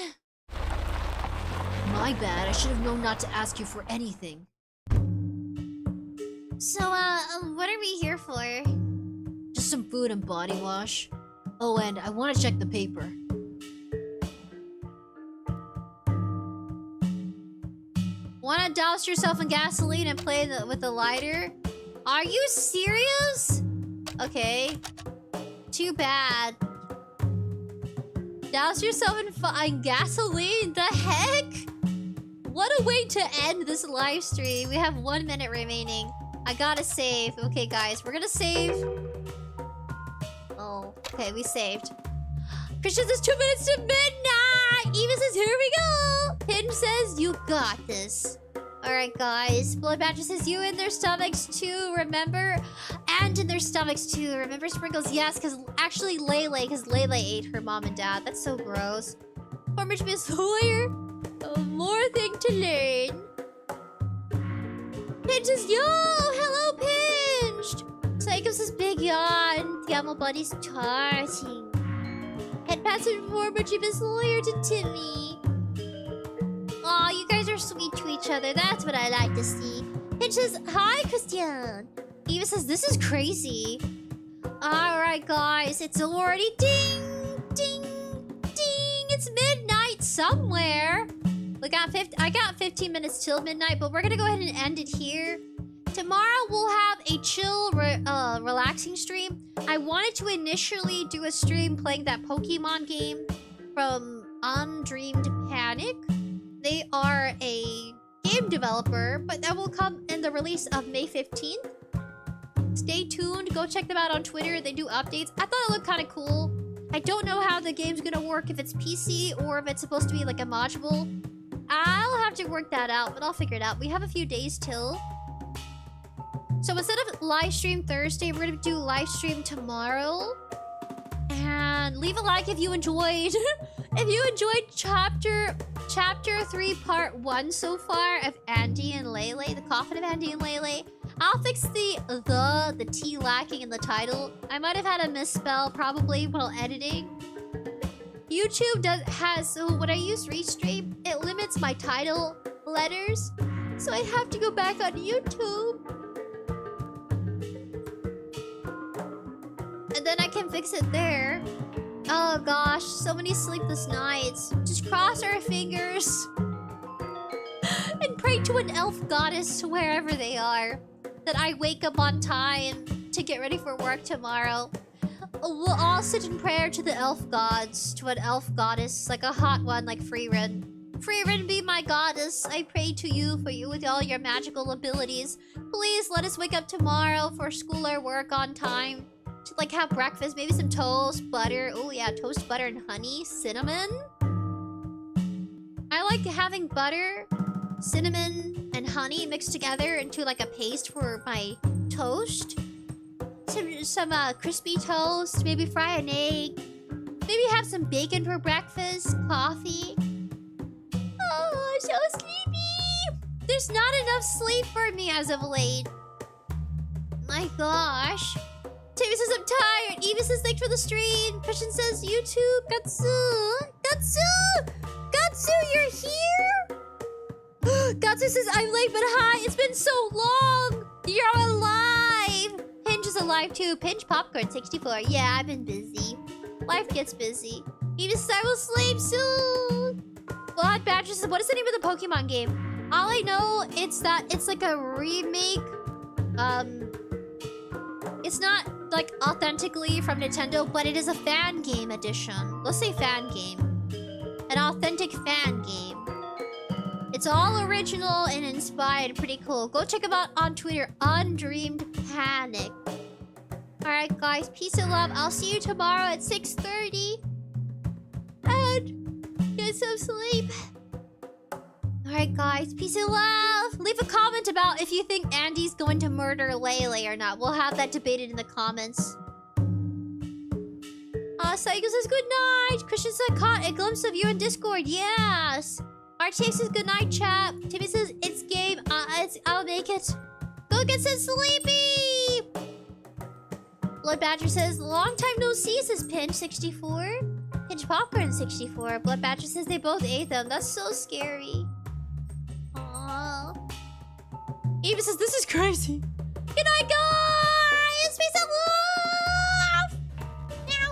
B: My bad. I should have known not to ask you for anything.
C: So, what are we here for?
B: Just some food and body wash. Oh, and I want to check the paper.
A: Wanna douse yourself in gasoline and play with the lighter? Are you serious? Okay. Too bad. Douse yourself in gasoline? The heck? What a way to end this live stream. We have 1 minute remaining. I gotta save. Okay, guys, we're gonna save. Oh, okay, we saved. Christian says 2 minutes to midnight! Eva says, here we go! Hinge says, you got this. Alright, guys. Bloodbatcher says, you in their stomachs too, remember? And in their stomachs too. Remember Sprinkles? Yes, because actually Lele, because Lele ate her mom and dad. That's so gross. Former Miss Lawyer. More thing to learn. Pinch says, yo! Hello, Pinched! Psycho says, big yawn. The animal body's charging. Head pass former Miss Lawyer to Timmy. Aw, you guys are sweet to each other. That's what I like to see. Pinch says, hi, Christian. Eva says, this is crazy. Alright, guys. It's already ding, ding, ding. It's midnight somewhere. I got 15 minutes till midnight, but we're gonna go ahead and end it here. Tomorrow we'll have a chill, relaxing stream. I wanted to initially do a stream playing that Pokemon game from Undreamed Panic. They are a game developer, but that will come in the release of May 15th. Stay tuned. Go check them out on Twitter. They do updates. I thought it looked kind of cool. I don't know how the game's gonna work, if it's PC or if it's supposed to be like a module. I'll have to work that out, but I'll figure it out. We have a few days till. So instead of live stream Thursday, we're gonna do live stream tomorrow. And leave a like if you enjoyed. If you enjoyed chapter 3 part 1 so far of Andy and Lele, the coffin of Andy and Lele. I'll fix the T lacking in the title. I might have had a misspell probably while editing. YouTube so when I use Restream, it limits my title letters. So I have to go back on YouTube. And then I can fix it there. Oh gosh, so many sleepless nights. Just cross our fingers. And pray to an elf goddess wherever they are. That I wake up on time to get ready for work tomorrow. We'll all sit in prayer to the elf gods. To an elf goddess, like a hot one like Freerin. Freerin, be my goddess. I pray to you for you with all your magical abilities. Please let us wake up tomorrow for school or work on time. To like have breakfast, maybe some toast, butter. Oh yeah, toast, butter, and honey. Cinnamon. I like having butter, cinnamon, and honey mixed together into like a paste for my toast. Some crispy toast, maybe fry an egg. Maybe have some bacon for breakfast, coffee. Oh, so sleepy. There's not enough sleep for me as of late. My gosh. Timmy says I'm tired. Eva says thanks for the stream. Christian says YouTube. Gatsu, you're here? Gatsu says I'm late but hi. It's been so long. You're alive. Pinch is alive too. Pinch Popcorn 64. Yeah, I've been busy. Life gets busy. Eva says I will sleep soon. Blood Badger says, what is the name of the Pokemon game? All I know it's that it's like a remake. It's not like authentically from Nintendo, but it is a fan game edition. Let's say fan game. An authentic fan game. It's all original and inspired. Pretty cool. Go check them out on Twitter. Undreamed Panic. Alright guys, peace and love. I'll see you tomorrow at 6:30. And get some sleep. Alright guys, peace and love. Leave a comment about if you think Andy's going to murder Lele or not. We'll have that debated in the comments. Psycho says good night. Christian said caught a glimpse of you in Discord. Yes. RTX says good night, chap. Timmy says it's game. I'll make it. Go get some sleepy. Blood Badger says long time no see, says Pinch 64. Pinch Popcorn 64. Blood Badger says they both ate them. That's so scary. Aww.
B: Eva says, this is crazy.
A: Good night, guys! Peace out!